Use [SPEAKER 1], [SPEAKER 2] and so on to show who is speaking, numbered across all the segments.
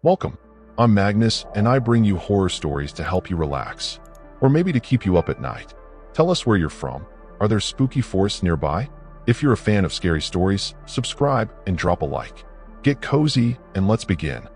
[SPEAKER 1] Welcome. I'm Magnus, and I bring you horror stories to help you relax, or maybe to keep you up at night. Tell us where you're from. Are there spooky forests nearby? If you're a fan of scary stories, subscribe and drop a like. Get cozy, and let's begin.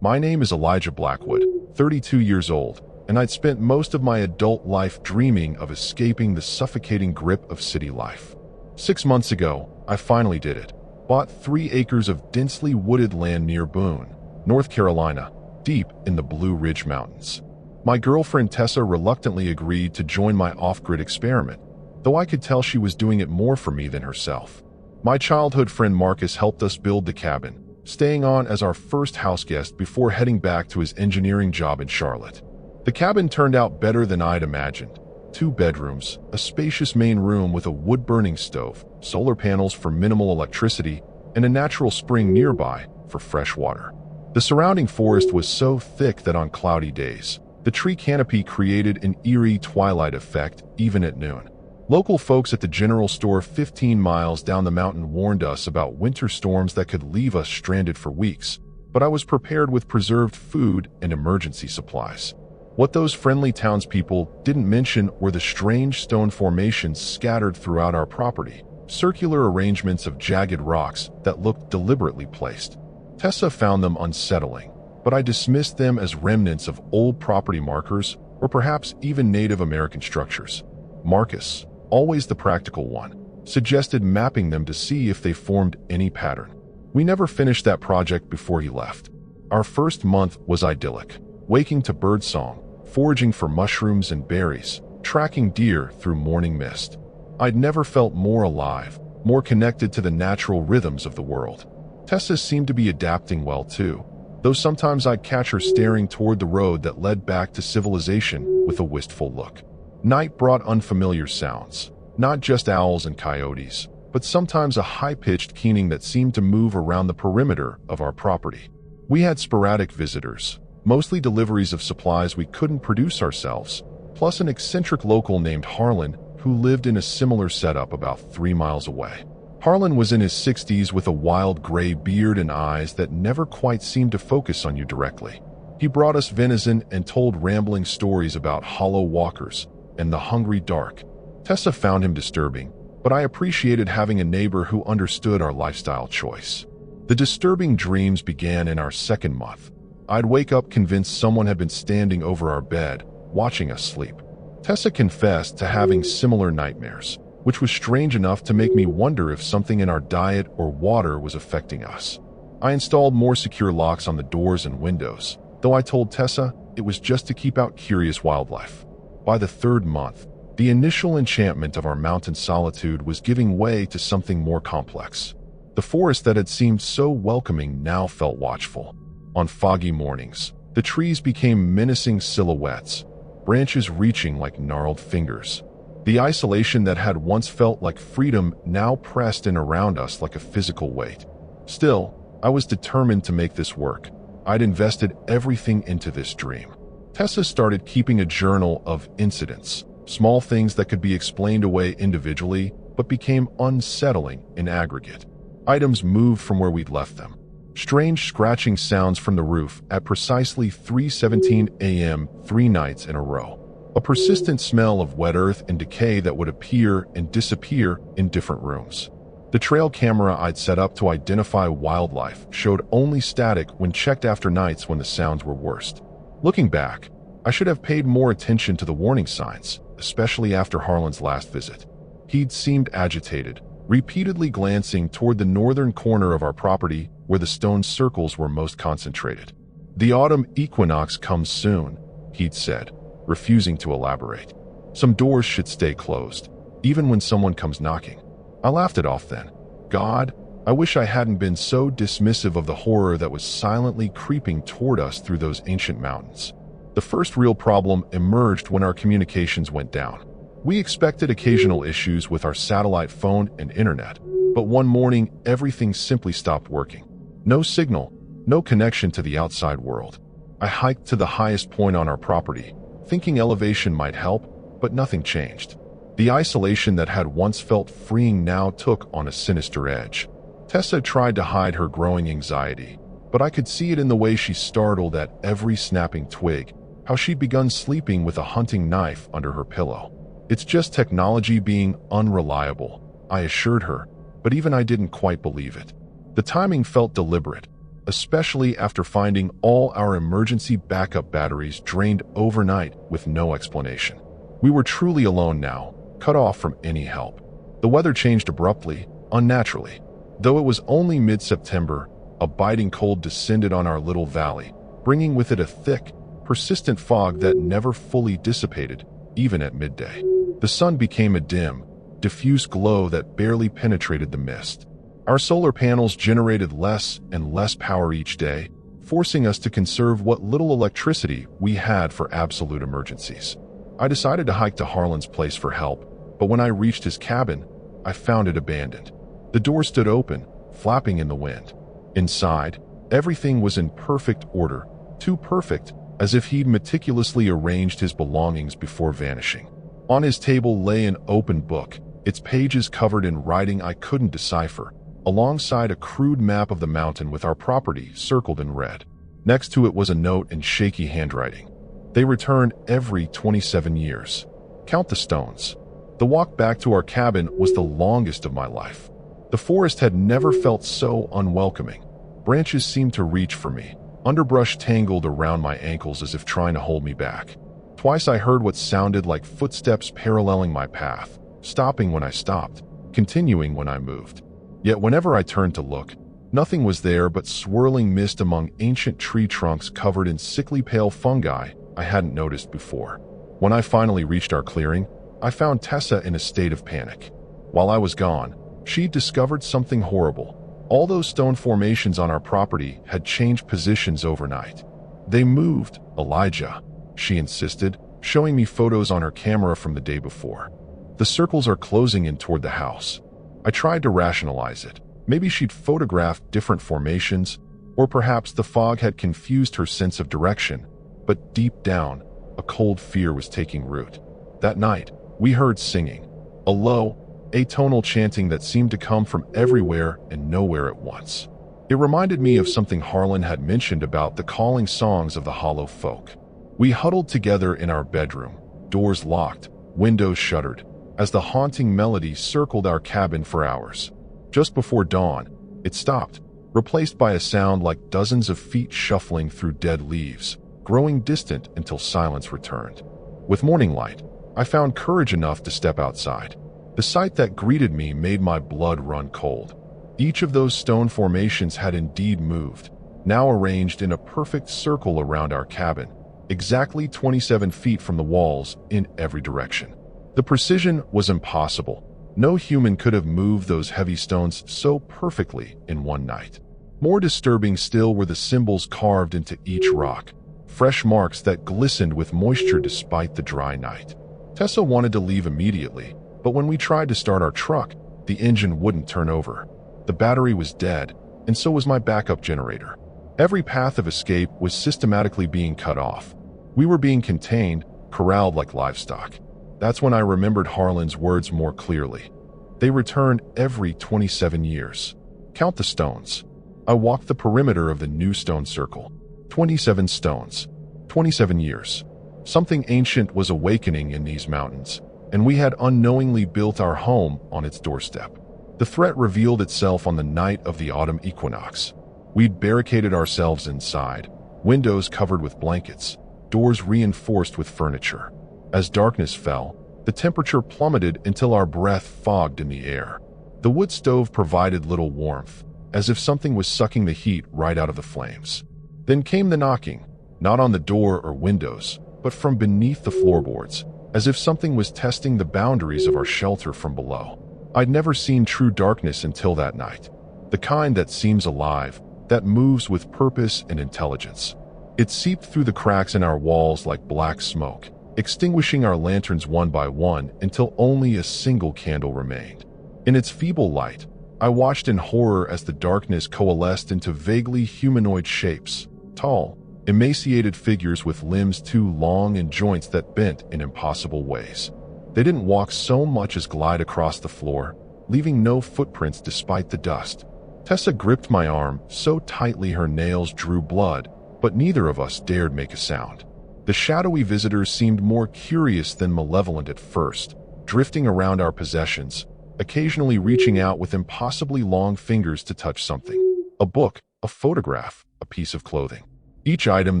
[SPEAKER 1] My name is Elijah Blackwood, 32 years old, and I'd spent most of my adult life dreaming of escaping the suffocating grip of city life. 6 months ago, I finally did it. Bought 3 acres of densely wooded land near Boone, North Carolina, deep in the Blue Ridge Mountains. My girlfriend Tessa reluctantly agreed to join my off-grid experiment, though I could tell she was doing it more for me than herself. My childhood friend Marcus helped us build the cabin, staying on as our first house guest before heading back to his engineering job in Charlotte. The cabin turned out better than I'd imagined. 2 bedrooms, a spacious main room with a wood-burning stove, solar panels for minimal electricity, and a natural spring nearby for fresh water. The surrounding forest was so thick that on cloudy days, the tree canopy created an eerie twilight effect even at noon. Local folks at the general store 15 miles down the mountain warned us about winter storms that could leave us stranded for weeks, but I was prepared with preserved food and emergency supplies. What those friendly townspeople didn't mention were the strange stone formations scattered throughout our property, circular arrangements of jagged rocks that looked deliberately placed. Tessa found them unsettling, but I dismissed them as remnants of old property markers or perhaps even Native American structures. Marcus, always the practical one, suggested mapping them to see if they formed any pattern. We never finished that project before he left. Our first month was idyllic, waking to birdsong, foraging for mushrooms and berries, tracking deer through morning mist. I'd never felt more alive, more connected to the natural rhythms of the world. Tessa seemed to be adapting well too, though sometimes I'd catch her staring toward the road that led back to civilization with a wistful look. Night brought unfamiliar sounds, not just owls and coyotes, but sometimes a high-pitched keening that seemed to move around the perimeter of our property. We had sporadic visitors, mostly deliveries of supplies we couldn't produce ourselves, plus an eccentric local named Harlan who lived in a similar setup about 3 miles away. Harlan was in his 60s with a wild gray beard and eyes that never quite seemed to focus on you directly. He brought us venison and told rambling stories about hollow walkers and the hungry dark. Tessa found him disturbing, but I appreciated having a neighbor who understood our lifestyle choice. The disturbing dreams began in our second month. I'd wake up convinced someone had been standing over our bed, watching us sleep. Tessa confessed to having similar nightmares, which was strange enough to make me wonder if something in our diet or water was affecting us. I installed more secure locks on the doors and windows, though I told Tessa it was just to keep out curious wildlife. By the 3rd month, the initial enchantment of our mountain solitude was giving way to something more complex. The forest that had seemed so welcoming now felt watchful. On foggy mornings, the trees became menacing silhouettes, branches reaching like gnarled fingers. The isolation that had once felt like freedom now pressed in around us like a physical weight. Still, I was determined to make this work. I'd invested everything into this dream. Tessa started keeping a journal of incidents, small things that could be explained away individually but became unsettling in aggregate. Items moved from where we'd left them. Strange scratching sounds from the roof at precisely 3:17 a.m. 3 nights in a row. A persistent smell of wet earth and decay that would appear and disappear in different rooms. The trail camera I'd set up to identify wildlife showed only static when checked after nights when the sounds were worst. Looking back, I should have paid more attention to the warning signs, especially after Harlan's last visit. He'd seemed agitated, repeatedly glancing toward the northern corner of our property where the stone circles were most concentrated. "The autumn equinox comes soon," he'd said, refusing to elaborate. "Some doors should stay closed, even when someone comes knocking." I laughed it off then. God, I wish I hadn't been so dismissive of the horror that was silently creeping toward us through those ancient mountains. The first real problem emerged when our communications went down. We expected occasional issues with our satellite phone and internet, but one morning everything simply stopped working. No signal, no connection to the outside world. I hiked to the highest point on our property, thinking elevation might help, but nothing changed. The isolation that had once felt freeing now took on a sinister edge. Tessa tried to hide her growing anxiety, but I could see it in the way she startled at every snapping twig, how she'd begun sleeping with a hunting knife under her pillow. "It's just technology being unreliable," I assured her, but even I didn't quite believe it. The timing felt deliberate, especially after finding all our emergency backup batteries drained overnight with no explanation. We were truly alone now, cut off from any help. The weather changed abruptly, unnaturally. Though it was only mid-September, a biting cold descended on our little valley, bringing with it a thick, persistent fog that never fully dissipated, even at midday. The sun became a dim, diffuse glow that barely penetrated the mist. Our solar panels generated less and less power each day, forcing us to conserve what little electricity we had for absolute emergencies. I decided to hike to Harlan's place for help, but when I reached his cabin, I found it abandoned. The door stood open, flapping in the wind. Inside, everything was in perfect order, too perfect, as if he'd meticulously arranged his belongings before vanishing. On his table lay an open book, its pages covered in writing I couldn't decipher, alongside a crude map of the mountain with our property circled in red. Next to it was a note in shaky handwriting. "They return every 27 years. Count the stones." The walk back to our cabin was the longest of my life. The forest had never felt so unwelcoming. Branches seemed to reach for me. Underbrush tangled around my ankles as if trying to hold me back. Twice I heard what sounded like footsteps paralleling my path, stopping when I stopped, continuing when I moved. Yet whenever I turned to look, nothing was there but swirling mist among ancient tree trunks covered in sickly pale fungi I hadn't noticed before. When I finally reached our clearing, I found Tessa in a state of panic. While I was gone, she'd discovered something horrible. All those stone formations on our property had changed positions overnight. "They moved, Elijah," she insisted, showing me photos on her camera from the day before. "The circles are closing in toward the house." I tried to rationalize it. Maybe she'd photographed different formations, or perhaps the fog had confused her sense of direction. But deep down, a cold fear was taking root. That night, we heard singing, a low, atonal chanting that seemed to come from everywhere and nowhere at once. It reminded me of something Harlan had mentioned about the calling songs of the Hollow folk. We huddled together in our bedroom, doors locked, windows shuttered, as the haunting melody circled our cabin for hours. Just before dawn, it stopped, replaced by a sound like dozens of feet shuffling through dead leaves, growing distant until silence returned. With morning light, I found courage enough to step outside. The sight that greeted me made my blood run cold. Each of those stone formations had indeed moved, now arranged in a perfect circle around our cabin, exactly 27 feet from the walls in every direction. The precision was impossible. No human could have moved those heavy stones so perfectly in one night. More disturbing still were the symbols carved into each rock, fresh marks that glistened with moisture despite the dry night. Tessa wanted to leave immediately, but when we tried to start our truck, the engine wouldn't turn over. The battery was dead, and so was my backup generator. Every path of escape was systematically being cut off. We were being contained, corralled like livestock. That's when I remembered Harlan's words more clearly. They return every 27 years. Count the stones. I walked the perimeter of the new stone circle. 27 stones. 27 years. Something ancient was awakening in these mountains, and we had unknowingly built our home on its doorstep. The threat revealed itself on the night of the autumn equinox. We'd barricaded ourselves inside, windows covered with blankets, doors reinforced with furniture. As darkness fell, the temperature plummeted until our breath fogged in the air. The wood stove provided little warmth, as if something was sucking the heat right out of the flames. Then came the knocking, not on the door or windows, but from beneath the floorboards, as if something was testing the boundaries of our shelter from below. I'd never seen true darkness until that night, the kind that seems alive, that moves with purpose and intelligence. It seeped through the cracks in our walls like black smoke, extinguishing our lanterns one by one until only a single candle remained. In its feeble light, I watched in horror as the darkness coalesced into vaguely humanoid shapes, tall, emaciated figures with limbs too long and joints that bent in impossible ways. They didn't walk so much as glide across the floor, leaving no footprints despite the dust. Tessa gripped my arm so tightly her nails drew blood, but neither of us dared make a sound. The shadowy visitors seemed more curious than malevolent at first, drifting around our possessions, occasionally reaching out with impossibly long fingers to touch something. A book, a photograph, a piece of clothing. Each item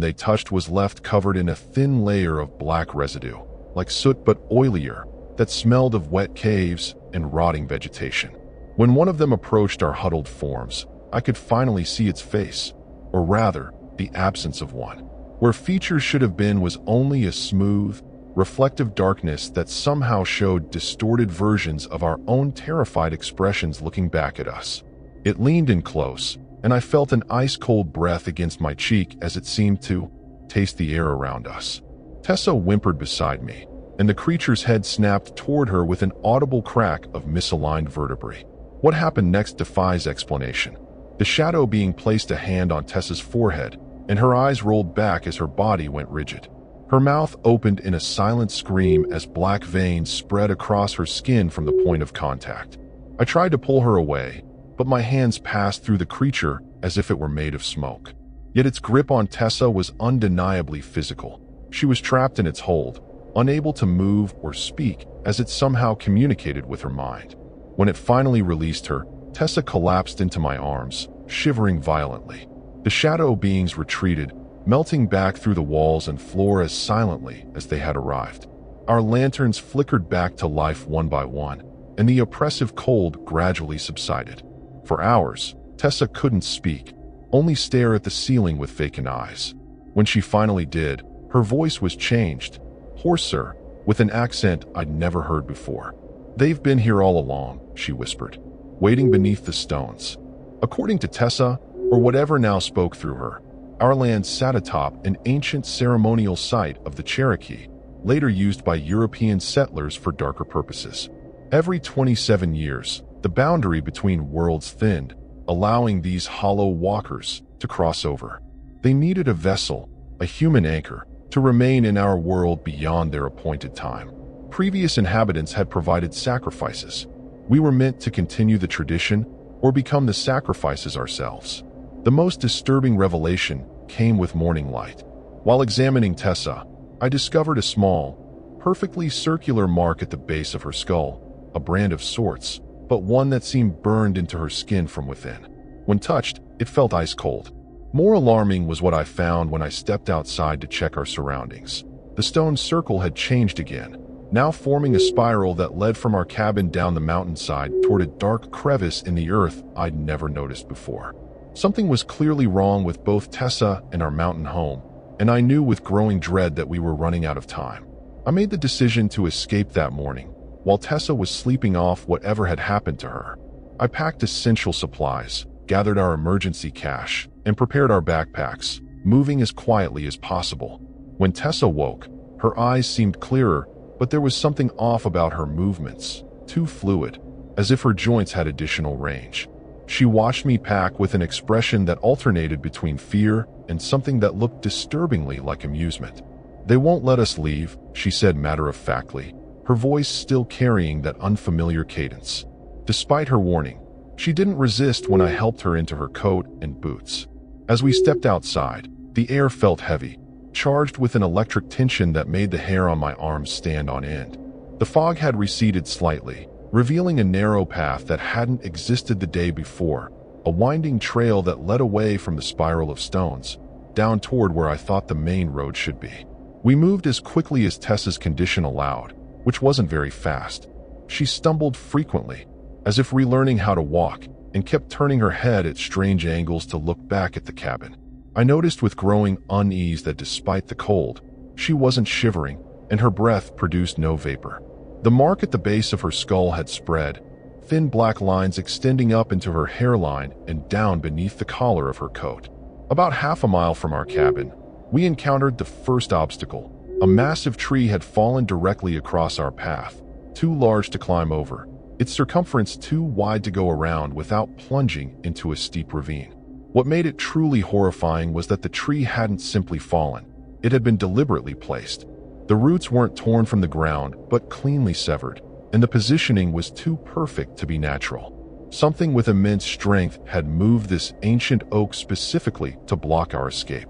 [SPEAKER 1] they touched was left covered in a thin layer of black residue, like soot but oilier, that smelled of wet caves and rotting vegetation. When one of them approached our huddled forms, I could finally see its face, or rather, the absence of one. Where features should have been was only a smooth, reflective darkness that somehow showed distorted versions of our own terrified expressions looking back at us. It leaned in close, and I felt an ice-cold breath against my cheek as it seemed to taste the air around us. Tessa whimpered beside me, and the creature's head snapped toward her with an audible crack of misaligned vertebrae. What happened next defies explanation. The shadow being placed a hand on Tessa's forehead, and her eyes rolled back as her body went rigid. Her mouth opened in a silent scream as black veins spread across her skin from the point of contact. I tried to pull her away, but my hands passed through the creature as if it were made of smoke. Yet its grip on Tessa was undeniably physical. She was trapped in its hold, unable to move or speak as it somehow communicated with her mind. When it finally released her, Tessa collapsed into my arms, shivering violently. The shadow beings retreated, melting back through the walls and floor as silently as they had arrived. Our lanterns flickered back to life one by one, and the oppressive cold gradually subsided. For hours, Tessa couldn't speak, only stare at the ceiling with vacant eyes. When she finally did, her voice was changed, hoarser, with an accent I'd never heard before. "They've been here all along," she whispered, waiting beneath the stones. According to Tessa, or whatever now spoke through her, our land sat atop an ancient ceremonial site of the Cherokee, later used by European settlers for darker purposes. Every 27 years, the boundary between worlds thinned, allowing these hollow walkers to cross over. They needed a vessel, a human anchor, to remain in our world beyond their appointed time. Previous inhabitants had provided sacrifices. We were meant to continue the tradition or become the sacrifices ourselves. The most disturbing revelation came with morning light. While examining Tessa, I discovered a small, perfectly circular mark at the base of her skull, a brand of sorts, but one that seemed burned into her skin from within. When touched, it felt ice cold. More alarming was what I found when I stepped outside to check our surroundings. The stone circle had changed again, now forming a spiral that led from our cabin down the mountainside toward a dark crevice in the earth I'd never noticed before. Something was clearly wrong with both Tessa and our mountain home, and I knew with growing dread that we were running out of time. I made the decision to escape that morning, while Tessa was sleeping off whatever had happened to her. I packed essential supplies, gathered our emergency cash, and prepared our backpacks, moving as quietly as possible. When Tessa woke, her eyes seemed clearer, but there was something off about her movements, too fluid, as if her joints had additional range. She watched me pack with an expression that alternated between fear and something that looked disturbingly like amusement. "They won't let us leave," she said matter-of-factly, her voice still carrying that unfamiliar cadence. Despite her warning, she didn't resist when I helped her into her coat and boots. As we stepped outside, the air felt heavy, charged with an electric tension that made the hair on my arms stand on end. The fog had receded slightly, revealing a narrow path that hadn't existed the day before, a winding trail that led away from the spiral of stones, down toward where I thought the main road should be. We moved as quickly as Tessa's condition allowed, which wasn't very fast. She stumbled frequently, as if relearning how to walk, and kept turning her head at strange angles to look back at the cabin. I noticed with growing unease that despite the cold, she wasn't shivering, and her breath produced no vapor. The mark at the base of her skull had spread, thin black lines extending up into her hairline and down beneath the collar of her coat. About half a mile from our cabin, we encountered the first obstacle. A massive tree had fallen directly across our path, too large to climb over, its circumference too wide to go around without plunging into a steep ravine. What made it truly horrifying was that the tree hadn't simply fallen. It had been deliberately placed. The roots weren't torn from the ground, but cleanly severed, and the positioning was too perfect to be natural. Something with immense strength had moved this ancient oak specifically to block our escape.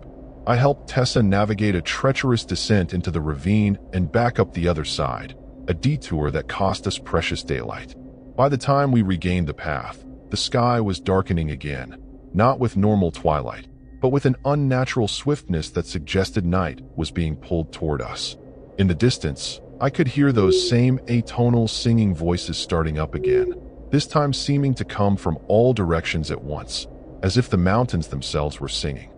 [SPEAKER 1] I helped Tessa navigate a treacherous descent into the ravine and back up the other side, a detour that cost us precious daylight. By the time we regained the path, the sky was darkening again, not with normal twilight, but with an unnatural swiftness that suggested night was being pulled toward us. In the distance, I could hear those same atonal singing voices starting up again, this time seeming to come from all directions at once, as if the mountains themselves were singing.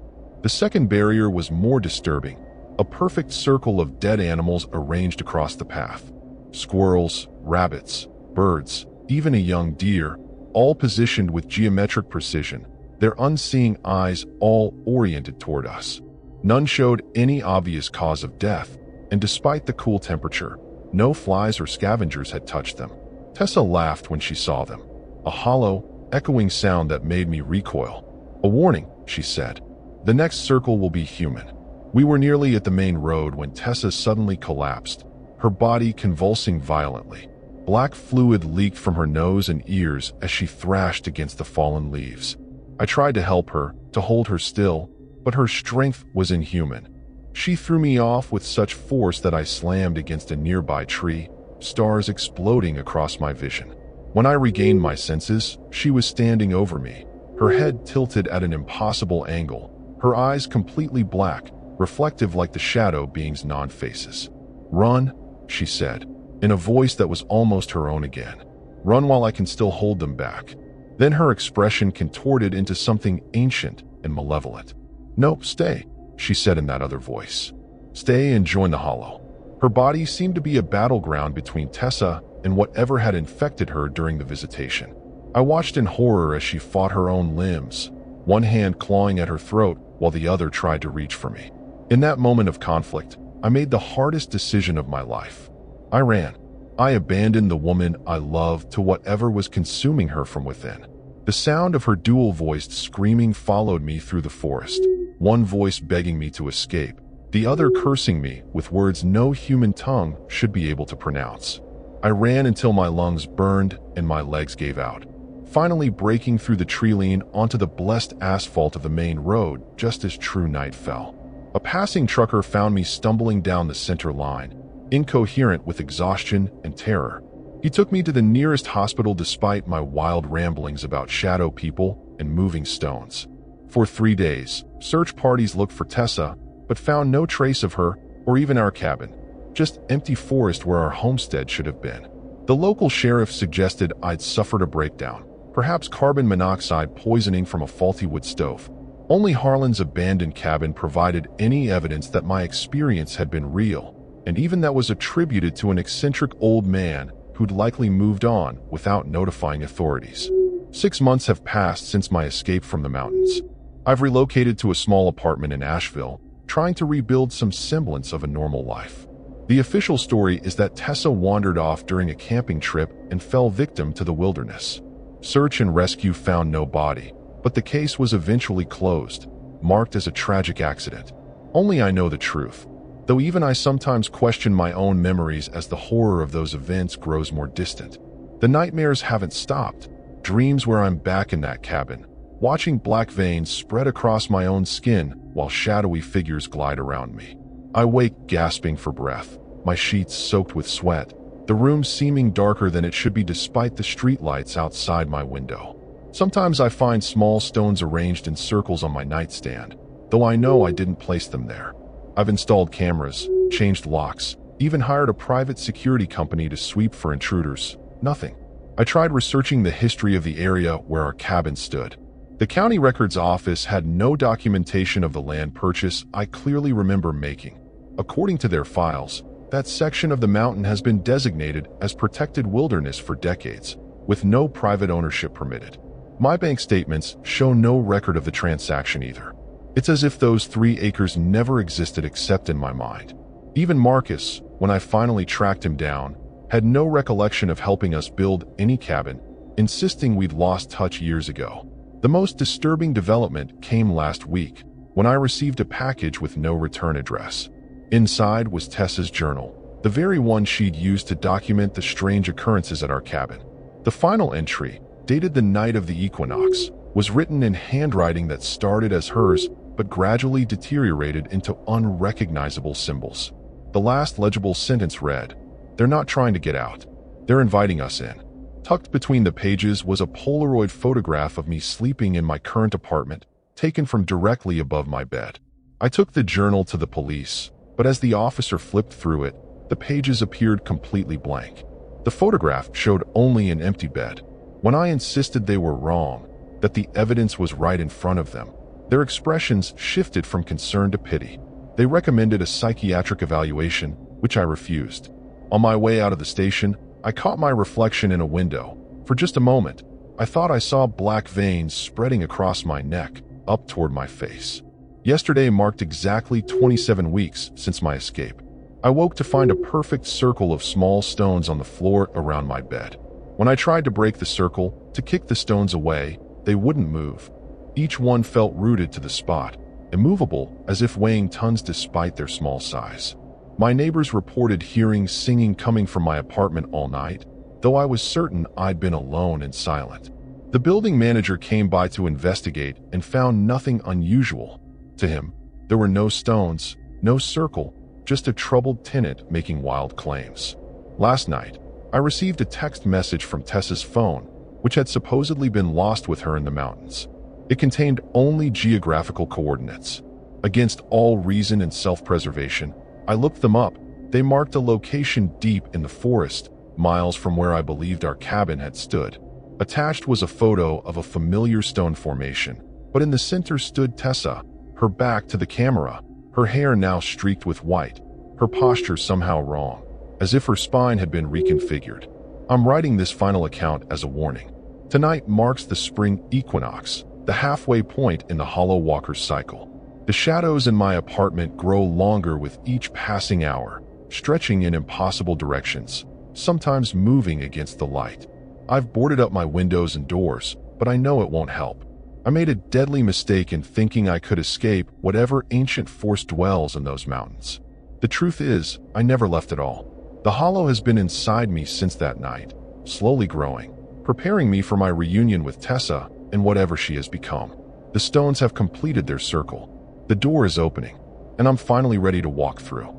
[SPEAKER 1] The second barrier was more disturbing, a perfect circle of dead animals arranged across the path. Squirrels, rabbits, birds, even a young deer, all positioned with geometric precision, their unseeing eyes all oriented toward us. None showed any obvious cause of death, and despite the cool temperature, no flies or scavengers had touched them. Tessa laughed when she saw them, a hollow, echoing sound that made me recoil. "A warning," she said. "The next circle will be human." We were nearly at the main road when Tessa suddenly collapsed, her body convulsing violently. Black fluid leaked from her nose and ears as she thrashed against the fallen leaves. I tried to help her, to hold her still, but her strength was inhuman. She threw me off with such force that I slammed against a nearby tree, stars exploding across my vision. When I regained my senses, she was standing over me, her head tilted at an impossible angle, her eyes completely black, reflective like the shadow being's non-faces. "Run," she said, in a voice that was almost her own again. "Run while I can still hold them back." Then her expression contorted into something ancient and malevolent. "No, stay," she said in that other voice. "Stay and join the hollow." Her body seemed to be a battleground between Tessa and whatever had infected her during the visitation. I watched in horror as she fought her own limbs, one hand clawing at her throat while the other tried to reach for me. In that moment of conflict, I made the hardest decision of my life. I ran. I abandoned the woman I loved to whatever was consuming her from within. The sound of her dual-voiced screaming followed me through the forest, one voice begging me to escape, the other cursing me with words no human tongue should be able to pronounce. I ran until my lungs burned and my legs gave out, finally breaking through the tree line onto the blessed asphalt of the main road just as true night fell. A passing trucker found me stumbling down the center line, incoherent with exhaustion and terror. He took me to the nearest hospital despite my wild ramblings about shadow people and moving stones. For 3 days, search parties looked for Tessa, but found no trace of her or even our cabin, just empty forest where our homestead should have been. The local sheriff suggested I'd suffered a breakdown, perhaps carbon monoxide poisoning from a faulty wood stove. Only Harlan's abandoned cabin provided any evidence that my experience had been real, and even that was attributed to an eccentric old man who'd likely moved on without notifying authorities. 6 months have passed since my escape from the mountains. I've relocated to a small apartment in Asheville, trying to rebuild some semblance of a normal life. The official story is that Tessa wandered off during a camping trip and fell victim to the wilderness. Search and rescue found no body, but the case was eventually closed, marked as a tragic accident. Only I know the truth, though even I sometimes question my own memories as the horror of those events grows more distant. The nightmares haven't stopped, dreams where I'm back in that cabin, watching black veins spread across my own skin while shadowy figures glide around me. I wake gasping for breath, my sheets soaked with sweat, the room seeming darker than it should be despite the streetlights outside my window. Sometimes I find small stones arranged in circles on my nightstand, though I know I didn't place them there. I've installed cameras, changed locks, even hired a private security company to sweep for intruders. Nothing. I tried researching the history of the area where our cabin stood. The county records office had no documentation of the land purchase I clearly remember making. According to their files, that section of the mountain has been designated as protected wilderness for decades, with no private ownership permitted. My bank statements show no record of the transaction either. It's as if those 3 acres never existed except in my mind. Even Marcus, when I finally tracked him down, had no recollection of helping us build any cabin, insisting we'd lost touch years ago. The most disturbing development came last week, when I received a package with no return address. Inside was Tessa's journal, the very one she'd used to document the strange occurrences at our cabin. The final entry, dated the night of the equinox, was written in handwriting that started as hers but gradually deteriorated into unrecognizable symbols. The last legible sentence read, "They're not trying to get out. They're inviting us in." Tucked between the pages was a Polaroid photograph of me sleeping in my current apartment, taken from directly above my bed. I took the journal to the police, but as the officer flipped through it, the pages appeared completely blank. The photograph showed only an empty bed. When I insisted they were wrong, that the evidence was right in front of them, their expressions shifted from concern to pity. They recommended a psychiatric evaluation, which I refused. On my way out of the station, I caught my reflection in a window. For just a moment, I thought I saw black veins spreading across my neck, up toward my face. Yesterday marked exactly 27 weeks since my escape. I woke to find a perfect circle of small stones on the floor around my bed. When I tried to break the circle, to kick the stones away, they wouldn't move. Each one felt rooted to the spot, immovable as if weighing tons despite their small size. My neighbors reported hearing singing coming from my apartment all night, though I was certain I'd been alone and silent. The building manager came by to investigate and found nothing unusual. To him, there were no stones, no circle, just a troubled tenant making wild claims. Last night, I received a text message from Tessa's phone, which had supposedly been lost with her in the mountains. It contained only geographical coordinates. Against all reason and self-preservation, I looked them up. They marked a location deep in the forest, miles from where I believed our cabin had stood. Attached was a photo of a familiar stone formation, but in the center stood Tessa, her back to the camera, her hair now streaked with white, her posture somehow wrong, as if her spine had been reconfigured. I'm writing this final account as a warning. Tonight marks the spring equinox, the halfway point in the Hollow Walker's cycle. The shadows in my apartment grow longer with each passing hour, stretching in impossible directions, sometimes moving against the light. I've boarded up my windows and doors, but I know it won't help. I made a deadly mistake in thinking I could escape whatever ancient force dwells in those mountains. The truth is, I never left at all. The hollow has been inside me since that night, slowly growing, preparing me for my reunion with Tessa and whatever she has become. The stones have completed their circle. The door is opening, and I'm finally ready to walk through.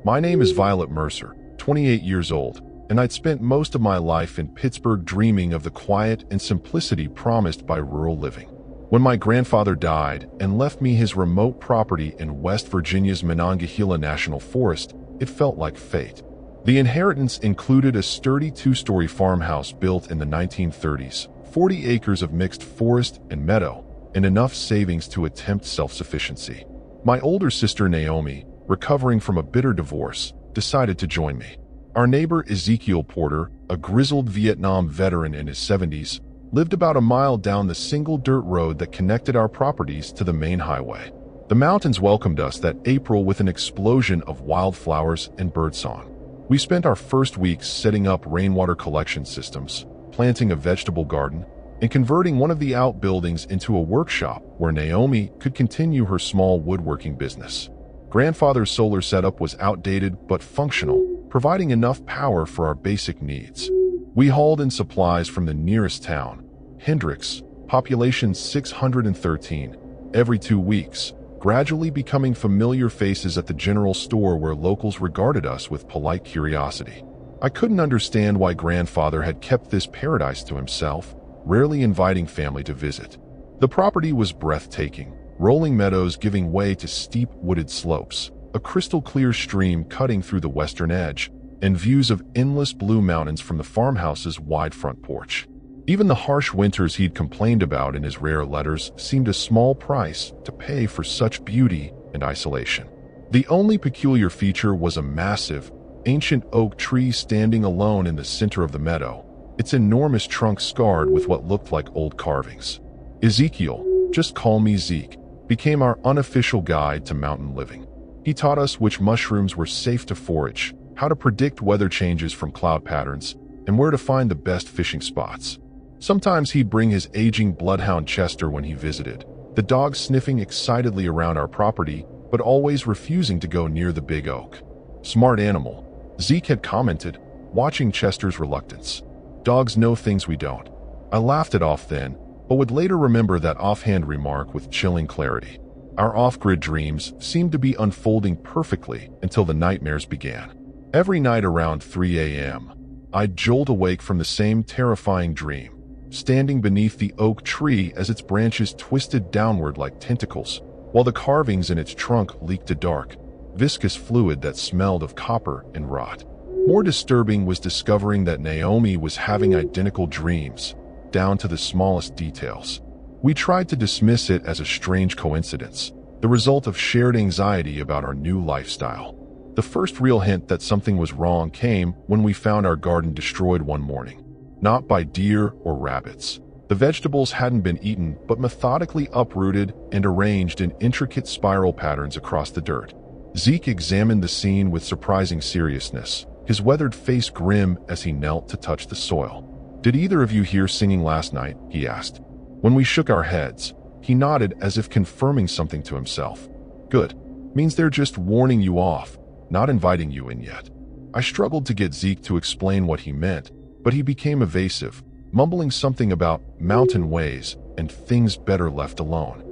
[SPEAKER 1] My name is Violet Mercer, 28 years old, and I'd spent most of my life in Pittsburgh dreaming of the quiet and simplicity promised by rural living. When my grandfather died and left me his remote property in West Virginia's Monongahela National Forest, it felt like fate. The inheritance included a sturdy two-story farmhouse built in the 1930s, 40 acres of mixed forest and meadow, and enough savings to attempt self-sufficiency. My older sister Naomi, recovering from a bitter divorce, decided to join me. Our neighbor Ezekiel Porter, a grizzled Vietnam veteran in his 70s, lived about a mile down the single dirt road that connected our properties to the main highway. The mountains welcomed us that April with an explosion of wildflowers and birdsong. We spent our first weeks setting up rainwater collection systems, planting a vegetable garden, and converting one of the outbuildings into a workshop where Naomi could continue her small woodworking business. Grandfather's solar setup was outdated but functional, providing enough power for our basic needs. We hauled in supplies from the nearest town, Hendricks, population 613, every 2 weeks, gradually becoming familiar faces at the general store where locals regarded us with polite curiosity. I couldn't understand why grandfather had kept this paradise to himself, rarely inviting family to visit. The property was breathtaking, rolling meadows giving way to steep wooded slopes, a crystal-clear stream cutting through the western edge, and views of endless blue mountains from the farmhouse's wide front porch. Even the harsh winters he'd complained about in his rare letters seemed a small price to pay for such beauty and isolation. The only peculiar feature was a massive, ancient oak tree standing alone in the center of the meadow, its enormous trunk scarred with what looked like old carvings. Ezekiel, just call me Zeke, became our unofficial guide to mountain living. He taught us which mushrooms were safe to forage, how to predict weather changes from cloud patterns, and where to find the best fishing spots. Sometimes he'd bring his aging bloodhound Chester when he visited, the dog sniffing excitedly around our property, but always refusing to go near the big oak. "Smart animal," Zeke had commented, watching Chester's reluctance. "Dogs know things we don't." I laughed it off then, but would later remember that offhand remark with chilling clarity. Our off-grid dreams seemed to be unfolding perfectly until the nightmares began. Every night around 3 a.m., I'd jolt awake from the same terrifying dream, standing beneath the oak tree as its branches twisted downward like tentacles, while the carvings in its trunk leaked a dark, viscous fluid that smelled of copper and rot. More disturbing was discovering that Naomi was having identical dreams, down to the smallest details. We tried to dismiss it as a strange coincidence, the result of shared anxiety about our new lifestyle. The first real hint that something was wrong came when we found our garden destroyed one morning. Not by deer or rabbits. The vegetables hadn't been eaten, but methodically uprooted and arranged in intricate spiral patterns across the dirt. Zeke examined the scene with surprising seriousness, his weathered face grim as he knelt to touch the soil. "Did either of you hear singing last night?" he asked. When we shook our heads, he nodded as if confirming something to himself. "Good. Means they're just warning you off, not inviting you in yet." I struggled to get Zeke to explain what he meant, but he became evasive, mumbling something about mountain ways and things better left alone.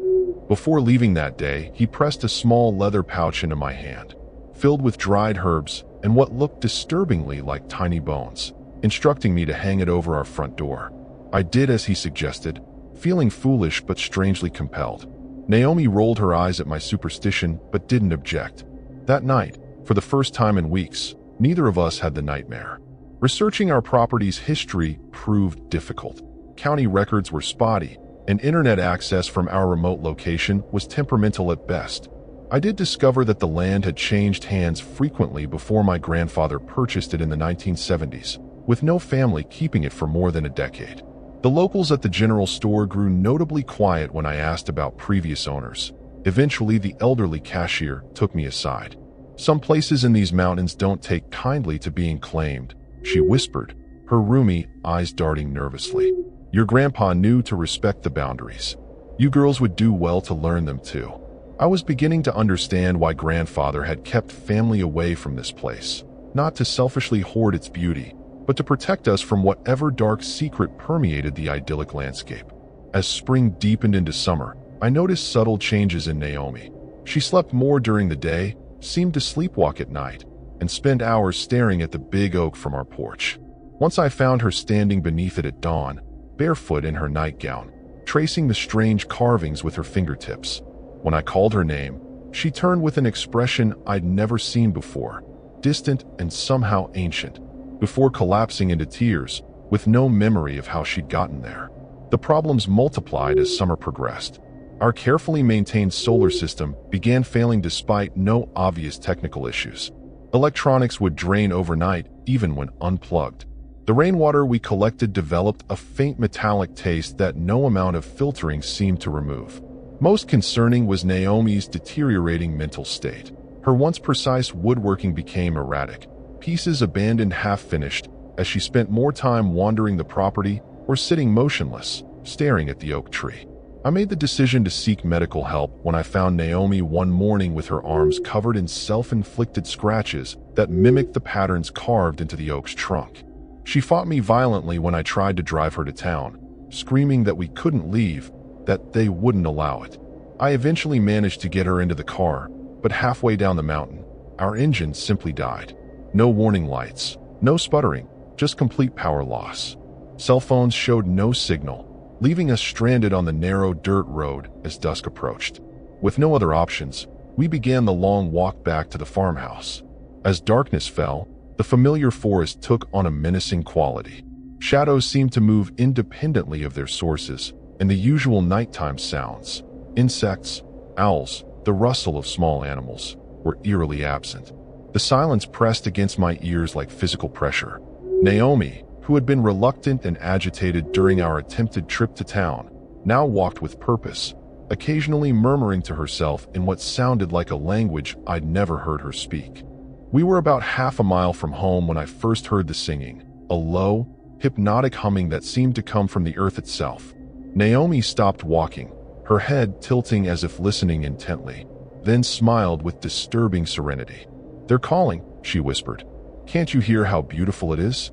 [SPEAKER 1] Before leaving that day, he pressed a small leather pouch into my hand, filled with dried herbs and what looked disturbingly like tiny bones, instructing me to hang it over our front door. I did as he suggested, feeling foolish but strangely compelled. Naomi rolled her eyes at my superstition but didn't object. That night, for the first time in weeks, neither of us had the nightmare. Researching our property's history proved difficult. County records were spotty, and internet access from our remote location was temperamental at best. I did discover that the land had changed hands frequently before my grandfather purchased it in the 1970s, with no family keeping it for more than a decade. The locals at the general store grew notably quiet when I asked about previous owners. Eventually, the elderly cashier took me aside. "Some places in these mountains don't take kindly to being claimed," she whispered, her roomy eyes darting nervously. "Your grandpa knew to respect the boundaries. You girls would do well to learn them too." I was beginning to understand why grandfather had kept family away from this place, not to selfishly hoard its beauty, but to protect us from whatever dark secret permeated the idyllic landscape. As spring deepened into summer, I noticed subtle changes in Naomi. She slept more during the day, seemed to sleepwalk at night, and spend hours staring at the big oak from our porch. Once I found her standing beneath it at dawn, barefoot in her nightgown, tracing the strange carvings with her fingertips. When I called her name, she turned with an expression I'd never seen before, distant and somehow ancient, before collapsing into tears, with no memory of how she'd gotten there. The problems multiplied as summer progressed. Our carefully maintained solar system began failing despite no obvious technical issues. Electronics would drain overnight, even when unplugged. The rainwater we collected developed a faint metallic taste that no amount of filtering seemed to remove. Most concerning was Naomi's deteriorating mental state. Her once precise woodworking became erratic, pieces abandoned half-finished, as she spent more time wandering the property or sitting motionless, staring at the oak tree. I made the decision to seek medical help when I found Naomi one morning with her arms covered in self-inflicted scratches that mimicked the patterns carved into the oak's trunk. She fought me violently when I tried to drive her to town, screaming that we couldn't leave, that they wouldn't allow it. I eventually managed to get her into the car, but halfway down the mountain, our engine simply died. No warning lights, no sputtering, just complete power loss. Cell phones showed no signal, leaving us stranded on the narrow dirt road as dusk approached. With no other options, we began the long walk back to the farmhouse. As darkness fell, the familiar forest took on a menacing quality. Shadows seemed to move independently of their sources, and the usual nighttime sounds, insects, owls, the rustle of small animals, were eerily absent. The silence pressed against my ears like physical pressure. Naomi, who had been reluctant and agitated during our attempted trip to town, now walked with purpose, occasionally murmuring to herself in what sounded like a language I'd never heard her speak. We were about half a mile from home when I first heard the singing, a low, hypnotic humming that seemed to come from the earth itself. Naomi stopped walking, her head tilting as if listening intently. then smiled with disturbing serenity. "They're calling," she whispered. "Can't you hear how beautiful it is?"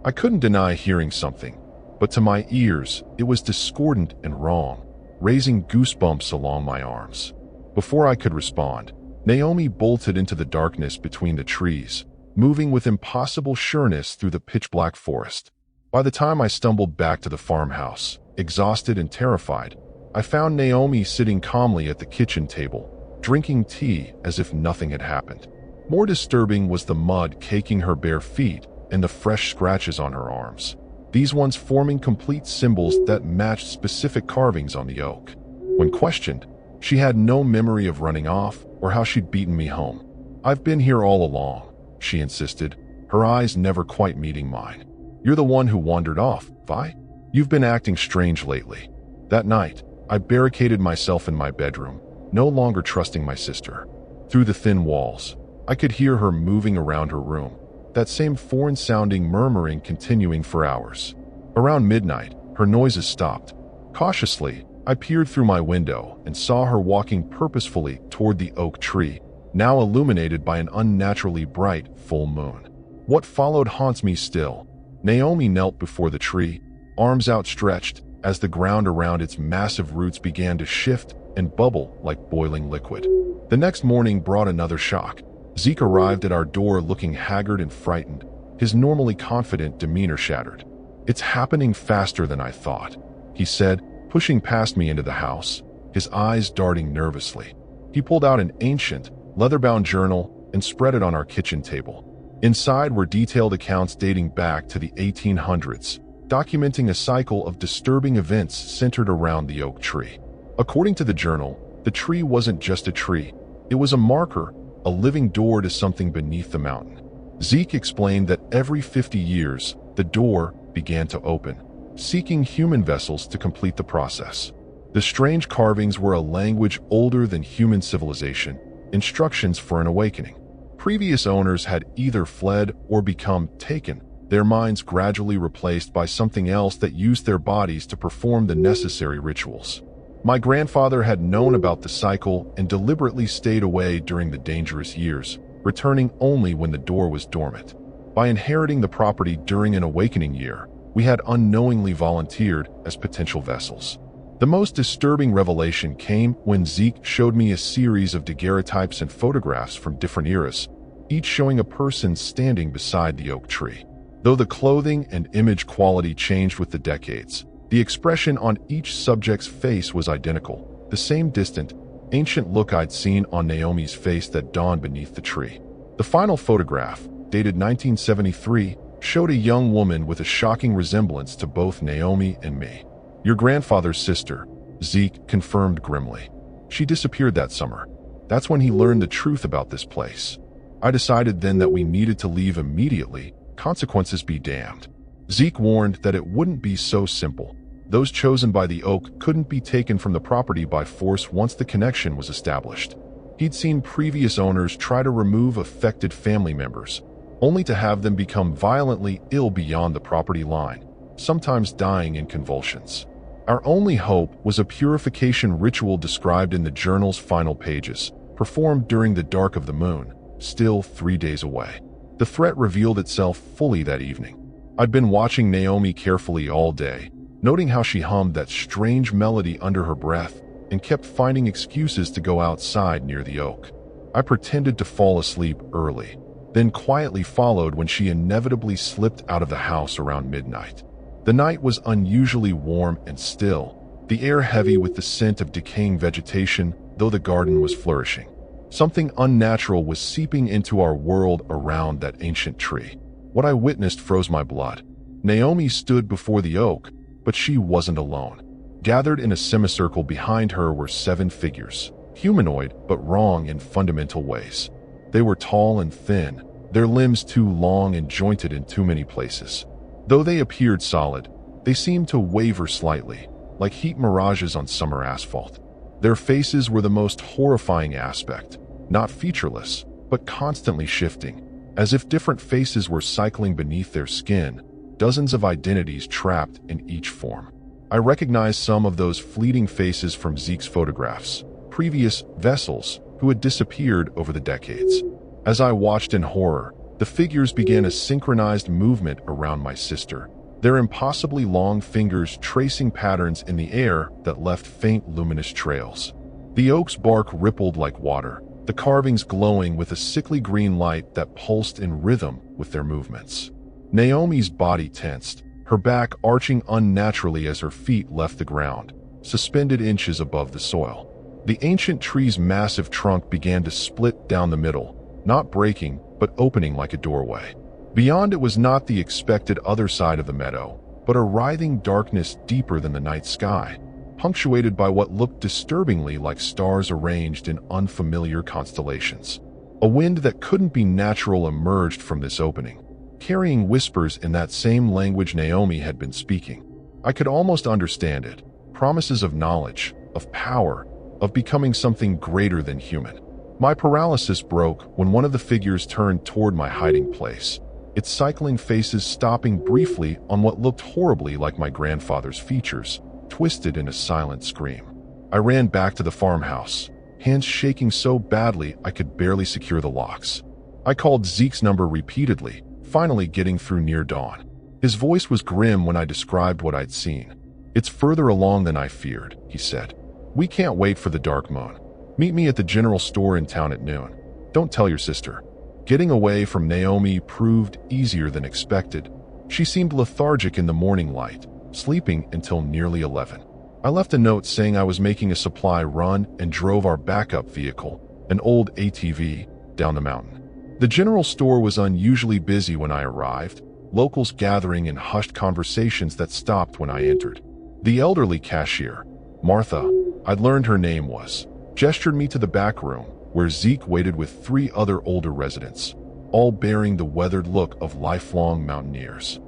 [SPEAKER 1] I couldn't deny hearing something, but to my ears, it was discordant and wrong, raising goosebumps along my arms. Before I could respond, Naomi bolted into the darkness between the trees, moving with impossible sureness through the pitch-black forest. By the time I stumbled back to the farmhouse, exhausted and terrified, I found Naomi sitting calmly at the kitchen table, drinking tea as if nothing had happened. More disturbing was the mud caking her bare feet and the fresh scratches on her arms, these ones forming complete symbols that matched specific carvings on the oak. When questioned, she had no memory of running off or how she'd beaten me home. "I've been here all along," she insisted, her eyes never quite meeting mine. "You're the one who wandered off, Vi? You've been acting strange lately." That night, I barricaded myself in my bedroom, no longer trusting my sister. Through the thin walls, I could hear her moving around her room, that same foreign-sounding murmuring continuing for hours. Around midnight, her noises stopped. Cautiously, I peered through my window and saw her walking purposefully toward the oak tree, now illuminated by an unnaturally bright full moon. What followed haunts me still. Naomi knelt before the tree, arms outstretched, as the ground around its massive roots began to shift and bubble like boiling liquid. The next morning brought another shock. Zeke arrived at our door looking haggard and frightened, his normally confident demeanor shattered. "It's happening faster than I thought," he said, pushing past me into the house, his eyes darting nervously. He pulled out an ancient, leather-bound journal and spread it on our kitchen table. Inside were detailed accounts dating back to the 1800s, documenting a cycle of disturbing events centered around the oak tree. According to the journal, the tree wasn't just a tree. It was a marker, a living door to something beneath the mountain. Zeke explained that every 50 years, the door began to open, seeking human vessels to complete the process. The strange carvings were a language older than human civilization, instructions for an awakening. Previous owners had either fled or become taken, their minds gradually replaced by something else that used their bodies to perform the necessary rituals. My grandfather had known about the cycle and deliberately stayed away during the dangerous years, returning only when the door was dormant. By inheriting the property during an awakening year, we had unknowingly volunteered as potential vessels. The most disturbing revelation came when Zeke showed me a series of daguerreotypes and photographs from different eras, each showing a person standing beside the oak tree. Though the clothing and image quality changed with the decades, the expression on each subject's face was identical, the same distant, ancient look I'd seen on Naomi's face that dawned beneath the tree. The final photograph, dated 1973, showed a young woman with a shocking resemblance to both Naomi and me. "Your grandfather's sister," Zeke confirmed grimly. "She disappeared that summer. That's when he learned the truth about this place. I decided then that we needed to leave immediately, consequences be damned." Zeke warned that it wouldn't be so simple. Those chosen by the oak couldn't be taken from the property by force once the connection was established. He'd seen previous owners try to remove affected family members, only to have them become violently ill beyond the property line, sometimes dying in convulsions. Our only hope was a purification ritual described in the journal's final pages, performed during the dark of the moon, still 3 days away. The threat revealed itself fully that evening. I'd been watching Naomi carefully all day, noting how she hummed that strange melody under her breath and kept finding excuses to go outside near the oak. I pretended to fall asleep early, then quietly followed when she inevitably slipped out of the house around midnight. The night was unusually warm and still, the air heavy with the scent of decaying vegetation, though the garden was flourishing. Something unnatural was seeping into our world around that ancient tree. What I witnessed froze my blood. Naomi stood before the oak, but she wasn't alone. Gathered in a semicircle behind her were 7 figures, humanoid but wrong in fundamental ways. They were tall and thin, their limbs too long and jointed in too many places. Though they appeared solid, they seemed to waver slightly, like heat mirages on summer asphalt. Their faces were the most horrifying aspect, not featureless, but constantly shifting, as if different faces were cycling beneath their skin, dozens of identities trapped in each form. I recognized some of those fleeting faces from Zeke's photographs, previous vessels, who had disappeared over the decades. As I watched in horror, the figures began a synchronized movement around my sister, their impossibly long fingers tracing patterns in the air that left faint luminous trails. The oak's bark rippled like water, the carvings glowing with a sickly green light that pulsed in rhythm with their movements. Naomi's body tensed, her back arching unnaturally as her feet left the ground, suspended inches above the soil. The ancient tree's massive trunk began to split down the middle, not breaking, but opening like a doorway. Beyond it was not the expected other side of the meadow, but a writhing darkness deeper than the night sky, punctuated by what looked disturbingly like stars arranged in unfamiliar constellations. A wind that couldn't be natural emerged from this opening, carrying whispers in that same language Naomi had been speaking. I could almost understand it, promises of knowledge, of power, of becoming something greater than human. My paralysis broke when one of the figures turned toward my hiding place, its cycling faces stopping briefly on what looked horribly like my grandfather's features, twisted in a silent scream. I ran back to the farmhouse, hands shaking so badly I could barely secure the locks. I called Zeke's number repeatedly, finally getting through near dawn. His voice was grim when I described what I'd seen. "It's further along than I feared," he said. "We can't wait for the dark moon. Meet me at the general store in town at noon. Don't tell your sister." Getting away from Naomi proved easier than expected. She seemed lethargic in the morning light, sleeping until nearly 11. I left a note saying I was making a supply run and drove our backup vehicle, an old ATV, down the mountain. The general store was unusually busy when I arrived, locals gathering in hushed conversations that stopped when I entered. The elderly cashier, Martha, I'd learned her name was, gestured me to the back room, where Zeke waited with 3 other older residents, all bearing the weathered look of lifelong mountaineers.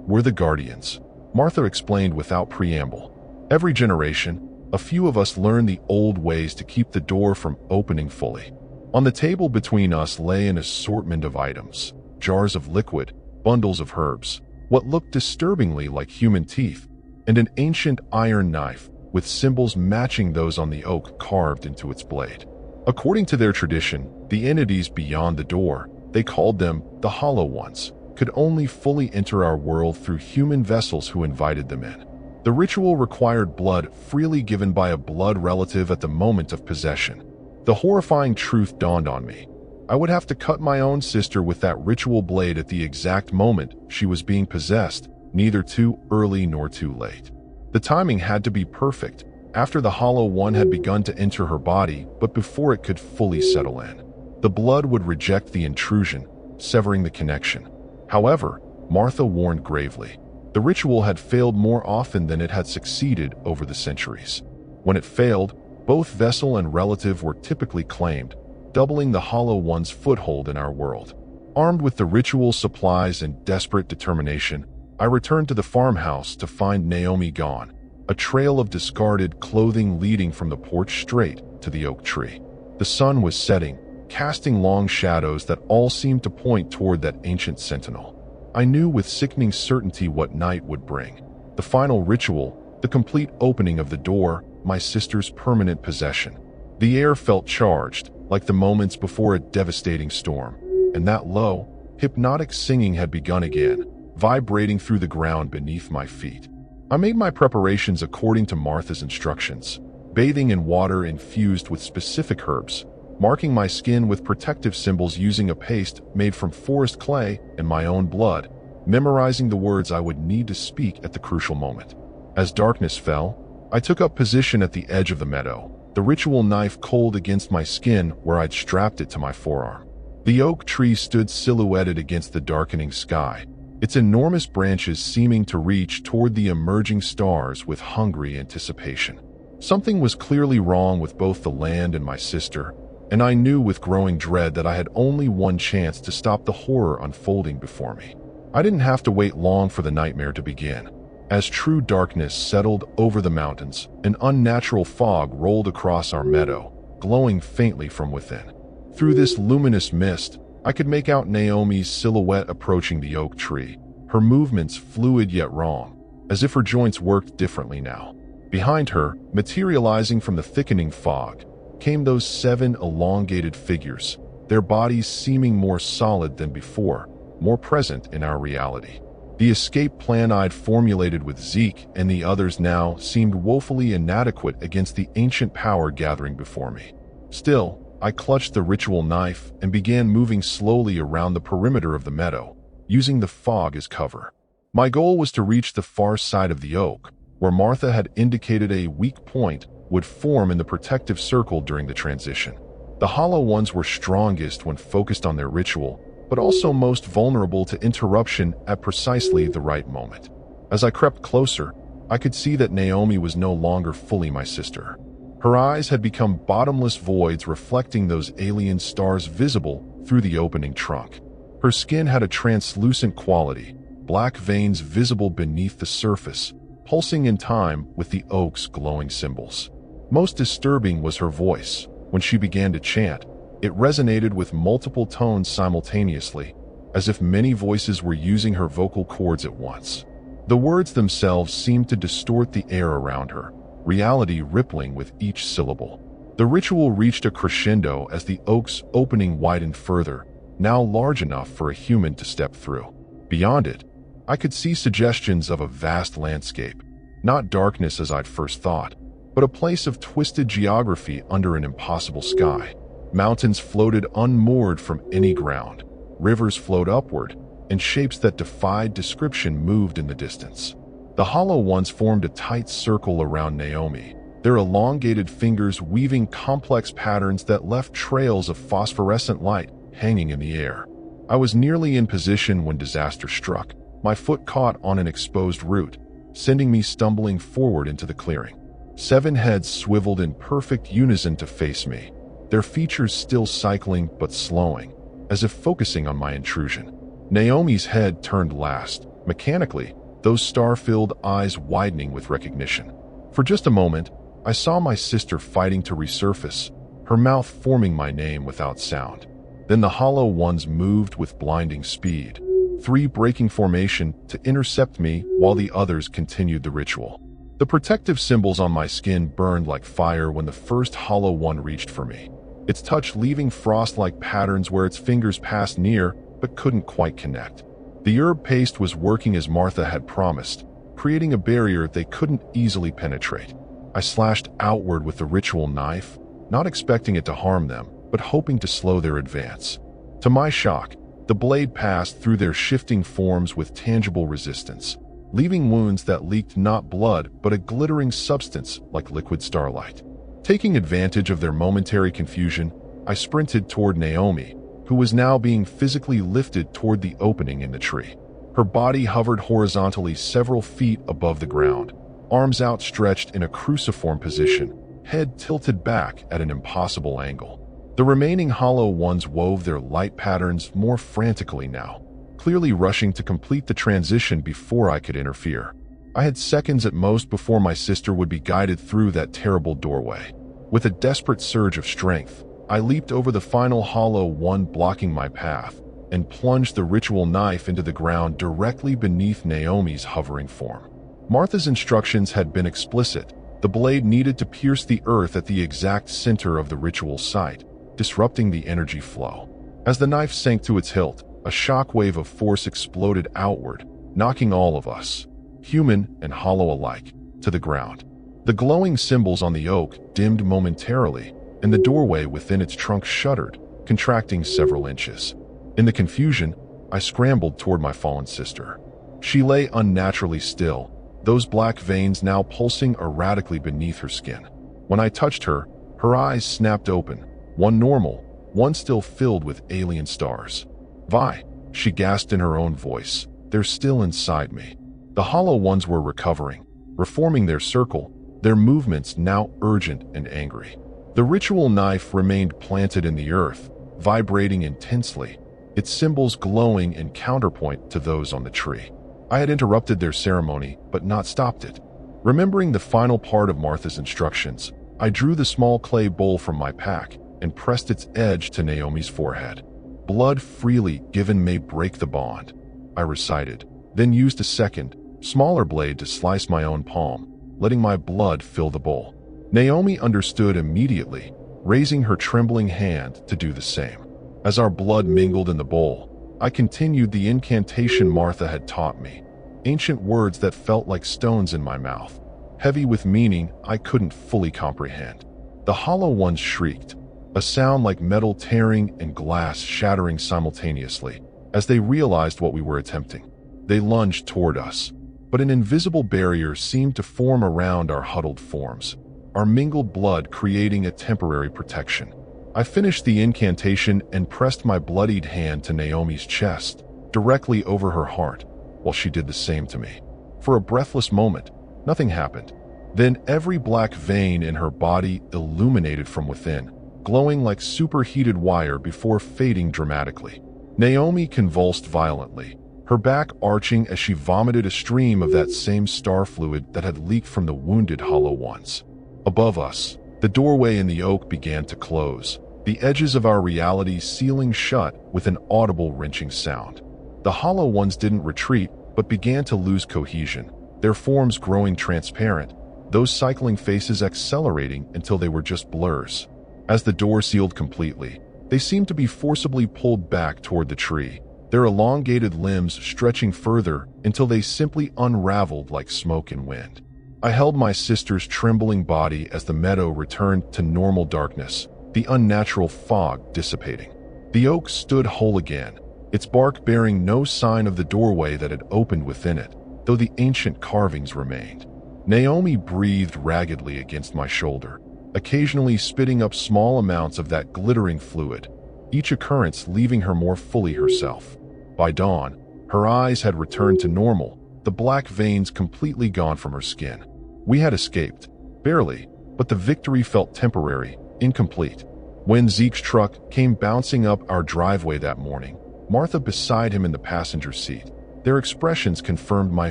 [SPEAKER 1] "We're the guardians," Martha explained without preamble. "Every generation, a few of us learn the old ways to keep the door from opening fully." On the table between us lay an assortment of items, jars of liquid, bundles of herbs, what looked disturbingly like human teeth, and an ancient iron knife with symbols matching those on the oak carved into its blade. According to their tradition, the entities beyond the door, they called them the Hollow Ones, could only fully enter our world through human vessels who invited them in. The ritual required blood freely given by a blood relative at the moment of possession. The horrifying truth dawned on me. I would have to cut my own sister with that ritual blade at the exact moment she was being possessed, neither too early nor too late. The timing had to be perfect, after the Hollow One had begun to enter her body, but before it could fully settle in. The blood would reject the intrusion, severing the connection. However, Martha warned gravely, the ritual had failed more often than it had succeeded over the centuries. When it failed, both vessel and relative were typically claimed, doubling the Hollow One's foothold in our world. Armed with the ritual supplies and desperate determination, I returned to the farmhouse to find Naomi gone, a trail of discarded clothing leading from the porch straight to the oak tree. The sun was setting, casting long shadows that all seemed to point toward that ancient sentinel. I knew with sickening certainty what night would bring. The final ritual, the complete opening of the door, my sister's permanent possession. The air felt charged, like the moments before a devastating storm, and that low, hypnotic singing had begun again, vibrating through the ground beneath my feet. I made my preparations according to Martha's instructions, bathing in water infused with specific herbs, marking my skin with protective symbols using a paste made from forest clay and my own blood, memorizing the words I would need to speak at the crucial moment. As darkness fell, I took up position at the edge of the meadow, the ritual knife cold against my skin where I'd strapped it to my forearm. The oak tree stood silhouetted against the darkening sky, its enormous branches seeming to reach toward the emerging stars with hungry anticipation. Something was clearly wrong with both the land and my sister, and I knew with growing dread that I had only one chance to stop the horror unfolding before me. I didn't have to wait long for the nightmare to begin. As true darkness settled over the mountains, an unnatural fog rolled across our meadow, glowing faintly from within. Through this luminous mist, I could make out Naomi's silhouette approaching the oak tree, her movements fluid yet wrong, as if her joints worked differently now. Behind her, materializing from the thickening fog, came those 7 elongated figures, their bodies seeming more solid than before, more present in our reality. The escape plan I'd formulated with Zeke and the others now seemed woefully inadequate against the ancient power gathering before me. Still, I clutched the ritual knife and began moving slowly around the perimeter of the meadow, using the fog as cover. My goal was to reach the far side of the oak, where Martha had indicated a weak point would form in the protective circle during the transition. The Hollow Ones were strongest when focused on their ritual, but also most vulnerable to interruption at precisely the right moment. As I crept closer, I could see that Naomi was no longer fully my sister. Her eyes had become bottomless voids reflecting those alien stars visible through the opening trunk. Her skin had a translucent quality, black veins visible beneath the surface, pulsing in time with the oak's glowing symbols. Most disturbing was her voice. When she began to chant, it resonated with multiple tones simultaneously, as if many voices were using her vocal cords at once. The words themselves seemed to distort the air around her, reality rippling with each syllable. The ritual reached a crescendo as the oak's opening widened further, now large enough for a human to step through. Beyond it, I could see suggestions of a vast landscape, not darkness as I'd first thought, but a place of twisted geography under an impossible sky. Mountains floated unmoored from any ground, rivers flowed upward, and shapes that defied description moved in the distance. The Hollow Ones formed a tight circle around Naomi, their elongated fingers weaving complex patterns that left trails of phosphorescent light hanging in the air. I was nearly in position when disaster struck. My foot caught on an exposed root, sending me stumbling forward into the clearing. 7 heads swiveled in perfect unison to face me, their features still cycling but slowing, as if focusing on my intrusion. Naomi's head turned last, mechanically, those star-filled eyes widening with recognition. For just a moment, I saw my sister fighting to resurface, her mouth forming my name without sound. Then the Hollow Ones moved with blinding speed, 3 breaking formation to intercept me while the others continued the ritual. The protective symbols on my skin burned like fire when the first Hollow One reached for me, its touch leaving frost-like patterns where its fingers passed near but couldn't quite connect. The herb paste was working as Martha had promised, creating a barrier they couldn't easily penetrate. I slashed outward with the ritual knife, not expecting it to harm them, but hoping to slow their advance. To my shock, the blade passed through their shifting forms with tangible resistance, leaving wounds that leaked not blood but a glittering substance like liquid starlight. Taking advantage of their momentary confusion, I sprinted toward Naomi, who was now being physically lifted toward the opening in the tree. Her body hovered horizontally several feet above the ground, arms outstretched in a cruciform position, head tilted back at an impossible angle. The remaining Hollow Ones wove their light patterns more frantically now, clearly rushing to complete the transition before I could interfere. I had seconds at most before my sister would be guided through that terrible doorway. With a desperate surge of strength, I leaped over the final Hollow One blocking my path and plunged the ritual knife into the ground directly beneath Naomi's hovering form. Martha's instructions had been explicit. The blade needed to pierce the earth at the exact center of the ritual site, disrupting the energy flow. As the knife sank to its hilt, a shockwave of force exploded outward, knocking all of us, human and hollow alike, to the ground. The glowing symbols on the oak dimmed momentarily, and the doorway within its trunk shuddered, contracting several inches. In the confusion, I scrambled toward my fallen sister. She lay unnaturally still, those black veins now pulsing erratically beneath her skin. When I touched her, her eyes snapped open, one normal, one still filled with alien stars. "Vi," she gasped in her own voice, "they're still inside me." The Hollow Ones were recovering, reforming their circle, their movements now urgent and angry. The ritual knife remained planted in the earth, vibrating intensely, its symbols glowing in counterpoint to those on the tree. I had interrupted their ceremony, but not stopped it. Remembering the final part of Martha's instructions, I drew the small clay bowl from my pack and pressed its edge to Naomi's forehead. "Blood freely given may break the bond," I recited, then used a second, smaller blade to slice my own palm, letting my blood fill the bowl. Naomi understood immediately, raising her trembling hand to do the same. As our blood mingled in the bowl, I continued the incantation Martha had taught me, ancient words that felt like stones in my mouth, heavy with meaning I couldn't fully comprehend. The hollow ones shrieked, a sound like metal tearing and glass shattering simultaneously. As they realized what we were attempting, they lunged toward us, but an invisible barrier seemed to form around our huddled forms, our mingled blood creating a temporary protection. I finished the incantation and pressed my bloodied hand to Naomi's chest, directly over her heart, while she did the same to me. For a breathless moment, nothing happened. Then every black vein in her body illuminated from within, glowing like superheated wire before fading dramatically. Naomi convulsed violently, her back arching as she vomited a stream of that same star fluid that had leaked from the wounded hollow ones. Above us, the doorway in the oak began to close, the edges of our reality sealing shut with an audible wrenching sound. The hollow ones didn't retreat, but began to lose cohesion, their forms growing transparent, those cycling faces accelerating until they were just blurs. As the door sealed completely, they seemed to be forcibly pulled back toward the tree, their elongated limbs stretching further until they simply unraveled like smoke and wind. I held my sister's trembling body as the meadow returned to normal darkness, the unnatural fog dissipating. The oak stood whole again, its bark bearing no sign of the doorway that had opened within it, though the ancient carvings remained. Naomi breathed raggedly against my shoulder, occasionally spitting up small amounts of that glittering fluid, each occurrence leaving her more fully herself. By dawn, her eyes had returned to normal, the black veins completely gone from her skin. We had escaped, barely, but the victory felt temporary, incomplete. When Zeke's truck came bouncing up our driveway that morning, Martha beside him in the passenger seat, their expressions confirmed my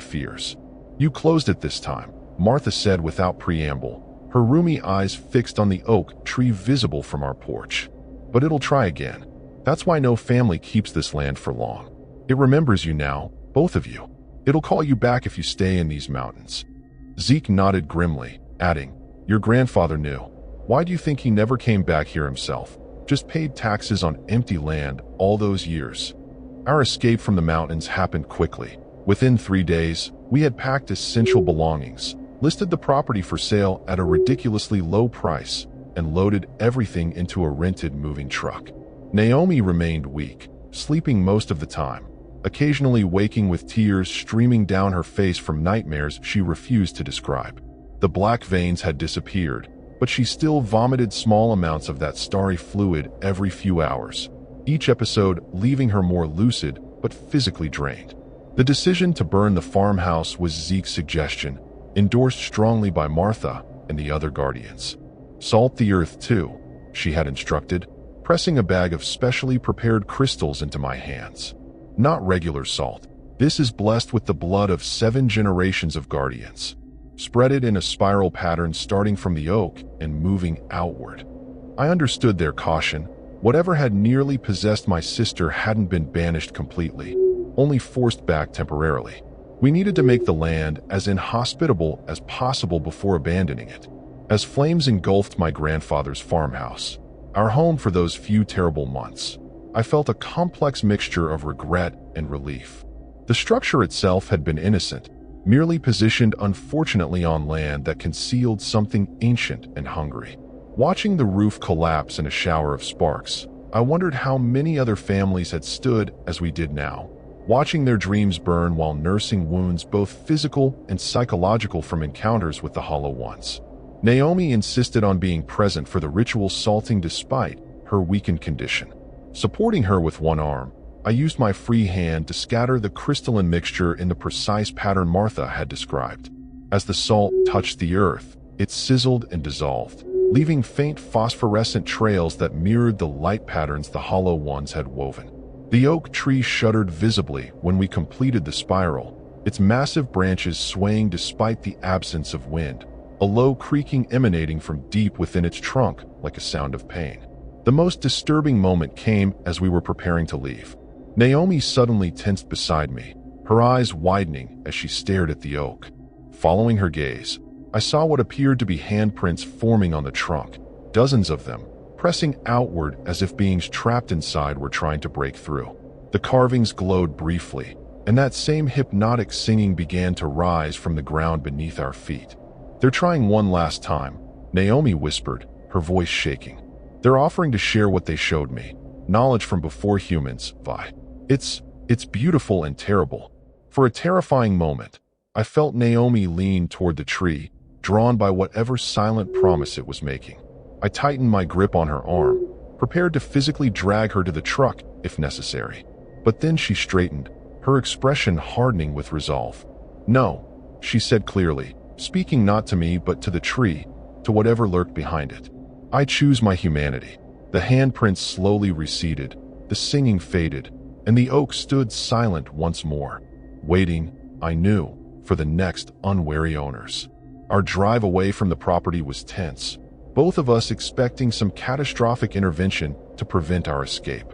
[SPEAKER 1] fears. "You closed it this time," Martha said without preamble, her roomy eyes fixed on the oak tree visible from our porch. "But it'll try again. That's why no family keeps this land for long. It remembers you now, both of you. It'll call you back if you stay in these mountains." Zeke nodded grimly, adding, "Your grandfather knew. Why do you think he never came back here himself? Just paid taxes on empty land all those years." Our escape from the mountains happened quickly. Within 3 days, we had packed essential belongings, listed the property for sale at a ridiculously low price, and loaded everything into a rented moving truck. Naomi remained weak, sleeping most of the time, occasionally waking with tears streaming down her face from nightmares she refused to describe. The black veins had disappeared, but she still vomited small amounts of that starry fluid every few hours, each episode leaving her more lucid but physically drained. The decision to burn the farmhouse was Zeke's suggestion, endorsed strongly by Martha and the other guardians. "Salt the earth too," she had instructed, pressing a bag of specially prepared crystals into my hands. "Not regular salt. This is blessed with the blood of 7 generations of guardians. Spread it in a spiral pattern starting from the oak and moving outward." I understood their caution. Whatever had nearly possessed my sister hadn't been banished completely, only forced back temporarily. We needed to make the land as inhospitable as possible before abandoning it. As flames engulfed my grandfather's farmhouse, our home for those few terrible months, I felt a complex mixture of regret and relief. The structure itself had been innocent, merely positioned unfortunately on land that concealed something ancient and hungry. Watching the roof collapse in a shower of sparks, I wondered how many other families had stood as we did now, watching their dreams burn while nursing wounds both physical and psychological from encounters with the hollow ones. Naomi insisted on being present for the ritual salting despite her weakened condition. Supporting her with one arm, I used my free hand to scatter the crystalline mixture in the precise pattern Martha had described. As the salt touched the earth, it sizzled and dissolved, leaving faint phosphorescent trails that mirrored the light patterns the hollow ones had woven. The oak tree shuddered visibly when we completed the spiral, its massive branches swaying despite the absence of wind, a low creaking emanating from deep within its trunk like a sound of pain. The most disturbing moment came as we were preparing to leave. Naomi suddenly tensed beside me, her eyes widening as she stared at the oak. Following her gaze, I saw what appeared to be handprints forming on the trunk, dozens of them, pressing outward as if beings trapped inside were trying to break through. The carvings glowed briefly, and that same hypnotic singing began to rise from the ground beneath our feet. "They're trying one last time," Naomi whispered, her voice shaking. "They're offering to share what they showed me, knowledge from before humans, Vi. It's beautiful and terrible." For a terrifying moment, I felt Naomi lean toward the tree, drawn by whatever silent promise it was making. I tightened my grip on her arm, prepared to physically drag her to the truck if necessary. But then she straightened, her expression hardening with resolve. "No," she said clearly, speaking not to me but to the tree, to whatever lurked behind it. "I choose my humanity." The handprints slowly receded, the singing faded, and the oak stood silent once more, waiting, I knew, for the next unwary owners. Our drive away from the property was tense, both of us expecting some catastrophic intervention to prevent our escape.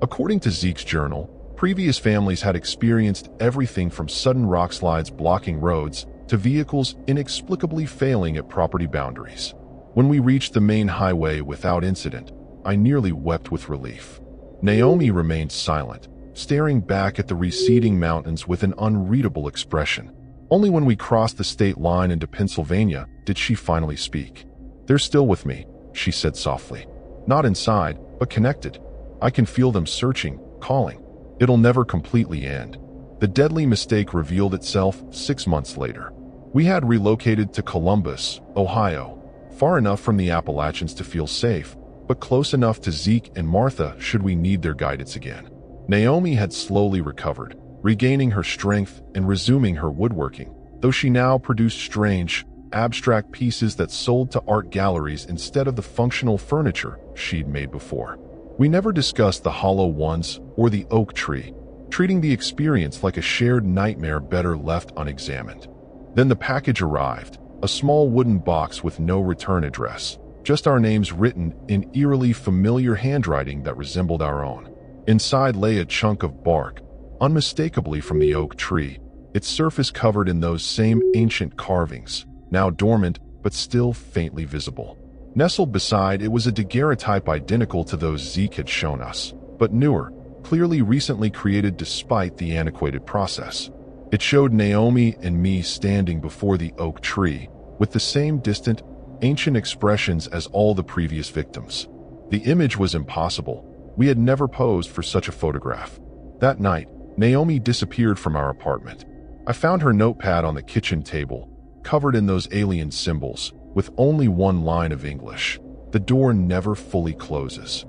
[SPEAKER 1] According to Zeke's journal, previous families had experienced everything from sudden rock slides blocking roads to vehicles inexplicably failing at property boundaries. When we reached the main highway without incident, I nearly wept with relief. Naomi remained silent, staring back at the receding mountains with an unreadable expression. Only when we crossed the state line into Pennsylvania did she finally speak. "They're still with me," she said softly. "Not inside, but connected. I can feel them searching, calling. It'll never completely end." The deadly mistake revealed itself 6 months later. We had relocated to Columbus, Ohio, far enough from the Appalachians to feel safe, but close enough to Zeke and Martha should we need their guidance again. Naomi had slowly recovered, regaining her strength and resuming her woodworking, though she now produced strange, abstract pieces that sold to art galleries instead of the functional furniture she'd made before. We never discussed the hollow ones or the oak tree, treating the experience like a shared nightmare better left unexamined. Then the package arrived, a small wooden box with no return address, just our names written in eerily familiar handwriting that resembled our own. Inside lay a chunk of bark, unmistakably from the oak tree, its surface covered in those same ancient carvings, now dormant but still faintly visible. Nestled beside it was a daguerreotype identical to those Zeke had shown us, but newer, clearly recently created despite the antiquated process. It showed Naomi and me standing before the oak tree, with the same distant, ancient expressions as all the previous victims. The image was impossible. We had never posed for such a photograph. That night, Naomi disappeared from our apartment. I found her notepad on the kitchen table, covered in those alien symbols, with only one line of English. "The door never fully closes."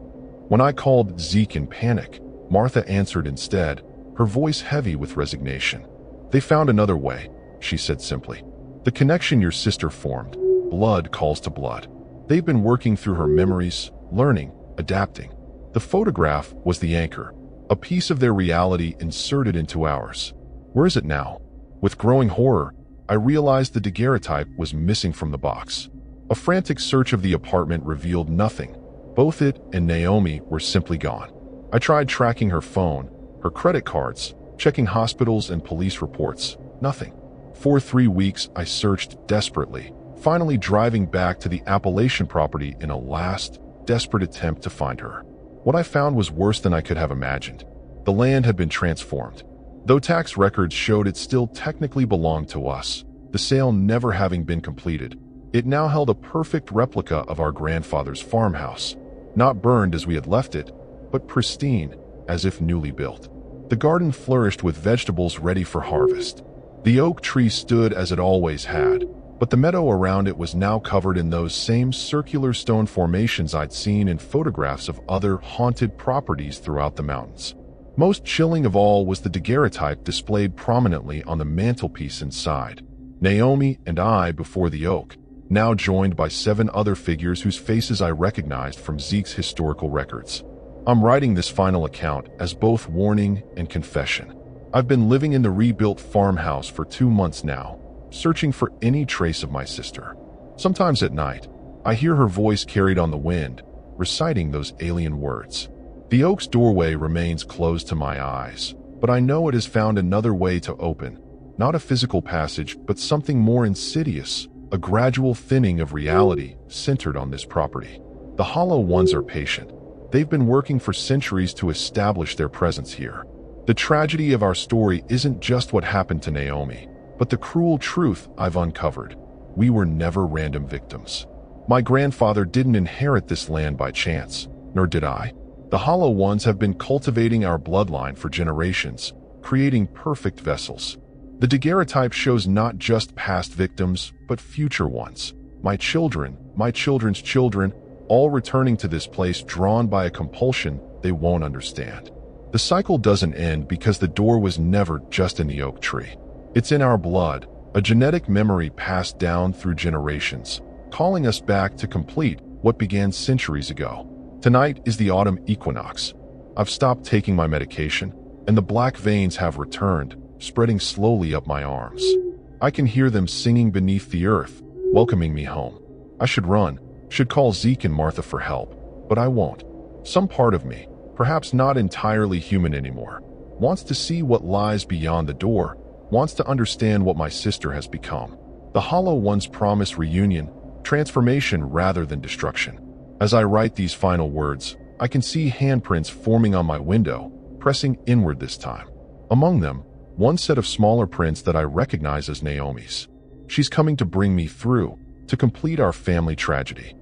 [SPEAKER 1] When I called Zeke in panic, Martha answered instead, her voice heavy with resignation. "They found another way," she said simply. "The connection your sister formed. Blood calls to blood." They've been working through her memories, learning, adapting. The photograph was the anchor, a piece of their reality inserted into ours. Where is it now? With growing horror, I realized the daguerreotype was missing from the box. A frantic search of the apartment revealed nothing. Both it and Naomi were simply gone. I tried tracking her phone, her credit cards, checking hospitals and police reports. Nothing. For 3 weeks, I searched desperately, finally driving back to the Appalachian property in a last, desperate attempt to find her. What I found was worse than I could have imagined. The land had been transformed. Though tax records showed it still technically belonged to us, the sale never having been completed, it now held a perfect replica of our grandfather's farmhouse, not burned as we had left it, but pristine, as if newly built. The garden flourished with vegetables ready for harvest. The oak tree stood as it always had, but the meadow around it was now covered in those same circular stone formations I'd seen in photographs of other haunted properties throughout the mountains. Most chilling of all was the daguerreotype displayed prominently on the mantelpiece inside. Naomi and I before the oak, now joined by 7 other figures whose faces I recognized from Zeke's historical records. I'm writing this final account as both warning and confession. I've been living in the rebuilt farmhouse for 2 months now, searching for any trace of my sister. Sometimes at night, I hear her voice carried on the wind, reciting those alien words. The oak's doorway remains closed to my eyes, but I know it has found another way to open, not a physical passage, but something more insidious, a gradual thinning of reality centered on this property. The Hollow Ones are patient. They've been working for centuries to establish their presence here. The tragedy of our story isn't just what happened to Naomi, but the cruel truth I've uncovered. We were never random victims. My grandfather didn't inherit this land by chance, nor did I. The Hollow Ones have been cultivating our bloodline for generations, creating perfect vessels. The daguerreotype shows not just past victims, but future ones. My children, my children's children, all returning to this place drawn by a compulsion they won't understand. The cycle doesn't end because the door was never just in the oak tree. It's in our blood, a genetic memory passed down through generations, calling us back to complete what began centuries ago. Tonight is the autumn equinox. I've stopped taking my medication, and the black veins have returned, spreading slowly up my arms. I can hear them singing beneath the earth, welcoming me home. I should run, should call Zeke and Martha for help, but I won't. Some part of me, perhaps not entirely human anymore, wants to see what lies beyond the door, wants to understand what my sister has become. The Hollow Ones promise reunion, transformation rather than destruction. As I write these final words, I can see handprints forming on my window, pressing inward this time. Among them, one set of smaller prints that I recognize as Naomi's. She's coming to bring me through, to complete our family tragedy.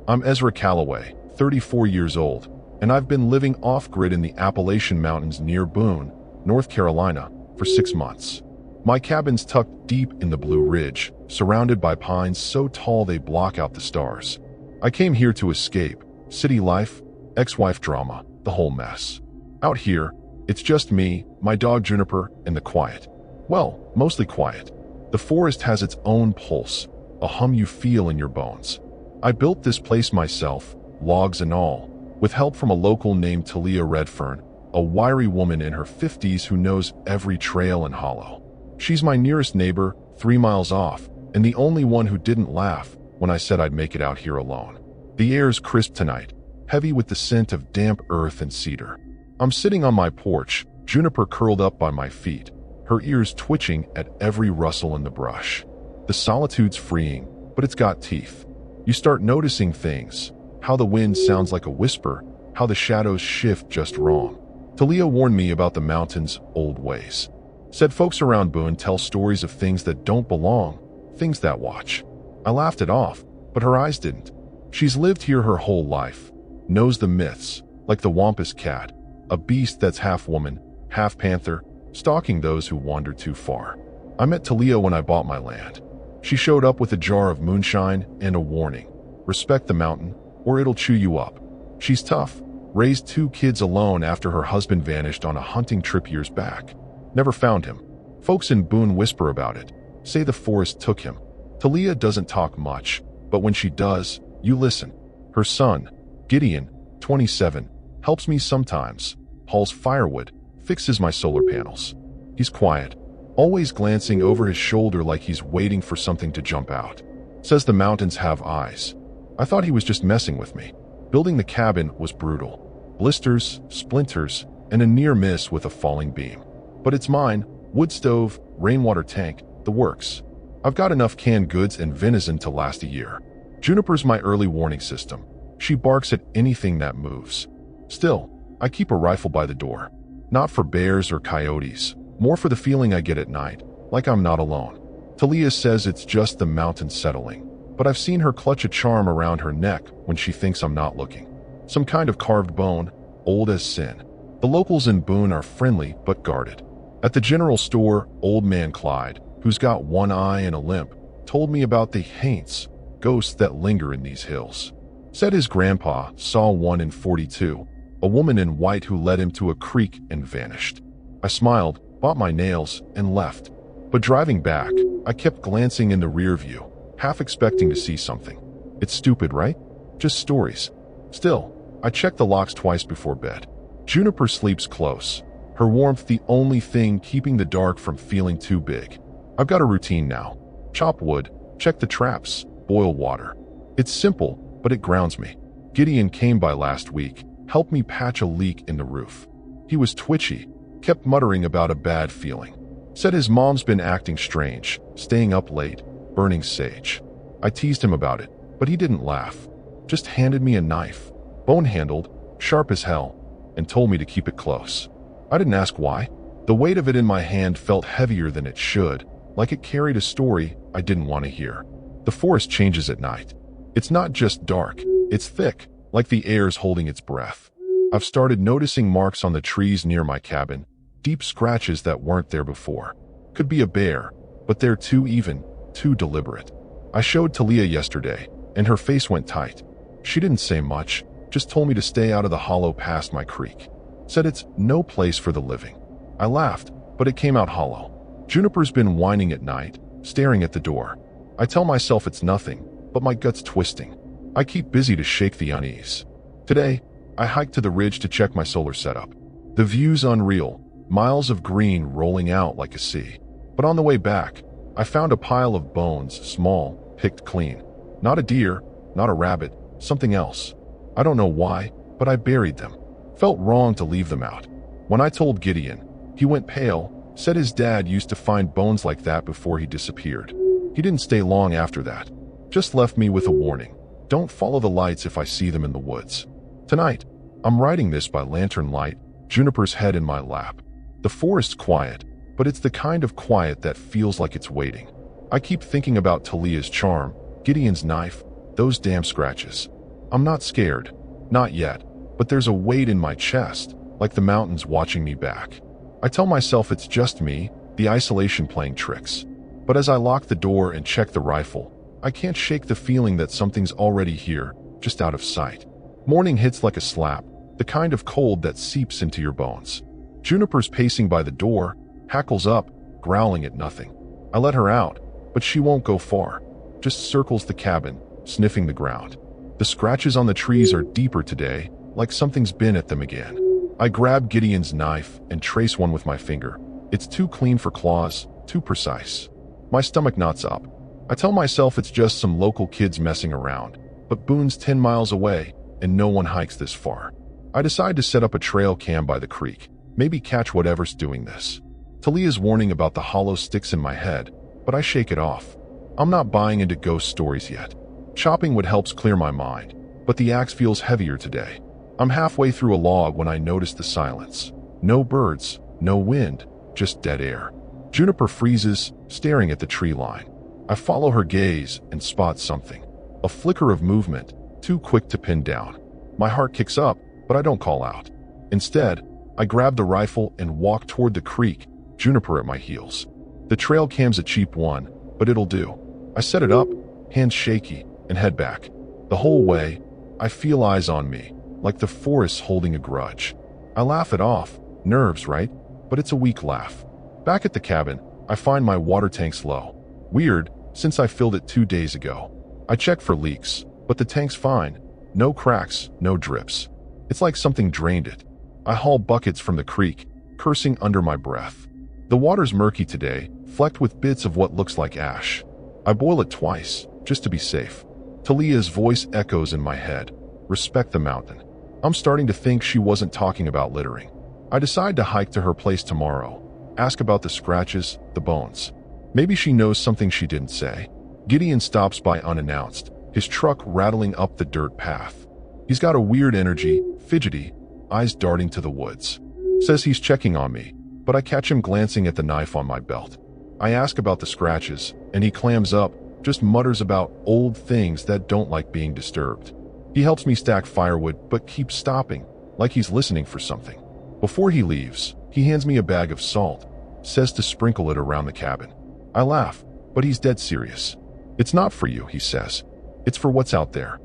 [SPEAKER 1] I'm Ezra Calloway, 34 years old, and I've been living off-grid in the Appalachian Mountains near Boone, North Carolina, for 6 months. My cabin's tucked deep in the Blue Ridge, surrounded by pines so tall they block out the stars. I came here to escape city life, ex-wife drama, the whole mess. Out here, it's just me, my dog Juniper, and the quiet. Well, mostly quiet. The forest has its own pulse, a hum you feel in your bones. I built this place myself, logs and all, with help from a local named Talia Redfern, a wiry woman in her 50s who knows every trail and hollow. She's my nearest neighbor, 3 miles off, and the only one who didn't laugh when I said I'd make it out here alone. The air's crisp tonight, heavy with the scent of damp earth and cedar. I'm sitting on my porch, Juniper curled up by my feet, her ears twitching at every rustle in the brush. The solitude's freeing, but it's got teeth. You start noticing things, how the wind sounds like a whisper, how the shadows shift just wrong. Talia warned me about the mountain's old ways. Said folks around Boone tell stories of things that don't belong, things that watch. I laughed it off, but her eyes didn't. She's lived here her whole life, knows the myths, like the Wampus cat, a beast that's half woman, half panther, stalking those who wander too far. I met Talia when I bought my land. She showed up with a jar of moonshine and a warning. Respect the mountain, or it'll chew you up. She's tough, raised 2 kids alone after her husband vanished on a hunting trip years back. Never found him. Folks in Boone whisper about it, say the forest took him. Talia doesn't talk much, but when she does, you listen. Her son, Gideon, 27, helps me sometimes, hauls firewood, fixes my solar panels. He's quiet, always glancing over his shoulder like he's waiting for something to jump out. Says the mountains have eyes. I thought he was just messing with me. Building the cabin was brutal. Blisters, splinters, and a near miss with a falling beam. But it's mine, wood stove, rainwater tank, the works. I've got enough canned goods and venison to last a year. Juniper's my early warning system. She barks at anything that moves. Still, I keep a rifle by the door. Not for bears or coyotes, more for the feeling I get at night, like I'm not alone. Talia says it's just the mountain settling, but I've seen her clutch a charm around her neck when she thinks I'm not looking. Some kind of carved bone, old as sin. The locals in Boone are friendly but guarded. At the general store, old man Clyde, who's got one eye and a limp, told me about the haints, ghosts that linger in these hills. Said his grandpa saw one in 42, a woman in white who led him to a creek and vanished. I smiled, bought my nails, and left. But driving back, I kept glancing in the rear view, half expecting to see something. It's stupid, right? Just stories. Still, I checked the locks twice before bed. Juniper sleeps close, her warmth the only thing keeping the dark from feeling too big. I've got a routine now. Chop wood, check the traps, boil water. It's simple, but it grounds me. Gideon came by last week, helped me patch a leak in the roof. He was twitchy, kept muttering about a bad feeling. Said his mom's been acting strange, staying up late, burning sage. I teased him about it, but he didn't laugh. Just handed me a knife, bone-handled, sharp as hell, and told me to keep it close. I didn't ask why. The weight of it in my hand felt heavier than it should, like it carried a story I didn't want to hear. The forest changes at night. It's not just dark, it's thick, like the air's holding its breath. I've started noticing marks on the trees near my cabin, deep scratches that weren't there before. Could be a bear, but they're too even, too deliberate. I showed Talia yesterday, and her face went tight. She didn't say much, just told me to stay out of the hollow past my creek. Said it's no place for the living. I laughed, but it came out hollow. Juniper's been whining at night, staring at the door. I tell myself it's nothing, but my gut's twisting. I keep busy to shake the unease. Today, I hiked to the ridge to check my solar setup. The view's unreal, miles of green rolling out like a sea. But on the way back, I found a pile of bones, small, picked clean. Not a deer, not a rabbit, something else. I don't know why, but I buried them. Felt wrong to leave them out. When I told Gideon, he went pale, said his dad used to find bones like that before he disappeared. He didn't stay long after that. Just left me with a warning. Don't follow the lights if I see them in the woods. Tonight, I'm writing this by lantern light, Juniper's head in my lap. The forest's quiet, but it's the kind of quiet that feels like it's waiting. I keep thinking about Talia's charm, Gideon's knife, those damn scratches. I'm not scared. Not yet, but there's a weight in my chest, like the mountains watching me back. I tell myself it's just me, the isolation playing tricks. But as I lock the door and check the rifle, I can't shake the feeling that something's already here, just out of sight. Morning hits like a slap, the kind of cold that seeps into your bones. Juniper's pacing by the door, hackles up, growling at nothing. I let her out, but she won't go far. Just circles the cabin, sniffing the ground. The scratches on the trees are deeper today, like something's been at them again. I grab Gideon's knife and trace one with my finger. It's too clean for claws, too precise. My stomach knots up. I tell myself it's just some local kids messing around, but Boone's 10 miles away, and no one hikes this far. I decide to set up a trail cam by the creek, maybe catch whatever's doing this. Talia's warning about the hollow sticks in my head, but I shake it off. I'm not buying into ghost stories yet. Chopping wood helps clear my mind, but the axe feels heavier today. I'm halfway through a log when I notice the silence. No birds, no wind, just dead air. Juniper freezes, staring at the tree line. I follow her gaze and spot something. A flicker of movement, too quick to pin down. My heart kicks up, but I don't call out. Instead, I grab the rifle and walk toward the creek, Juniper at my heels. The trail cam's a cheap one, but it'll do. I set it up, hands shaky, and head back. The whole way, I feel eyes on me, like the forest's holding a grudge. I laugh it off, nerves, right? But it's a weak laugh. Back at the cabin, I find my water tank's low. Weird, since I filled it 2 days ago. I check for leaks, but the tank's fine. No cracks, no drips. It's like something drained it. I haul buckets from the creek, cursing under my breath. The water's murky today, flecked with bits of what looks like ash. I boil it twice, just to be safe. Talia's voice echoes in my head. Respect the mountain. I'm starting to think she wasn't talking about littering. I decide to hike to her place tomorrow. Ask about the scratches, the bones. Maybe she knows something she didn't say. Gideon stops by unannounced, his truck rattling up the dirt path. He's got a weird energy, fidgety, eyes darting to the woods. Says he's checking on me, but I catch him glancing at the knife on my belt. I ask about the scratches, and he clams up, just mutters about old things that don't like being disturbed. He helps me stack firewood, but keeps stopping, like he's listening for something. Before he leaves, he hands me a bag of salt, says to sprinkle it around the cabin. I laugh, but he's dead serious. It's not for you, he says. It's for what's out there.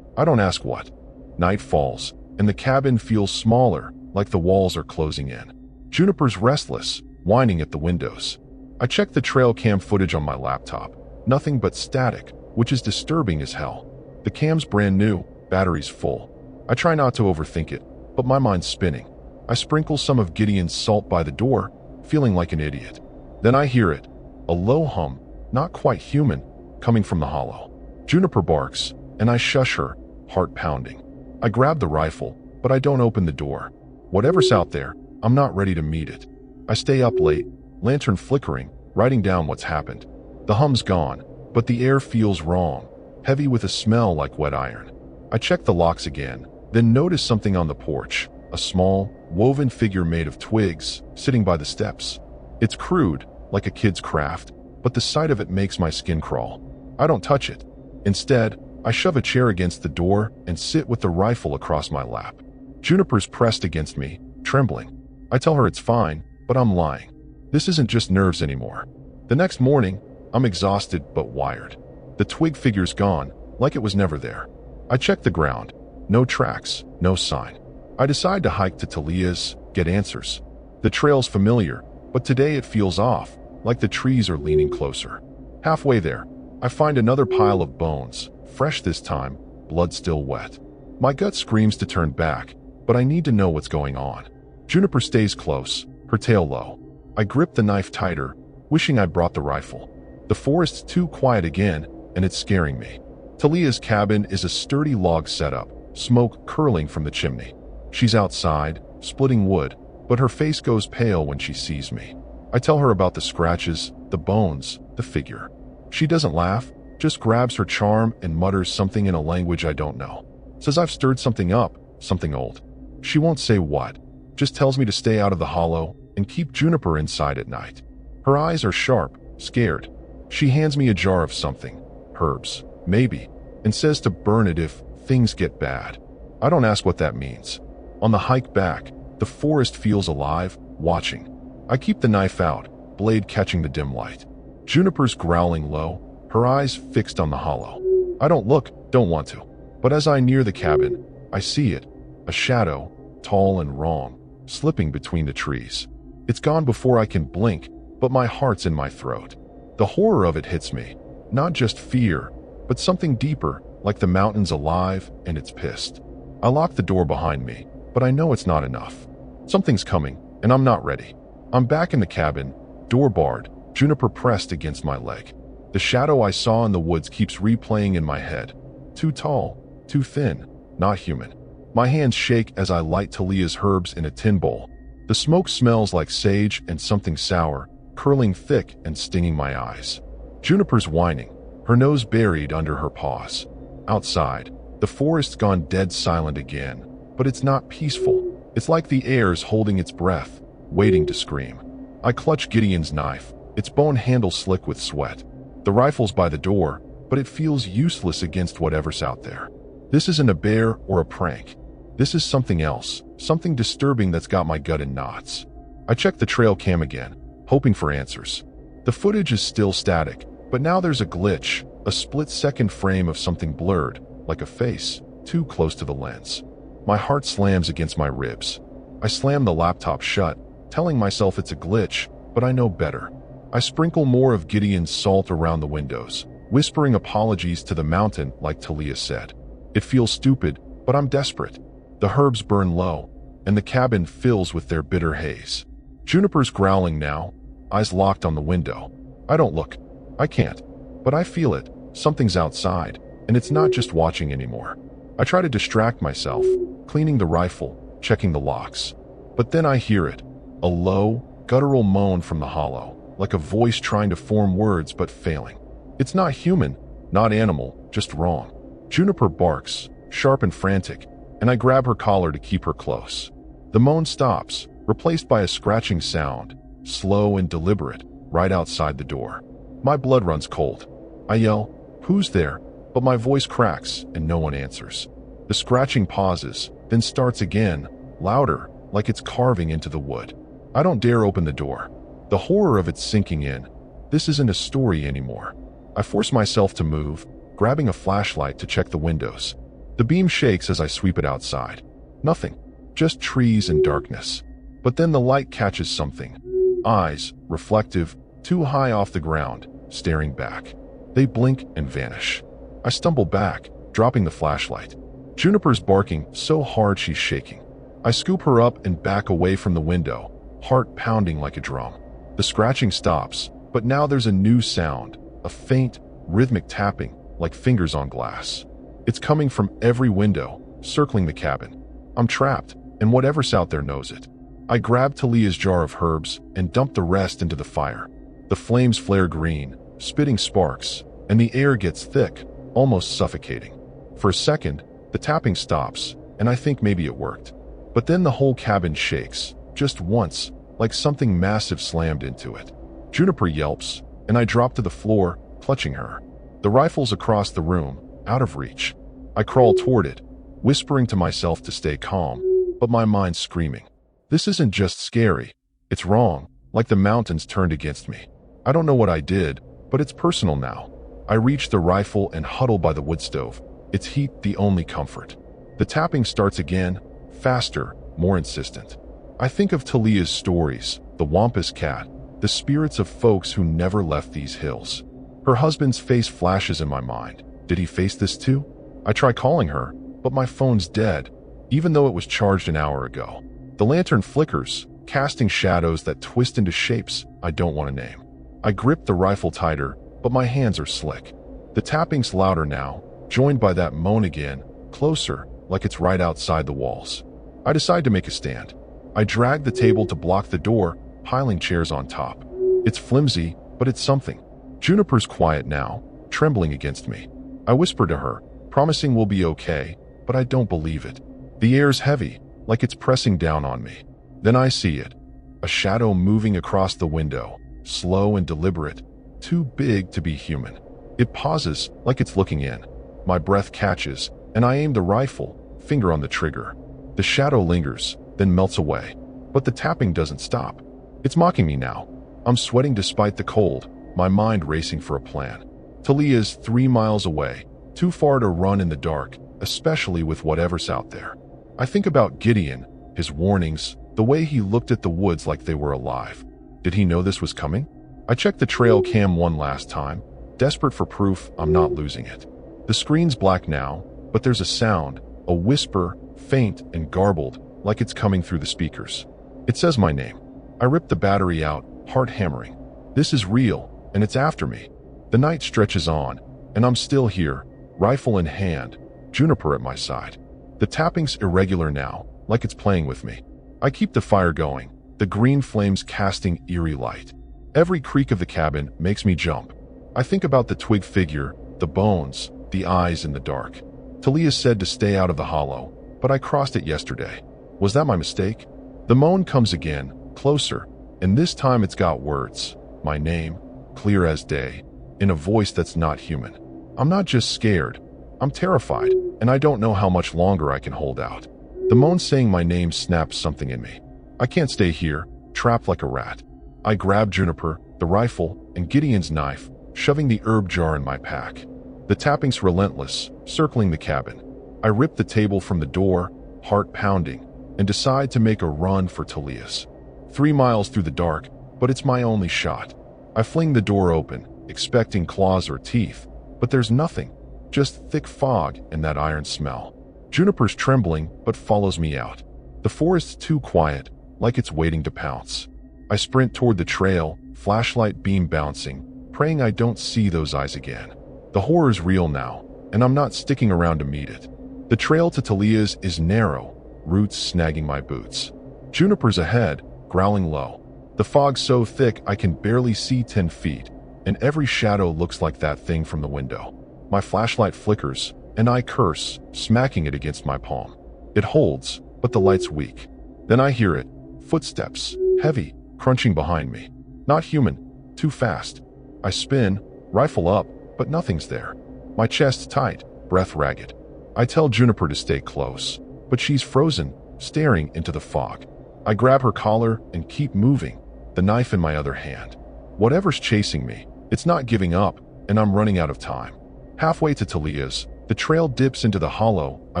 [SPEAKER 1] I don't ask what. Night falls, and the cabin feels smaller, like the walls are closing in. Juniper's restless, whining at the windows. I check the trail cam footage on my laptop. Nothing but static, which is disturbing as hell. The cam's brand new, battery's full. I try not to overthink it, but my mind's spinning. I sprinkle some of Gideon's salt by the door, feeling like an idiot. Then I hear it, a low hum, not quite human, coming from the hollow. Juniper barks, and I shush her, heart pounding. I grab the rifle, but I don't open the door. Whatever's out there, I'm not ready to meet it. I stay up late, lantern flickering, writing down what's happened. The hum's gone, but the air feels wrong, heavy with a smell like wet iron. I check the locks again, then notice something on the porch, a small, woven figure made of twigs, sitting by the steps. It's crude, like a kid's craft, but the sight of it makes my skin crawl. I don't touch it. Instead, I shove a chair against the door and sit with the rifle across my lap. Juniper's pressed against me, trembling. I tell her it's fine, but I'm lying. This isn't just nerves anymore. The next morning, I'm exhausted but wired. The twig figure's gone, like it was never there. I check the ground. No tracks, no sign. I decide to hike to Talia's, get answers. The trail's familiar, but today it feels off, like the trees are leaning closer. Halfway there, I find another pile of bones, fresh this time, blood still wet. My gut screams to turn back, but I need to know what's going on. Juniper stays close, her tail low. I grip the knife tighter, wishing I'd brought the rifle. The forest's too quiet again, and it's scaring me. Talia's cabin is a sturdy log setup, smoke curling from the chimney. She's outside, splitting wood, but her face goes pale when she sees me. I tell her about the scratches, the bones, the figure. She doesn't laugh, just grabs her charm and mutters something in a language I don't know. Says I've stirred something up, something old. She won't say what, just tells me to stay out of the hollow and keep Juniper inside at night. Her eyes are sharp, scared. She hands me a jar of something, herbs, maybe, and says to burn it if things get bad. I don't ask what that means. On the hike back, the forest feels alive, watching. I keep the knife out, blade catching the dim light. Juniper's growling low, her eyes fixed on the hollow. I don't look, don't want to. But as I near the cabin, I see it, a shadow, tall and wrong, slipping between the trees. It's gone before I can blink, but my heart's in my throat. The horror of it hits me, not just fear, but something deeper, like the mountain's alive and it's pissed. I lock the door behind me, but I know it's not enough. Something's coming, and I'm not ready. I'm back in the cabin, door barred, Juniper pressed against my leg. The shadow I saw in the woods keeps replaying in my head. Too tall, too thin, not human. My hands shake as I light Talia's herbs in a tin bowl. The smoke smells like sage and something sour, curling thick and stinging my eyes. Juniper's whining, her nose buried under her paws. Outside, the forest's gone dead silent again, but it's not peaceful. It's like the air's holding its breath, waiting to scream. I clutch Gideon's knife, its bone handle slick with sweat. The rifle's by the door, but it feels useless against whatever's out there. This isn't a bear or a prank. This is something else, something disturbing that's got my gut in knots. I check the trail cam again, hoping for answers. The footage is still static, but now there's a glitch, a split-second frame of something blurred, like a face, too close to the lens. My heart slams against my ribs. I slam the laptop shut, telling myself it's a glitch, but I know better. I sprinkle more of Gideon's salt around the windows, whispering apologies to the mountain like Talia said. It feels stupid, but I'm desperate. The herbs burn low, and the cabin fills with their bitter haze. Juniper's growling now, eyes locked on the window. I don't look. I can't. But I feel it. Something's outside, and it's not just watching anymore. I try to distract myself, cleaning the rifle, checking the locks. But then I hear it, a low, guttural moan from the hollow, like a voice trying to form words but failing. It's not human, not animal, just wrong. Juniper barks, sharp and frantic, and I grab her collar to keep her close. The moan stops, replaced by a scratching sound, slow and deliberate, right outside the door. My blood runs cold. I yell, "Who's there?" But my voice cracks and no one answers. The scratching pauses, then starts again, louder, like it's carving into the wood. I don't dare open the door. The horror of it sinking in. This isn't a story anymore. I force myself to move, grabbing a flashlight to check the windows. The beam shakes as I sweep it outside. Nothing, just trees and darkness. But then the light catches something. Eyes, reflective, too high off the ground, staring back. They blink and vanish. I stumble back, dropping the flashlight. Juniper's barking so hard she's shaking. I scoop her up and back away from the window, heart pounding like a drum. The scratching stops, but now there's a new sound, a faint, rhythmic tapping, like fingers on glass. It's coming from every window, circling the cabin. I'm trapped, and whatever's out there knows it. I grab Talia's jar of herbs and dump the rest into the fire. The flames flare green, spitting sparks, and the air gets thick, almost suffocating. For a second, the tapping stops, and I think maybe it worked. But then the whole cabin shakes, just once, like something massive slammed into it. Juniper yelps, and I drop to the floor, clutching her. The rifle's across the room, out of reach. I crawl toward it, whispering to myself to stay calm, but my mind's screaming. This isn't just scary, it's wrong, like the mountains turned against me. I don't know what I did, but it's personal now. I reach the rifle and huddle by the wood stove, its heat the only comfort. The tapping starts again, faster, more insistent. I think of Talia's stories, the Wampus cat, the spirits of folks who never left these hills. Her husband's face flashes in my mind. Did he face this too? I try calling her, but my phone's dead, even though it was charged an hour ago. The lantern flickers, casting shadows that twist into shapes I don't want to name. I grip the rifle tighter, but my hands are slick. The tapping's louder now, joined by that moan again, closer, like it's right outside the walls. I decide to make a stand. I drag the table to block the door, piling chairs on top. It's flimsy, but it's something. Juniper's quiet now, trembling against me. I whisper to her, promising we'll be okay, but I don't believe it. The air's heavy, like it's pressing down on me. Then I see it. A shadow moving across the window, slow and deliberate, too big to be human. It pauses, like it's looking in. My breath catches, and I aim the rifle, finger on the trigger. The shadow lingers, then melts away. But the tapping doesn't stop. It's mocking me now. I'm sweating despite the cold, my mind racing for a plan. Talia's 3 miles away, too far to run in the dark, especially with whatever's out there. I think about Gideon, his warnings, the way he looked at the woods like they were alive. Did he know this was coming? I checked the trail cam one last time, desperate for proof I'm not losing it. The screen's black now, but there's a sound, a whisper, faint and garbled, like it's coming through the speakers. It says my name. I rip the battery out, heart hammering. This is real, and it's after me. The night stretches on, and I'm still here, rifle in hand, Juniper at my side. The tapping's irregular now, like it's playing with me. I keep the fire going, the green flames casting eerie light. Every creak of the cabin makes me jump. I think about the twig figure, the bones, the eyes in the dark. Talia said to stay out of the hollow, but I crossed it yesterday. Was that my mistake? The moan comes again, closer, and this time it's got words. My name, clear as day, in a voice that's not human. I'm not just scared, I'm terrified, and I don't know how much longer I can hold out. The moan saying my name snaps something in me. I can't stay here, trapped like a rat. I grab Juniper, the rifle, and Gideon's knife, shoving the herb jar in my pack. The tapping's relentless, circling the cabin. I rip the table from the door, heart pounding, and decide to make a run for Talia's. 3 miles through the dark, but it's my only shot. I fling the door open, expecting claws or teeth, but there's nothing, just thick fog and that iron smell. Juniper's trembling, but follows me out. The forest's too quiet, like it's waiting to pounce. I sprint toward the trail, flashlight beam bouncing, praying I don't see those eyes again. The horror's real now, and I'm not sticking around to meet it. The trail to Talia's is narrow, roots snagging my boots. Juniper's ahead, growling low. The fog's so thick I can barely see 10 feet, and every shadow looks like that thing from the window. My flashlight flickers, and I curse, smacking it against my palm. It holds, but the light's weak. Then I hear it, footsteps, heavy, crunching behind me. Not human, too fast. I spin, rifle up, but nothing's there. My chest tight, breath ragged. I tell Juniper to stay close, but she's frozen, staring into the fog. I grab her collar and keep moving, the knife in my other hand. Whatever's chasing me, it's not giving up, and I'm running out of time. Halfway to Talia's, the trail dips into the hollow I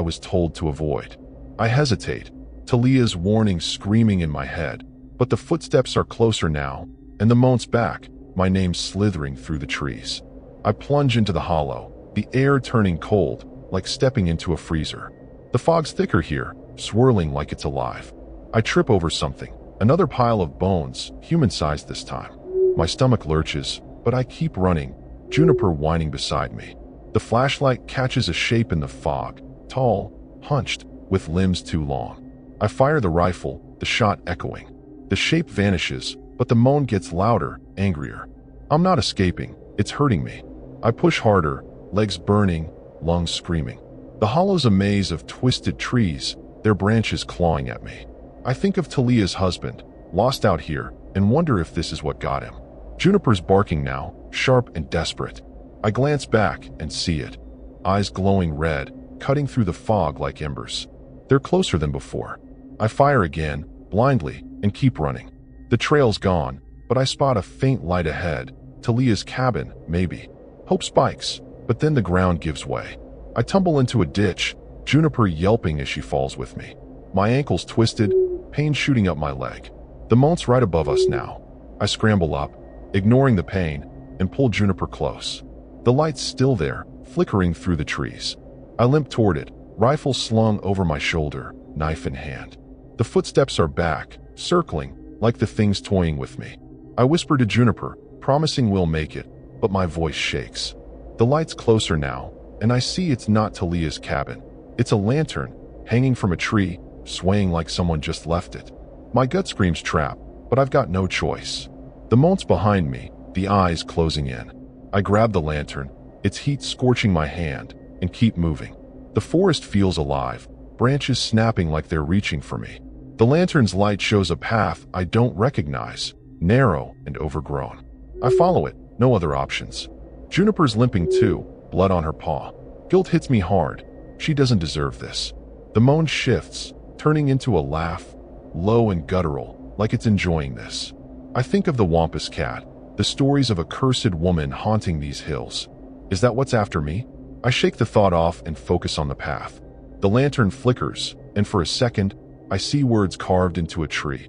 [SPEAKER 1] was told to avoid. I hesitate, Talia's warning screaming in my head, but the footsteps are closer now, and the moment's back, my name slithering through the trees. I plunge into the hollow, the air turning cold, like stepping into a freezer. The fog's thicker here, swirling like it's alive. I trip over something, another pile of bones, human-sized this time. My stomach lurches, but I keep running, Juniper whining beside me. The flashlight catches a shape in the fog, tall, hunched, with limbs too long. I fire the rifle, the shot echoing. The shape vanishes, but the moan gets louder, angrier. I'm not escaping, it's hurting me. I push harder, legs burning, lungs screaming. The hollow's a maze of twisted trees, their branches clawing at me. I think of Talia's husband, lost out here, and wonder if this is what got him. Juniper's barking now, sharp and desperate. I glance back and see it. Eyes glowing red, cutting through the fog like embers. They're closer than before. I fire again, blindly, and keep running. The trail's gone, but I spot a faint light ahead. Talia's cabin, maybe. Hope spikes, but then the ground gives way. I tumble into a ditch, Juniper yelping as she falls with me. My ankle's twisted, pain shooting up my leg. The moat's right above us now. I scramble up, ignoring the pain, and pull Juniper close. The light's still there, flickering through the trees. I limp toward it, rifle slung over my shoulder, knife in hand. The footsteps are back, circling, like the things toying with me. I whisper to Juniper, promising we'll make it, but my voice shakes. The light's closer now, and I see it's not Talia's cabin. It's a lantern, hanging from a tree, swaying like someone just left it. My gut screams trap, but I've got no choice. The moat's behind me, the eyes closing in. I grab the lantern, its heat scorching my hand, and keep moving. The forest feels alive, branches snapping like they're reaching for me. The lantern's light shows a path I don't recognize, narrow and overgrown. I follow it, no other options. Juniper's limping too, blood on her paw. Guilt hits me hard. She doesn't deserve this. The moan shifts, turning into a laugh, low and guttural, like it's enjoying this. I think of the Wampus cat, the stories of a cursed woman haunting these hills. Is that what's after me? I shake the thought off and focus on the path. The lantern flickers, and for a second, I see words carved into a tree.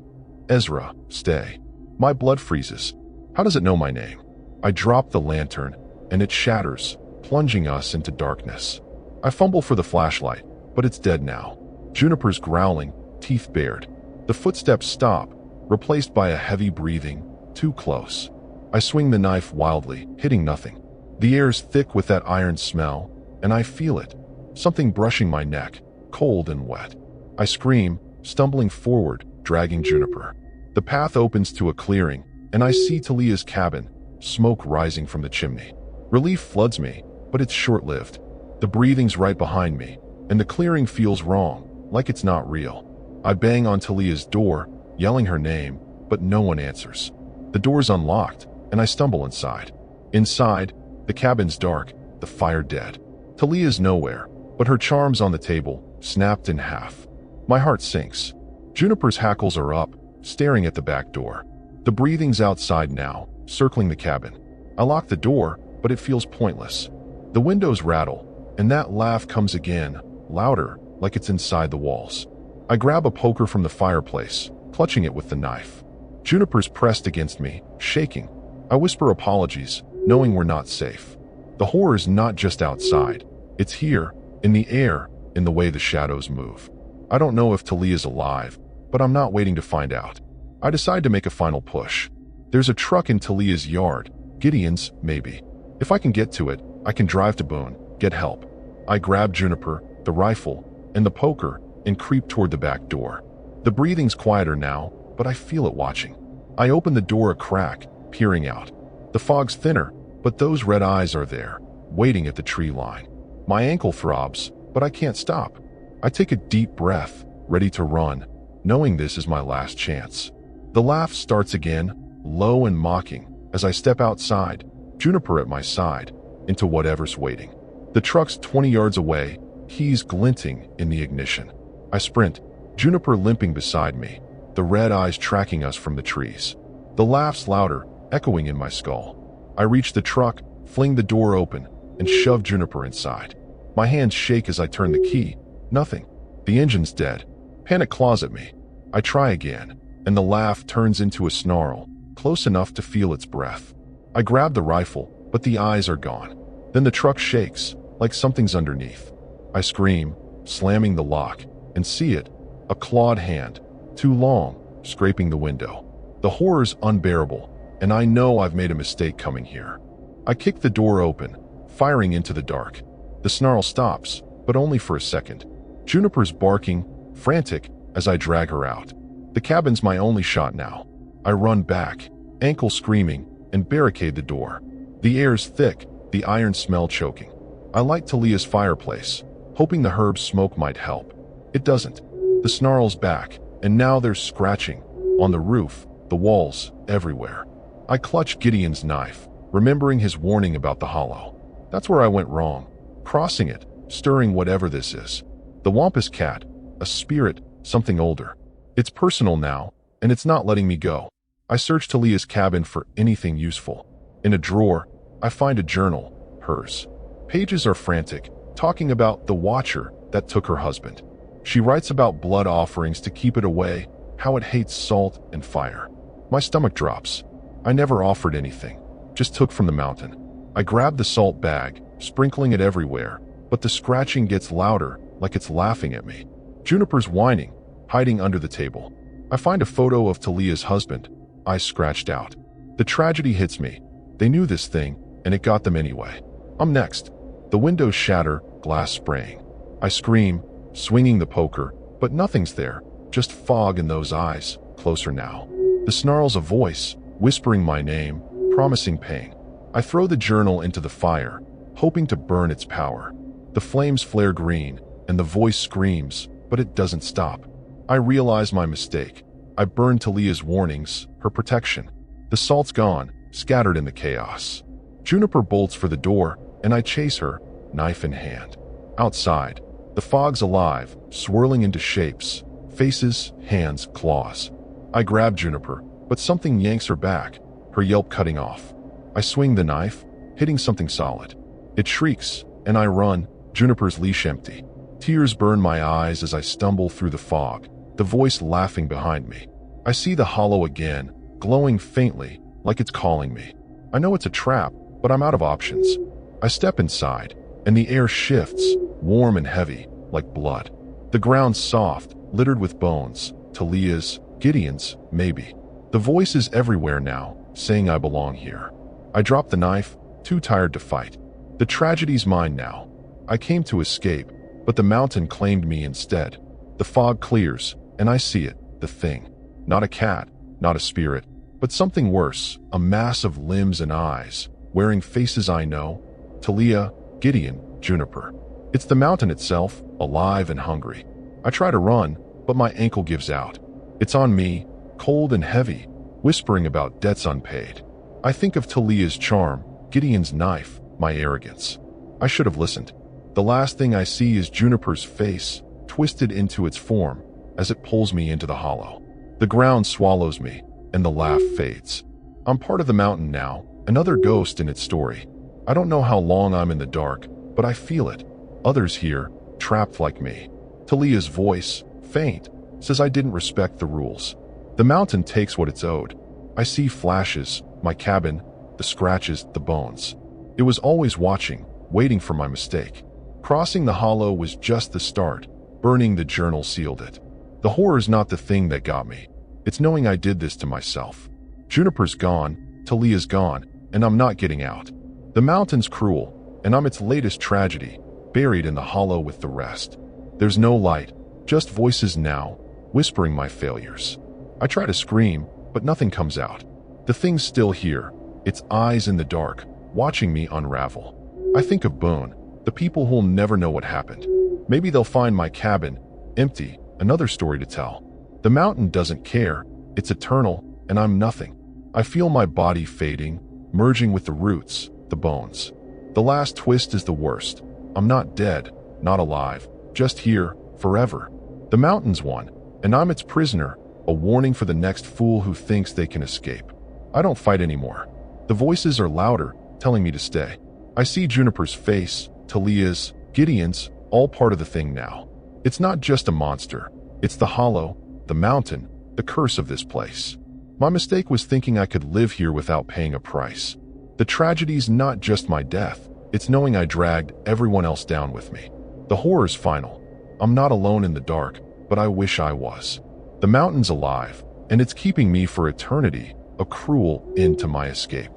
[SPEAKER 1] Ezra, stay. My blood freezes. How does it know my name? I drop the lantern, and it shatters, plunging us into darkness. I fumble for the flashlight, but it's dead now. Juniper's growling, teeth bared. The footsteps stop, replaced by a heavy breathing, too close. I swing the knife wildly, hitting nothing. The air's thick with that iron smell, and I feel it. Something brushing my neck, cold and wet. I scream, stumbling forward, dragging Juniper. The path opens to a clearing, and I see Talia's cabin, smoke rising from the chimney. Relief floods me, but it's short-lived. The breathing's right behind me, and the clearing feels wrong, like it's not real. I bang on Talia's door, yelling her name, but no one answers. The door's unlocked, and I stumble inside. Inside, the cabin's dark, the fire dead. Talia's nowhere, but her charm's on the table, snapped in half. My heart sinks. Juniper's hackles are up, staring at the back door. The breathing's outside now, circling the cabin. I lock the door, but it feels pointless. The windows rattle, and that laugh comes again, louder, like it's inside the walls. I grab a poker from the fireplace, clutching it with the knife. Juniper's pressed against me, shaking. I whisper apologies, knowing we're not safe. The horror's not just outside. It's here, in the air, in the way the shadows move. I don't know if Talia's alive, but I'm not waiting to find out. I decide to make a final push. There's a truck in Talia's yard, Gideon's, maybe. If I can get to it, I can drive to Boone, get help. I grab Juniper, the rifle, and the poker, and creep toward the back door. The breathing's quieter now, but I feel it watching. I open the door a crack, peering out. The fog's thinner, but those red eyes are there, waiting at the tree line. My ankle throbs, but I can't stop. I take a deep breath, ready to run, knowing this is my last chance. The laugh starts again, low and mocking, as I step outside, Juniper at my side, into whatever's waiting. The truck's 20 yards away, keys glinting in the ignition. I sprint, Juniper limping beside me, the red eyes tracking us from the trees. The laugh's louder, echoing in my skull. I reach the truck, fling the door open, and shove Juniper inside. My hands shake as I turn the key. Nothing. The engine's dead. Panic claws at me. I try again, and the laugh turns into a snarl, close enough to feel its breath. I grab the rifle, but the eyes are gone. Then the truck shakes, like something's underneath. I scream, slamming the lock, and see it, a clawed hand, too long, scraping the window. The horror's unbearable, and I know I've made a mistake coming here. I kick the door open, firing into the dark. The snarl stops, but only for a second. Juniper's barking, frantic, as I drag her out. The cabin's my only shot now. I run back, ankle screaming, and barricade the door. The air's thick, the iron smell choking. I light Talia's fireplace, hoping the herb smoke might help. It doesn't. The snarl's back, and now there's scratching. On the roof, the walls, everywhere. I clutch Gideon's knife, remembering his warning about the hollow. That's where I went wrong. Crossing it, stirring whatever this is. The wampus cat, a spirit, something older. It's personal now, and it's not letting me go. I search Talia's cabin for anything useful. In a drawer, I find a journal, hers. Pages are frantic, talking about the watcher that took her husband. She writes about blood offerings to keep it away, how it hates salt and fire. My stomach drops. I never offered anything, just took from the mountain. I grab the salt bag, sprinkling it everywhere, but the scratching gets louder, like it's laughing at me. Juniper's whining, hiding under the table. I find a photo of Talia's husband, eyes scratched out. The tragedy hits me. They knew this thing, and it got them anyway. I'm next. The windows shatter, glass spraying. I scream, swinging the poker, but nothing's there, just fog in those eyes, closer now. The snarl's a voice, whispering my name, promising pain. I throw the journal into the fire, hoping to burn its power. The flames flare green, and the voice screams, but it doesn't stop. I realize my mistake. I burned Talia's warnings, her protection. The salt's gone, scattered in the chaos. Juniper bolts for the door, and I chase her, knife in hand. Outside, the fog's alive, swirling into shapes, faces, hands, claws. I grab Juniper, but something yanks her back, her yelp cutting off. I swing the knife, hitting something solid. It shrieks, and I run, Juniper's leash empty. Tears burn my eyes as I stumble through the fog, the voice laughing behind me. I see the hollow again, glowing faintly, like it's calling me. I know it's a trap, but I'm out of options. I step inside, and the air shifts, warm and heavy, like blood. The ground's soft, littered with bones, Talia's, Gideon's, maybe. The voice is everywhere now, saying I belong here. I drop the knife, too tired to fight. The tragedy's mine now. I came to escape, but the mountain claimed me instead. The fog clears, and I see it, the thing. Not a cat, not a spirit, but something worse, a mass of limbs and eyes, wearing faces I know. Talia, Gideon, Juniper. It's the mountain itself, alive and hungry. I try to run, but my ankle gives out. It's on me, cold and heavy, whispering about debts unpaid. I think of Talia's charm, Gideon's knife, my arrogance. I should have listened. The last thing I see is Juniper's face, twisted into its form, as it pulls me into the hollow. The ground swallows me, and the laugh fades. I'm part of the mountain now, another ghost in its story. I don't know how long I'm in the dark, but I feel it. Others here, trapped like me. Talia's voice, faint, says I didn't respect the rules. The mountain takes what it's owed. I see flashes, my cabin, the scratches, the bones. It was always watching, waiting for my mistake. Crossing the hollow was just the start. Burning the journal sealed it. The horror's not the thing that got me. It's knowing I did this to myself. Juniper's gone, Talia's gone, and I'm not getting out. The mountain's cruel, and I'm its latest tragedy, buried in the hollow with the rest. There's no light, just voices now, whispering my failures. I try to scream, but nothing comes out. The thing's still here, its eyes in the dark, watching me unravel. I think of Boone, the people who'll never know what happened. Maybe they'll find my cabin, empty, another story to tell. The mountain doesn't care, it's eternal, and I'm nothing. I feel my body fading, merging with the roots, the bones. The last twist is the worst. I'm not dead, not alive, just here, forever. The mountain's won, and I'm its prisoner, a warning for the next fool who thinks they can escape. I don't fight anymore. The voices are louder, telling me to stay. I see Juniper's face, Talia's, Gideon's, all part of the thing now. It's not just a monster. It's the hollow, the mountain, the curse of this place. My mistake was thinking I could live here without paying a price. The tragedy's not just my death. It's knowing I dragged everyone else down with me. The horror's final. I'm not alone in the dark, but I wish I was. The mountain's alive, and it's keeping me for eternity, a cruel end to my escape.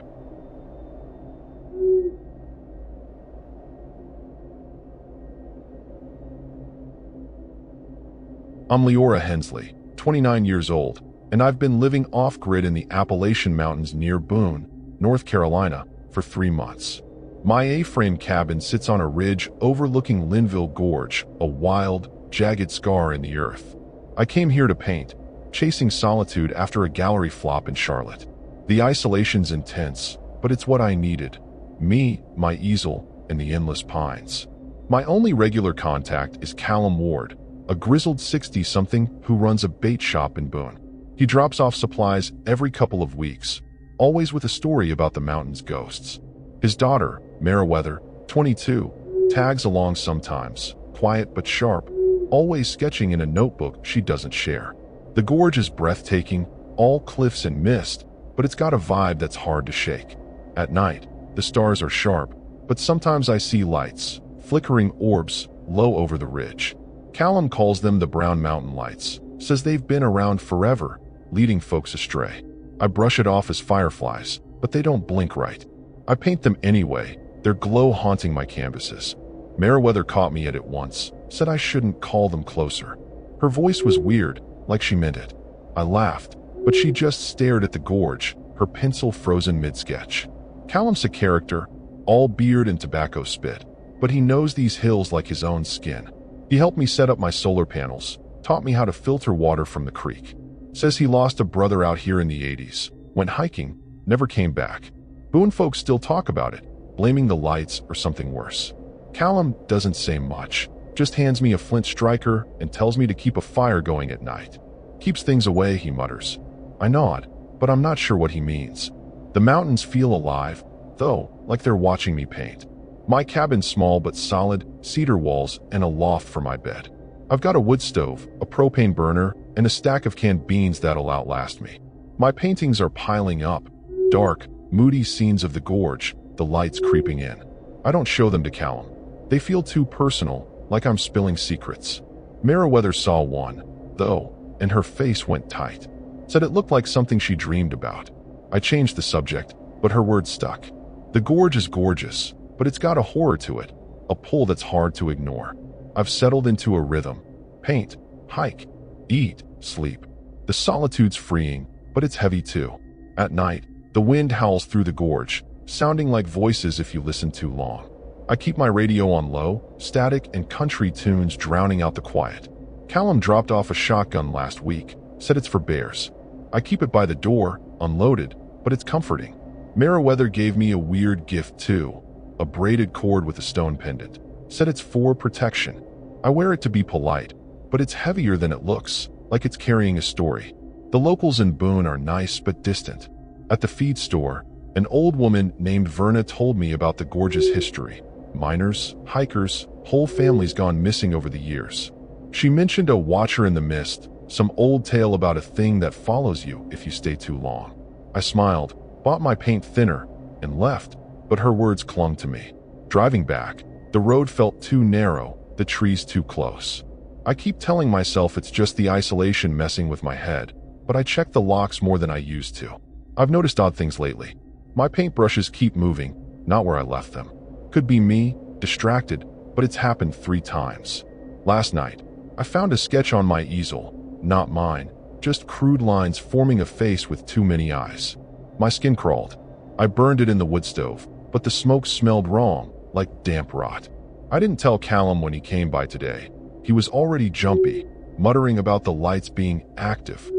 [SPEAKER 1] I'm Leora Hensley, 29 years old, and I've been living off-grid in the Appalachian Mountains near Boone, North Carolina, for 3 months. My A-frame cabin sits on a ridge overlooking Linville Gorge, a wild, jagged scar in the earth. I came here to paint, chasing solitude after a gallery flop in Charlotte. The isolation's intense, but it's what I needed. Me, my easel, and the endless pines. My only regular contact is Callum Ward, a grizzled 60-something who runs a bait shop in Boone. He drops off supplies every couple of weeks, always with a story about the mountain's ghosts. His daughter, Meriwether, 22, tags along sometimes, quiet but sharp, always sketching in a notebook she doesn't share. The gorge is breathtaking, all cliffs and mist, but it's got a vibe that's hard to shake. At night, the stars are sharp, but sometimes I see lights, flickering orbs, low over the ridge. Callum calls them the Brown Mountain Lights, says they've been around forever, leading folks astray. I brush it off as fireflies, but they don't blink right. I paint them anyway, their glow haunting my canvases. Meriwether caught me at it once, said I shouldn't call them closer. Her voice was weird, like she meant it. I laughed, but she just stared at the gorge, her pencil frozen mid-sketch. Callum's a character, all beard and tobacco spit, but he knows these hills like his own skin. He helped me set up my solar panels, taught me how to filter water from the creek. Says he lost a brother out here in the 80s, went hiking, never came back. Boone folks still talk about it, blaming the lights or something worse. Callum doesn't say much, just hands me a flint striker and tells me to keep a fire going at night. Keeps things away, he mutters. I nod, but I'm not sure what he means. The mountains feel alive, though, like they're watching me paint. My cabin's small but solid, cedar walls and a loft for my bed. I've got a wood stove, a propane burner, and a stack of canned beans that'll outlast me. My paintings are piling up, dark, moody scenes of the gorge, the lights creeping in. I don't show them to Callum. They feel too personal, like I'm spilling secrets. Meriwether saw one, though, and her face went tight. Said it looked like something she dreamed about. I changed the subject, but her words stuck. The gorge is gorgeous, but it's got a horror to it, a pull that's hard to ignore. I've settled into a rhythm. Paint, hike, eat, sleep. The solitude's freeing, but it's heavy too. At night, the wind howls through the gorge, sounding like voices if you listen too long. I keep my radio on low, static and country tunes drowning out the quiet. Callum dropped off a shotgun last week, said it's for bears. I keep it by the door, unloaded, but it's comforting. Meriwether gave me a weird gift too, a braided cord with a stone pendant. Said it's for protection. I wear it to be polite, but it's heavier than it looks, like it's carrying a story. The locals in Boone are nice but distant. At the feed store, an old woman named Verna told me about the gorge's history. Miners, hikers, whole families gone missing over the years. She mentioned a watcher in the mist, some old tale about a thing that follows you if you stay too long. I smiled, bought my paint thinner, and left, but her words clung to me. Driving back, the road felt too narrow, the trees too close. I keep telling myself it's just the isolation messing with my head, but I check the locks more than I used to. I've noticed odd things lately. My paintbrushes keep moving, not where I left them. Could be me, distracted, but it's happened 3 times. Last night, I found a sketch on my easel, not mine, just crude lines forming a face with too many eyes. My skin crawled. I burned it in the wood stove, but the smoke smelled wrong, like damp rot. I didn't tell Callum when he came by today. He was already jumpy, muttering about the lights being active.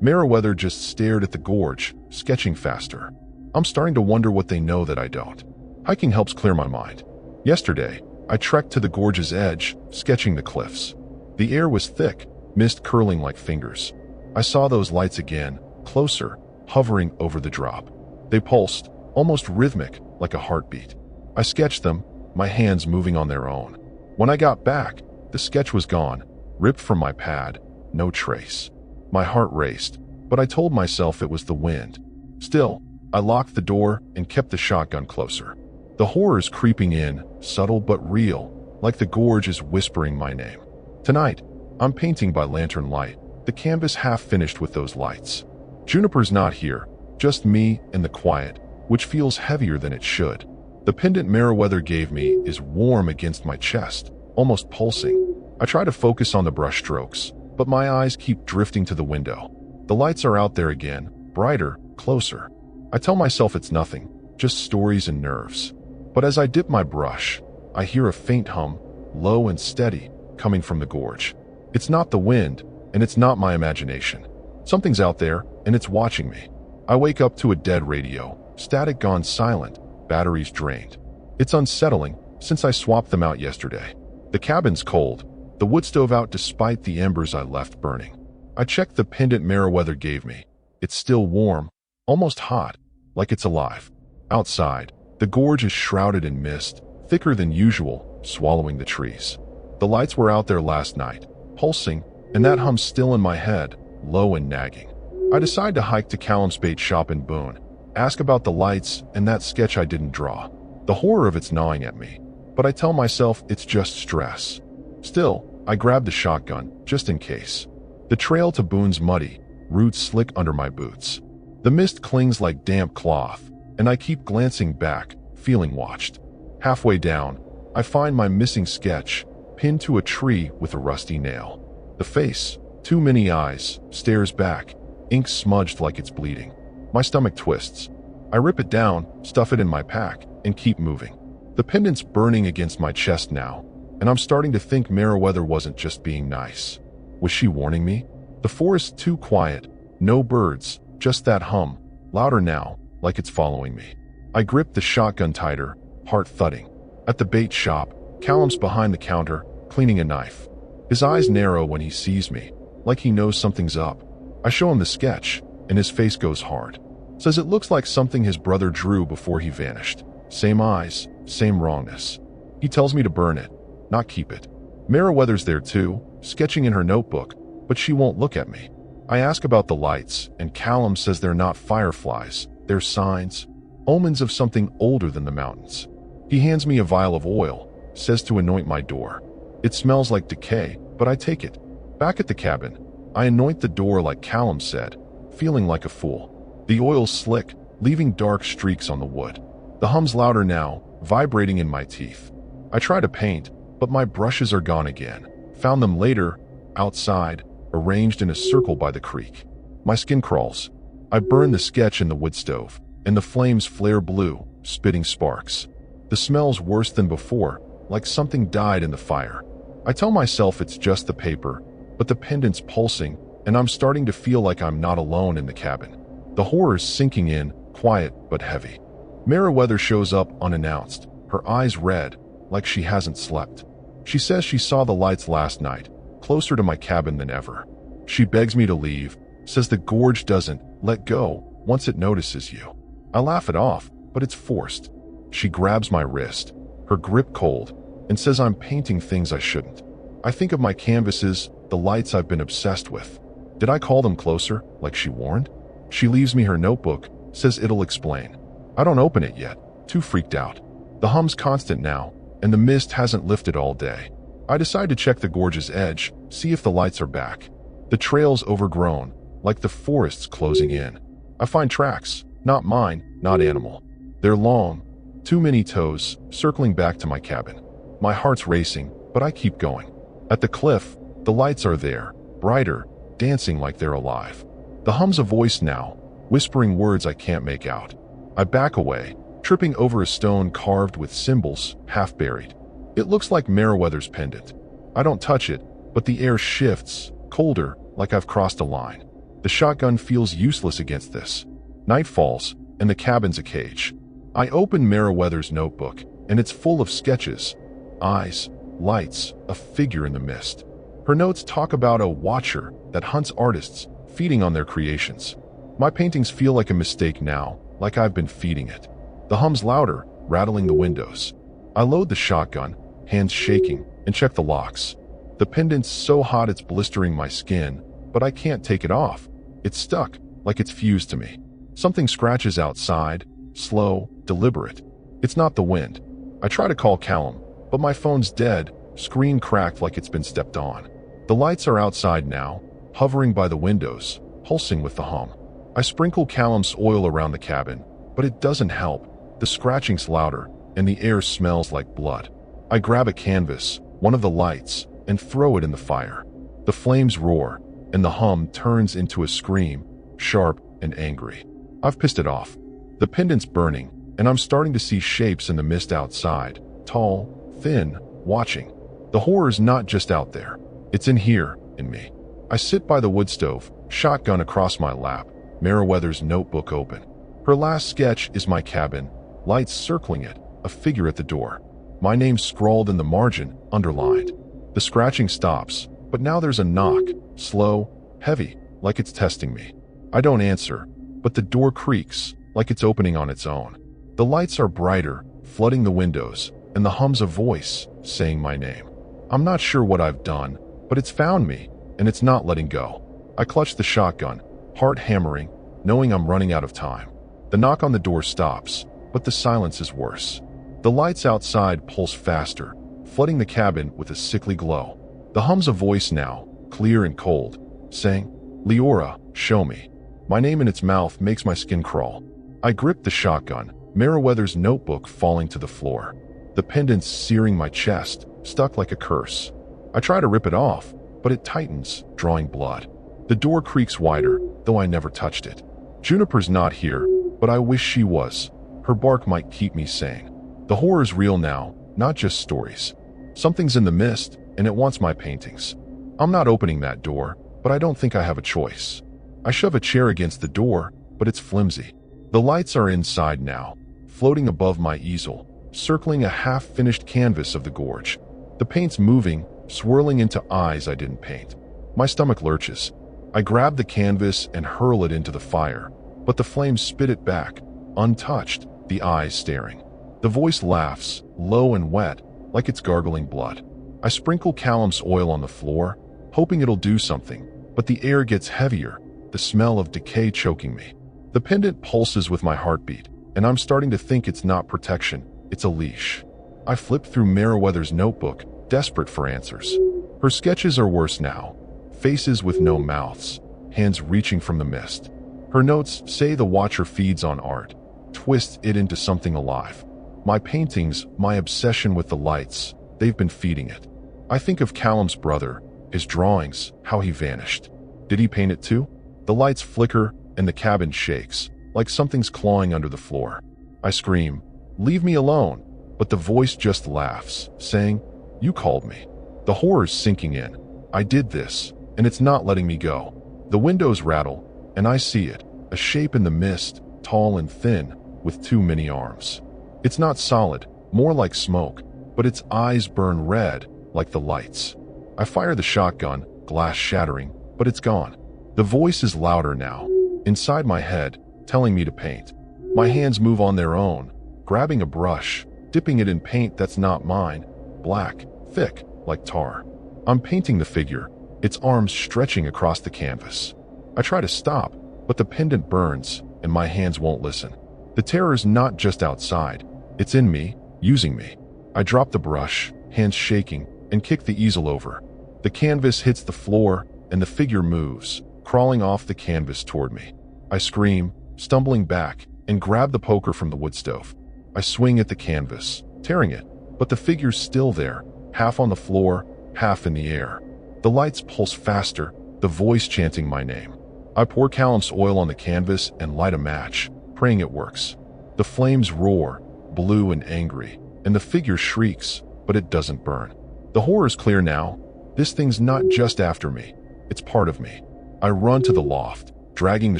[SPEAKER 1] Meriwether just stared at the gorge, sketching faster. I'm starting to wonder what they know that I don't. Hiking helps clear my mind. Yesterday, I trekked to the gorge's edge, sketching the cliffs. The air was thick, mist curling like fingers. I saw those lights again, closer, hovering over the drop. They pulsed, almost rhythmic, like a heartbeat. I sketched them, my hands moving on their own. When I got back, the sketch was gone, ripped from my pad, no trace. My heart raced, but I told myself it was the wind. Still, I locked the door and kept the shotgun closer. The horror's creeping in, subtle but real, like the gorge is whispering my name. Tonight, I'm painting by lantern light, the canvas half finished with those lights. Juniper's not here, just me and the quiet, which feels heavier than it should. The pendant Meriwether gave me is warm against my chest, almost pulsing. I try to focus on the brush strokes, but my eyes keep drifting to the window. The lights are out there again, brighter, closer. I tell myself it's nothing, just stories and nerves. But as I dip my brush, I hear a faint hum, low and steady, coming from the gorge. It's not the wind, and it's not my imagination. Something's out there, and it's watching me. I wake up to a dead radio, static gone silent, batteries drained. It's unsettling, since I swapped them out yesterday. The cabin's cold, the wood stove out despite the embers I left burning. I check the pendant Meriwether gave me. It's still warm, almost hot, like it's alive. Outside, the gorge is shrouded in mist, thicker than usual, swallowing the trees. The lights were out there last night, pulsing, and that hum's still in my head, low and nagging. I decide to hike to Callum's bait shop in Boone, ask about the lights and that sketch I didn't draw. The horror of it's gnawing at me, but I tell myself it's just stress. Still, I grab the shotgun, just in case. The trail to Boone's muddy, roots slick under my boots. The mist clings like damp cloth, and I keep glancing back, feeling watched. Halfway down, I find my missing sketch, pinned to a tree with a rusty nail. The face, too many eyes, stares back, ink smudged like it's bleeding. My stomach twists. I rip it down, stuff it in my pack, and keep moving. The pendant's burning against my chest now, and I'm starting to think Meriwether wasn't just being nice. Was she warning me? The forest's too quiet, no birds, just that hum, louder now, like it's following me. I grip the shotgun tighter, heart thudding. At the bait shop, Callum's behind the counter, cleaning a knife. His eyes narrow when he sees me, like he knows something's up. I show him the sketch, and his face goes hard. Says it looks like something his brother drew before he vanished. Same eyes, same wrongness. He tells me to burn it, not keep it. Meriwether's there too, sketching in her notebook, but she won't look at me. I ask about the lights, and Callum says they're not fireflies, they're signs, omens of something older than the mountains. He hands me a vial of oil, says to anoint my door. It smells like decay, but I take it. Back at the cabin, I anoint the door like Callum said, feeling like a fool. The oil's slick, leaving dark streaks on the wood. The hum's louder now, vibrating in my teeth. I try to paint, but my brushes are gone again. Found them later, outside, arranged in a circle by the creek. My skin crawls. I burn the sketch in the wood stove, and the flames flare blue, spitting sparks. The smell's worse than before, like something died in the fire. I tell myself it's just the paper, but the pendant's pulsing, and I'm starting to feel like I'm not alone in the cabin. The horror's sinking in, quiet but heavy. Meriwether shows up unannounced, her eyes red, like she hasn't slept. She says she saw the lights last night, closer to my cabin than ever. She begs me to leave, says the gorge doesn't let go once it notices you. I laugh it off, but it's forced. She grabs my wrist, her grip cold, and says I'm painting things I shouldn't. I think of my canvases, the lights I've been obsessed with. Did I call them closer, like she warned? She leaves me her notebook, says it'll explain. I don't open it yet, too freaked out. The hum's constant now, and the mist hasn't lifted all day. I decide to check the gorge's edge, see if the lights are back. The trail's overgrown, like the forest's closing in. I find tracks, not mine, not animal. They're long, too many toes, circling back to my cabin. My heart's racing, but I keep going. At the cliff, the lights are there, brighter, dancing like they're alive. The hum's a voice now, whispering words I can't make out. I back away, tripping over a stone carved with symbols, half buried. It looks like Meriwether's pendant. I don't touch it, but the air shifts, colder, like I've crossed a line. The shotgun feels useless against this. Night falls, and the cabin's a cage. I open Meriwether's notebook, and it's full of sketches. Eyes, lights, a figure in the mist. Her notes talk about a watcher that hunts artists, feeding on their creations. My paintings feel like a mistake now, like I've been feeding it. The hum's louder, rattling the windows. I load the shotgun, hands shaking, and check the locks. The pendant's so hot it's blistering my skin, but I can't take it off. It's stuck, like it's fused to me. Something scratches outside, slow, deliberate. It's not the wind. I try to call Callum, but my phone's dead, screen cracked like it's been stepped on. The lights are outside now, hovering by the windows, pulsing with the hum. I sprinkle Callum's oil around the cabin, but it doesn't help. The scratching's louder, and the air smells like blood. I grab a canvas, one of the lights, and throw it in the fire. The flames roar, and the hum turns into a scream, sharp and angry. I've pissed it off. The pendant's burning, and I'm starting to see shapes in the mist outside, tall, thin, watching. The horror's not just out there. It's in here, in me. I sit by the wood stove, shotgun across my lap, Meriwether's notebook open. Her last sketch is my cabin, lights circling it, a figure at the door. My name scrawled in the margin, underlined. The scratching stops, but now there's a knock, slow, heavy, like it's testing me. I don't answer, but the door creaks, like it's opening on its own. The lights are brighter, flooding the windows, and the hum's a voice, saying my name. I'm not sure what I've done, but it's found me, and it's not letting go. I clutch the shotgun, heart hammering, knowing I'm running out of time. The knock on the door stops, but the silence is worse. The lights outside pulse faster, flooding the cabin with a sickly glow. The hum's a voice now, clear and cold, saying, "Leora, show me." My name in its mouth makes my skin crawl. I grip the shotgun, Meriwether's notebook falling to the floor. The pendant's searing my chest, stuck like a curse. I try to rip it off, but it tightens, drawing blood. The door creaks wider, though I never touched it. Juniper's not here, but I wish she was. Her bark might keep me sane. The horror's real now, not just stories. Something's in the mist, and it wants my paintings. I'm not opening that door, but I don't think I have a choice. I shove a chair against the door, but it's flimsy. The lights are inside now, floating above my easel, circling a half-finished canvas of the gorge. The paint's moving, swirling into eyes I didn't paint. My stomach lurches. I grab the canvas and hurl it into the fire, but the flames spit it back, untouched, the eyes staring. The voice laughs, low and wet, like it's gargling blood. I sprinkle calamus oil on the floor, hoping it'll do something, but the air gets heavier, the smell of decay choking me. The pendant pulses with my heartbeat, and I'm starting to think it's not protection, it's a leash. I flip through Meriwether's notebook, desperate for answers. Her sketches are worse now. Faces with no mouths, hands reaching from the mist. Her notes say the watcher feeds on art, twist it into something alive. My paintings, my obsession with the lights, they've been feeding it. I think of Callum's brother, his drawings, how he vanished. Did he paint it too? The lights flicker and the cabin shakes, like something's clawing under the floor. I scream, "Leave me alone," but the voice just laughs, saying, "You called me." The horror's sinking in. I did this, and it's not letting me go. The windows rattle, and I see it, a shape in the mist, tall and thin, with too many arms. It's not solid, more like smoke, but its eyes burn red, like the lights. I fire the shotgun, glass shattering, but it's gone. The voice is louder now, inside my head, telling me to paint. My hands move on their own, grabbing a brush, dipping it in paint that's not mine, black, thick, like tar. I'm painting the figure, its arms stretching across the canvas. I try to stop, but the pendant burns, and my hands won't listen. The terror's not just outside, it's in me, using me. I drop the brush, hands shaking, and kick the easel over. The canvas hits the floor, and the figure moves, crawling off the canvas toward me. I scream, stumbling back, and grab the poker from the wood stove. I swing at the canvas, tearing it, but the figure's still there, half on the floor, half in the air. The lights pulse faster, the voice chanting my name. I pour calamus oil on the canvas and light a match, praying it works. The flames roar, blue and angry, and the figure shrieks, but it doesn't burn. The horror's clear now. This thing's not just after me, it's part of me. I run to the loft, dragging the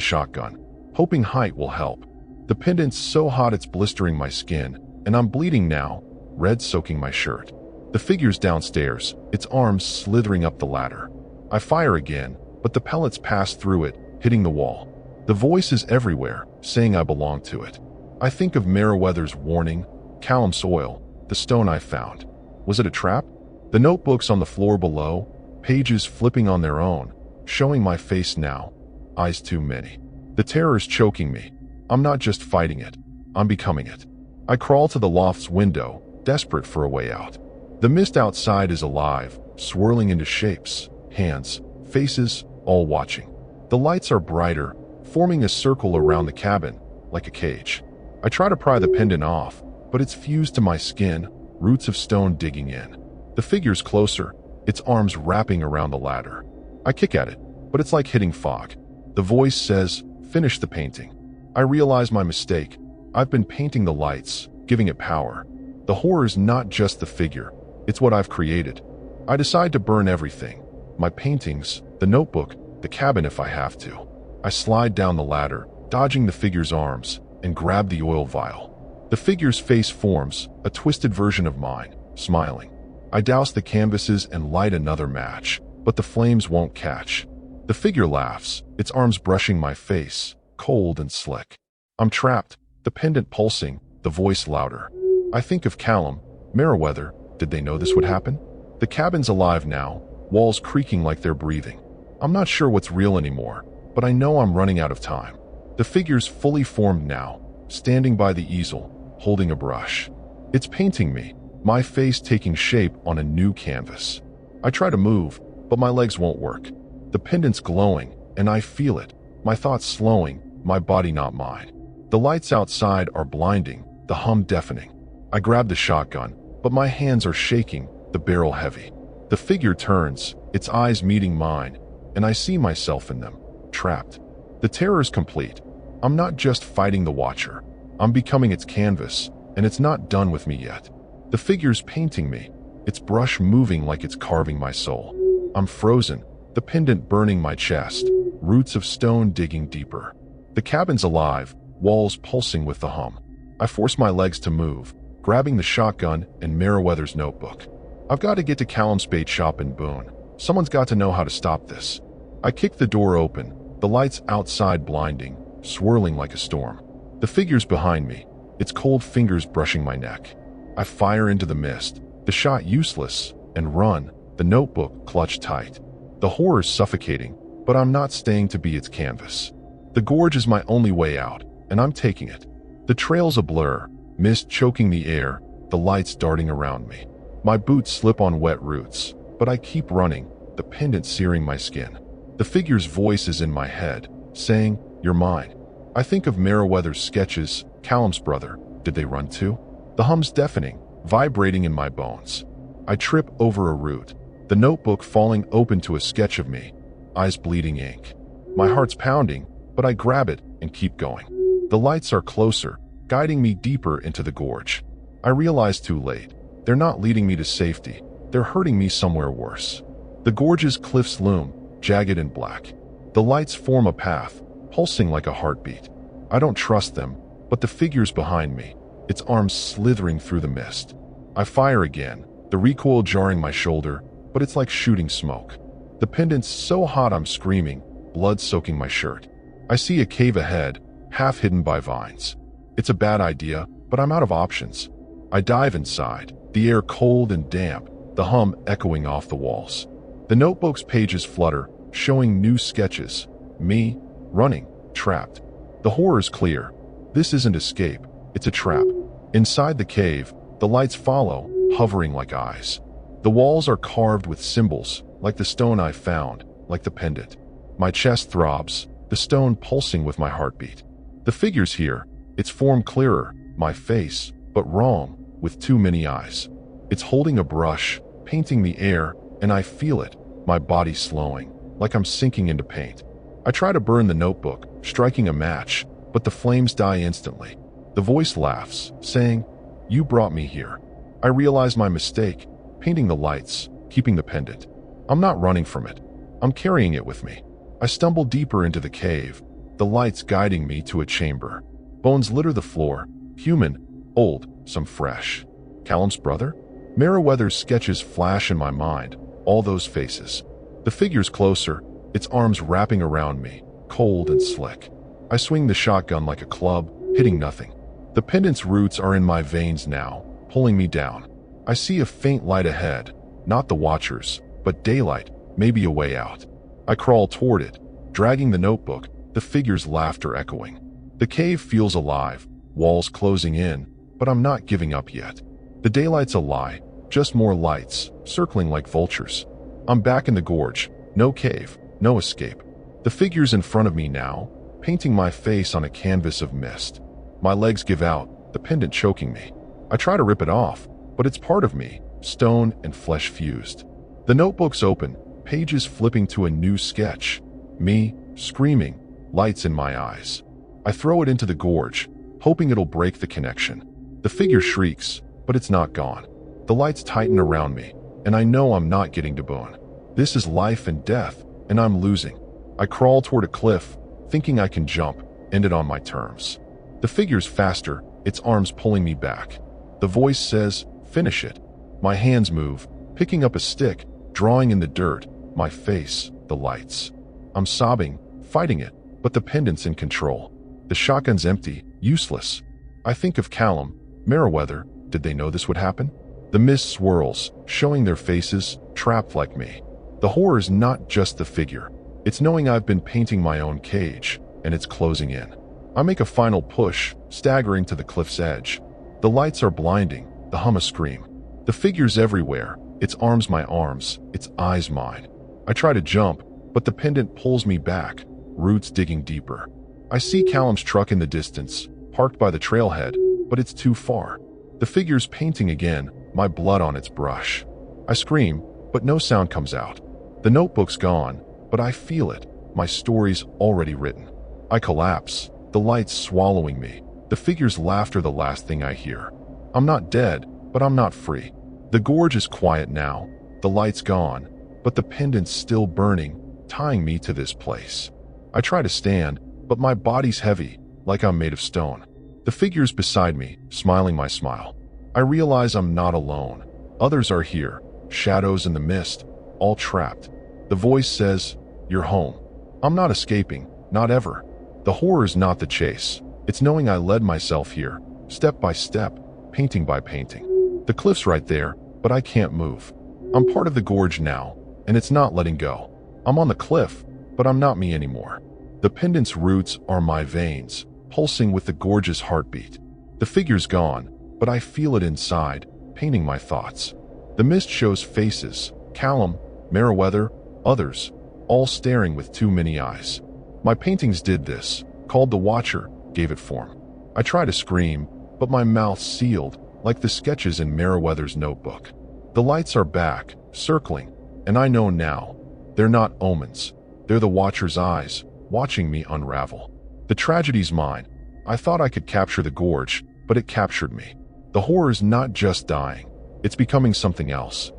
[SPEAKER 1] shotgun, hoping height will help. The pendant's so hot it's blistering my skin, and I'm bleeding now, red soaking my shirt. The figure's downstairs, its arms slithering up the ladder. I fire again, but the pellets pass through it, hitting the wall. The voice is everywhere, saying I belong to it. I think of Meriwether's warning, calamus oil, the stone I found. Was it a trap? The notebook's on the floor below, pages flipping on their own, showing my face now, eyes too many. The terror's choking me. I'm not just fighting it, I'm becoming it. I crawl to the loft's window, desperate for a way out. The mist outside is alive, swirling into shapes, hands, faces, all watching. The lights are brighter, forming a circle around the cabin, like a cage. I try to pry the pendant off, but it's fused to my skin, roots of stone digging in. The figure's closer, its arms wrapping around the ladder. I kick at it, but it's like hitting fog. The voice says, "Finish the painting." I realize my mistake. I've been painting the lights, giving it power. The horror's not just the figure, it's what I've created. I decide to burn everything. My paintings, the notebook, the cabin if I have to. I slide down the ladder, dodging the figure's arms, and grab the oil vial. The figure's face forms, a twisted version of mine, smiling. I douse the canvases and light another match, but the flames won't catch. The figure laughs, its arms brushing my face, cold and slick. I'm trapped, the pendant pulsing, the voice louder. I think of Callum, Meriwether. Did they know this would happen? The cabin's alive now, walls creaking like they're breathing. I'm not sure what's real anymore, but I know I'm running out of time. The figure's fully formed now, standing by the easel, holding a brush. It's painting me, my face taking shape on a new canvas. I try to move, but my legs won't work. The pendant's glowing, and I feel it, my thoughts slowing, my body not mine. The lights outside are blinding, the hum deafening. I grab the shotgun, but my hands are shaking, the barrel heavy. The figure turns, its eyes meeting mine, and I see myself in them, trapped. The terror's complete. I'm not just fighting the Watcher. I'm becoming its canvas, and it's not done with me yet. The figure's painting me, its brush moving like it's carving my soul. I'm frozen, the pendant burning my chest, roots of stone digging deeper. The cabin's alive, walls pulsing with the hum. I force my legs to move, grabbing the shotgun and Meriwether's notebook. I've got to get to Callum's bait shop in Boone. Someone's got to know how to stop this. I kick the door open, the lights outside blinding, swirling like a storm. The figure's behind me, its cold fingers brushing my neck. I fire into the mist, the shot useless, and run, the notebook clutched tight. The horror's suffocating, but I'm not staying to be its canvas. The gorge is my only way out, and I'm taking it. The trail's a blur, mist choking the air, the lights darting around me. My boots slip on wet roots, but I keep running, the pendant searing my skin. The figure's voice is in my head, saying, "You're mine." I think of Meriwether's sketches, Callum's brother. Did they run too? The hum's deafening, vibrating in my bones. I trip over a root, the notebook falling open to a sketch of me, eyes bleeding ink. My heart's pounding, but I grab it and keep going. The lights are closer, guiding me deeper into the gorge. I realize too late. They're not leading me to safety. They're hurting me somewhere worse. The gorge's cliffs loom, jagged and black. The lights form a path, pulsing like a heartbeat. I don't trust them, but the figure's behind me, its arms slithering through the mist. I fire again, the recoil jarring my shoulder, but it's like shooting smoke. The pendant's so hot I'm screaming, blood soaking my shirt. I see a cave ahead, half hidden by vines. It's a bad idea, but I'm out of options. I dive inside, the air cold and damp, the hum echoing off the walls. The notebook's pages flutter, showing new sketches. Me, running, trapped. The horror's clear. This isn't escape, it's a trap. Inside the cave, the lights follow, hovering like eyes. The walls are carved with symbols, like the stone I found, like the pendant. My chest throbs, the stone pulsing with my heartbeat. The figure's here, its form clearer, my face, but wrong, with too many eyes. It's holding a brush, painting the air, and I feel it, my body slowing, like I'm sinking into paint. I try to burn the notebook, striking a match, but the flames die instantly. The voice laughs, saying, "You brought me here." I realize my mistake, painting the lights, keeping the pendant. I'm not running from it. I'm carrying it with me. I stumble deeper into the cave, the lights guiding me to a chamber. Bones litter the floor, human, old, some fresh. Callum's brother? Meriwether's sketches flash in my mind, all those faces. The figure's closer, its arms wrapping around me, cold and slick. I swing the shotgun like a club, hitting nothing. The pendant's roots are in my veins now, pulling me down. I see a faint light ahead, not the Watchers, but daylight, maybe a way out. I crawl toward it, dragging the notebook, the figure's laughter echoing. The cave feels alive, walls closing in, but I'm not giving up yet. The daylight's a lie, just more lights, circling like vultures. I'm back in the gorge, no cave, no escape. The figure's in front of me now, painting my face on a canvas of mist. My legs give out, the pendant choking me. I try to rip it off, but it's part of me, stone and flesh fused. The notebook's open, pages flipping to a new sketch. Me, screaming, lights in my eyes. I throw it into the gorge, hoping it'll break the connection. The figure shrieks, but it's not gone. The lights tighten around me, and I know I'm not getting to bone. This is life and death, and I'm losing. I crawl toward a cliff, thinking I can jump, end it on my terms. The figure's faster, its arms pulling me back. The voice says, "Finish it." My hands move, picking up a stick, drawing in the dirt, my face, the lights. I'm sobbing, fighting it, but the pendant's in control. The shotgun's empty, useless. I think of Callum, Meriwether. Did they know this would happen? The mist swirls, showing their faces, trapped like me. The horror's not just the figure. It's knowing I've been painting my own cage, and it's closing in. I make a final push, staggering to the cliff's edge. The lights are blinding, the hum a scream. The figure's everywhere, its arms my arms, its eyes mine. I try to jump, but the pendant pulls me back, roots digging deeper. I see Callum's truck in the distance, parked by the trailhead, but it's too far. The figure's painting again, my blood on its brush. I scream, but no sound comes out. The notebook's gone, but I feel it. My story's already written. I collapse, the lights swallowing me. The figure's laughter the last thing I hear. I'm not dead, but I'm not free. The gorge is quiet now, the light's gone, but the pendant's still burning, tying me to this place. I try to stand, but my body's heavy, like I'm made of stone. The figure's beside me, smiling my smile. I realize I'm not alone. Others are here, shadows in the mist, all trapped. The voice says, "You're home." I'm not escaping, not ever. The horror's not the chase. It's knowing I led myself here, step by step, painting by painting. The cliff's right there, but I can't move. I'm part of the gorge now, and it's not letting go. I'm on the cliff, but I'm not me anymore. The pendant's roots are my veins, pulsing with the gorge's heartbeat. The figure's gone, but I feel it inside, painting my thoughts. The mist shows faces, Callum, Meriwether, others, all staring with too many eyes. My paintings did this, called the Watcher, gave it form. I try to scream, but my mouth's sealed, like the sketches in Meriwether's notebook. The lights are back, circling, and I know now, they're not omens. They're the Watcher's eyes, watching me unravel. The tragedy's mine. I thought I could capture the gorge, but it captured me. The horror's not just dying, it's becoming something else.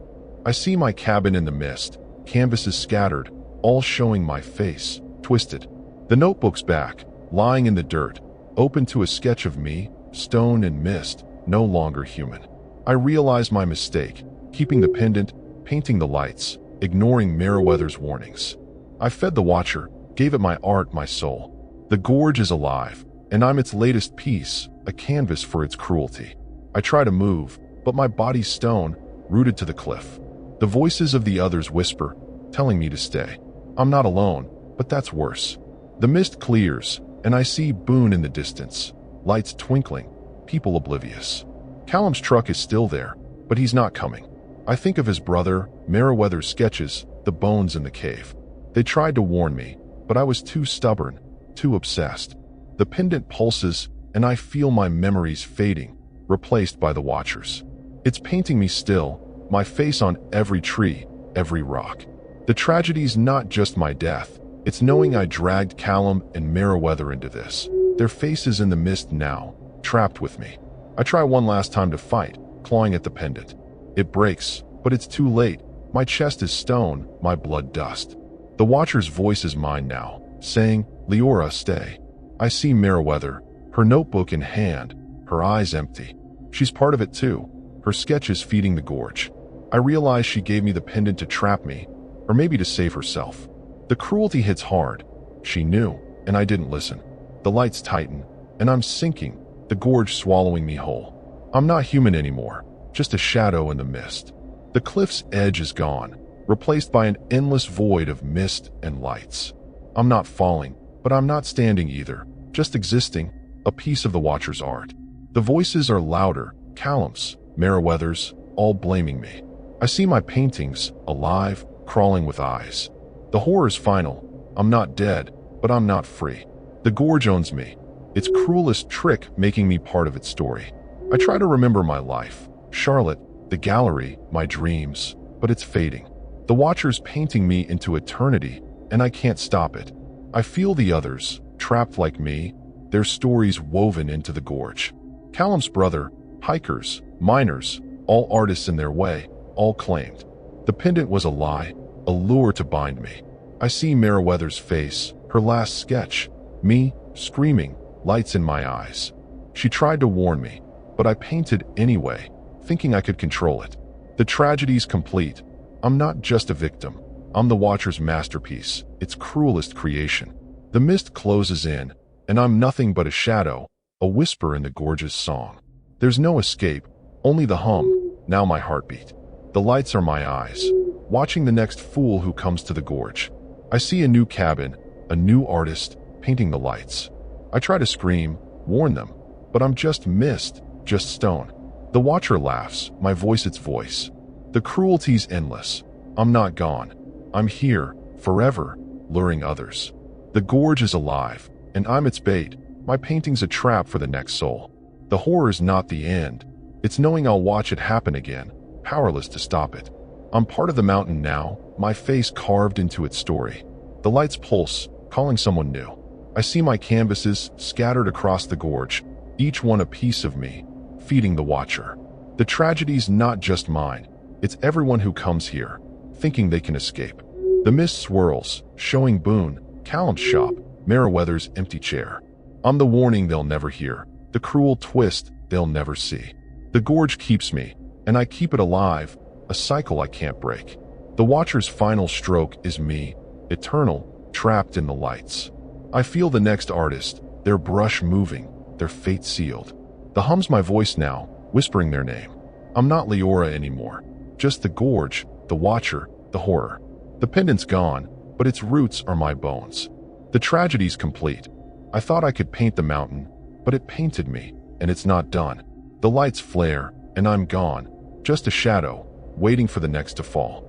[SPEAKER 1] I see my cabin in the mist, canvases scattered, all showing my face, twisted. The notebook's back, lying in the dirt, open to a sketch of me, stone and mist, no longer human. I realize my mistake, keeping the pendant, painting the lights, ignoring Meriwether's warnings. I fed the Watcher, gave it my art, my soul. The gorge is alive, and I'm its latest piece, a canvas for its cruelty. I try to move, but my body's stone, rooted to the cliff. The voices of the others whisper, telling me to stay. I'm not alone, but that's worse. The mist clears, and I see Boone in the distance, lights twinkling, people oblivious. Callum's truck is still there, but he's not coming. I think of his brother, Meriwether's sketches, the bones in the cave. They tried to warn me, but I was too stubborn, too obsessed. The pendant pulses, and I feel my memories fading, replaced by the Watcher's. It's painting me still, my face on every tree, every rock. The tragedy's not just my death, it's knowing I dragged Callum and Meriwether into this. Their faces in the mist now, trapped with me. I try one last time to fight, clawing at the pendant. It breaks, but it's too late. My chest is stone, my blood dust. The Watcher's voice is mine now, saying, "Leora, stay." I see Meriwether, her notebook in hand, her eyes empty. She's part of it too, her sketches feeding the gorge. I realize she gave me the pendant to trap me, or maybe to save herself. The cruelty hits hard. She knew, and I didn't listen. The lights tighten, and I'm sinking, the gorge swallowing me whole. I'm not human anymore, just a shadow in the mist. The cliff's edge is gone, replaced by an endless void of mist and lights. I'm not falling, but I'm not standing either, just existing, a piece of the Watcher's art. The voices are louder, Callum's, Meriwether's, all blaming me. I see my paintings, alive, crawling with eyes. The horror's final. I'm not dead, but I'm not free. The gorge owns me, its cruelest trick making me part of its story. I try to remember my life, Charlotte, the gallery, my dreams, but it's fading. The Watcher's painting me into eternity, and I can't stop it. I feel the others, trapped like me, their stories woven into the gorge. Callum's brother, hikers, miners, all artists in their way, all claimed. The pendant was a lie, a lure to bind me. I see Meriwether's face, her last sketch, me, screaming, lights in my eyes. She tried to warn me, but I painted anyway, thinking I could control it. The tragedy's complete. I'm not just a victim. I'm the Watcher's masterpiece, its cruelest creation. The mist closes in, and I'm nothing but a shadow, a whisper in the gorge's song. There's no escape, only the hum, now my heartbeat. The lights are my eyes, watching the next fool who comes to the gorge. I see a new cabin, a new artist, painting the lights. I try to scream, warn them, but I'm just mist, just stone. The Watcher laughs, my voice its voice. The cruelty's endless. I'm not gone. I'm here, forever, luring others. The gorge is alive, and I'm its bait. My painting's a trap for the next soul. The horror's not the end. It's knowing I'll watch it happen again, powerless to stop it. I'm part of the mountain now, my face carved into its story. The lights pulse, calling someone new. I see my canvases scattered across the gorge, each one a piece of me, feeding the Watcher. The tragedy's not just mine, it's everyone who comes here, thinking they can escape. The mist swirls, showing Boone, Callum's shop, Meriwether's empty chair. I'm the warning they'll never hear, the cruel twist they'll never see. The gorge keeps me, and I keep it alive, a cycle I can't break. The Watcher's final stroke is me, eternal, trapped in the lights. I feel the next artist, their brush moving, their fate sealed. The hum's my voice now, whispering their name. I'm not Leora anymore, just the gorge, the Watcher, the horror. The pendant's gone, but its roots are my bones. The tragedy's complete. I thought I could paint the mountain, but it painted me, and it's not done. The lights flare, and I'm gone, just a shadow, waiting for the next to fall.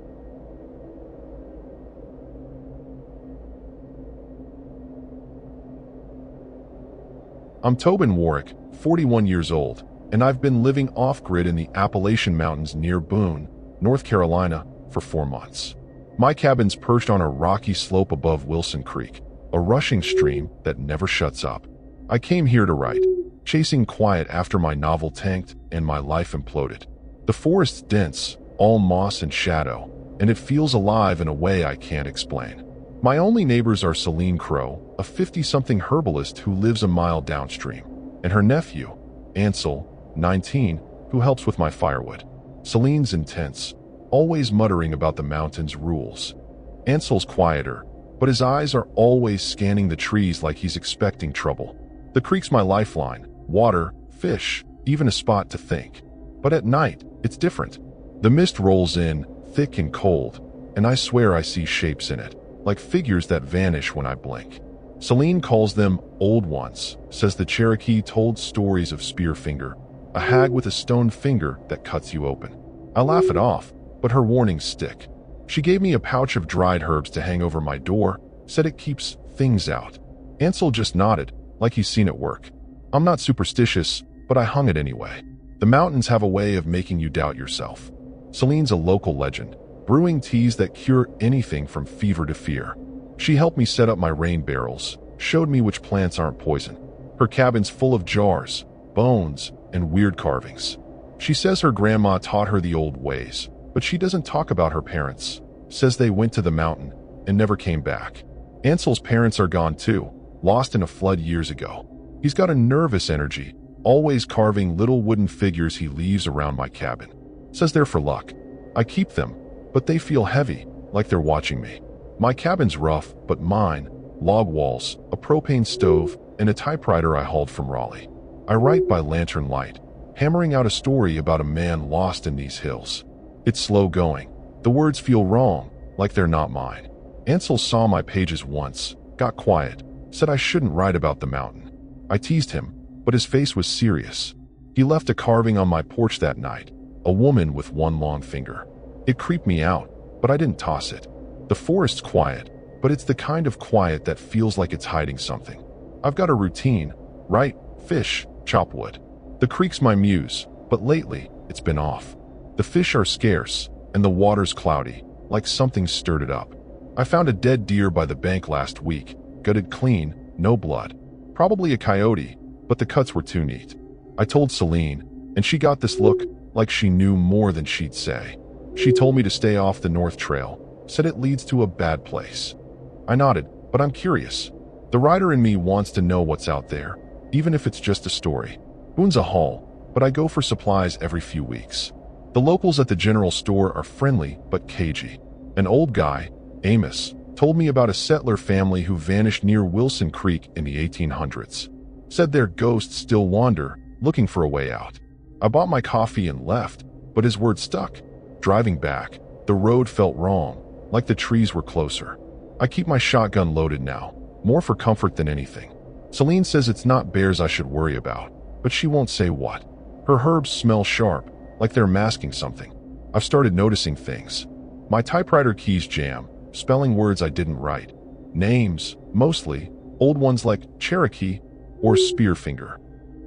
[SPEAKER 1] I'm Tobin Warwick, 41 years old, and I've been living off-grid in the Appalachian Mountains near Boone, North Carolina, for 4 months. My cabin's perched on a rocky slope above Wilson Creek, a rushing stream that never shuts up. I came here to write, chasing quiet after my novel tanked and my life imploded. The forest's dense, all moss and shadow, and it feels alive in a way I can't explain. My only neighbors are Celine Crow, a 50-something herbalist who lives a mile downstream, and her nephew, Ansel, 19, who helps with my firewood. Celine's intense, always muttering about the mountain's rules. Ansel's quieter, but his eyes are always scanning the trees like he's expecting trouble. The creek's my lifeline, water, fish, even a spot to think. But at night, it's different. The mist rolls in, thick and cold, and I swear I see shapes in it, like figures that vanish when I blink. Celine calls them old ones, says the Cherokee told stories of Spearfinger, a hag with a stone finger that cuts you open. I laugh it off, but her warnings stick. She gave me a pouch of dried herbs to hang over my door, said it keeps things out. Ansel just nodded, like he's seen it work. I'm not superstitious, but I hung it anyway. The mountains have a way of making you doubt yourself. Celine's a local legend, brewing teas that cure anything from fever to fear. She helped me set up my rain barrels, showed me which plants aren't poison. Her cabin's full of jars, bones, and weird carvings. She says her grandma taught her the old ways, but she doesn't talk about her parents, says they went to the mountain and never came back. Ansel's parents are gone too, lost in a flood years ago. He's got a nervous energy, always carving little wooden figures he leaves around my cabin. Says they're for luck. I keep them, but they feel heavy, like they're watching me. My cabin's rough, but mine, log walls, a propane stove, and a typewriter I hauled from Raleigh. I write by lantern light, hammering out a story about a man lost in these hills. It's slow going. The words feel wrong, like they're not mine. Ansel saw my pages once, got quiet, said I shouldn't write about the mountain. I teased him, but his face was serious. He left a carving on my porch that night, a woman with one long finger. It creeped me out, but I didn't toss it. The forest's quiet, but it's the kind of quiet that feels like it's hiding something. I've got a routine, write, fish, chop wood. The creek's my muse, but lately, it's been off. The fish are scarce, and the water's cloudy, like something stirred it up. I found a dead deer by the bank last week, gutted clean, no blood. Probably a coyote, but the cuts were too neat. I told Celine, and she got this look like she knew more than she'd say. She told me to stay off the North Trail, said it leads to a bad place. I nodded, but I'm curious. The writer in me wants to know what's out there, even if it's just a story. Boone's a haul, but I go for supplies every few weeks. The locals at the general store are friendly but cagey. An old guy, Amos, told me about a settler family who vanished near Wilson Creek in the 1800s. Said their ghosts still wander, looking for a way out. I bought my coffee and left, but his word stuck. Driving back, the road felt wrong, like the trees were closer. I keep my shotgun loaded now, more for comfort than anything. Celine says it's not bears I should worry about, but she won't say what. Her herbs smell sharp, like they're masking something. I've started noticing things. My typewriter keys jam, spelling words I didn't write. Names, mostly, old ones like Cherokee or Spearfinger.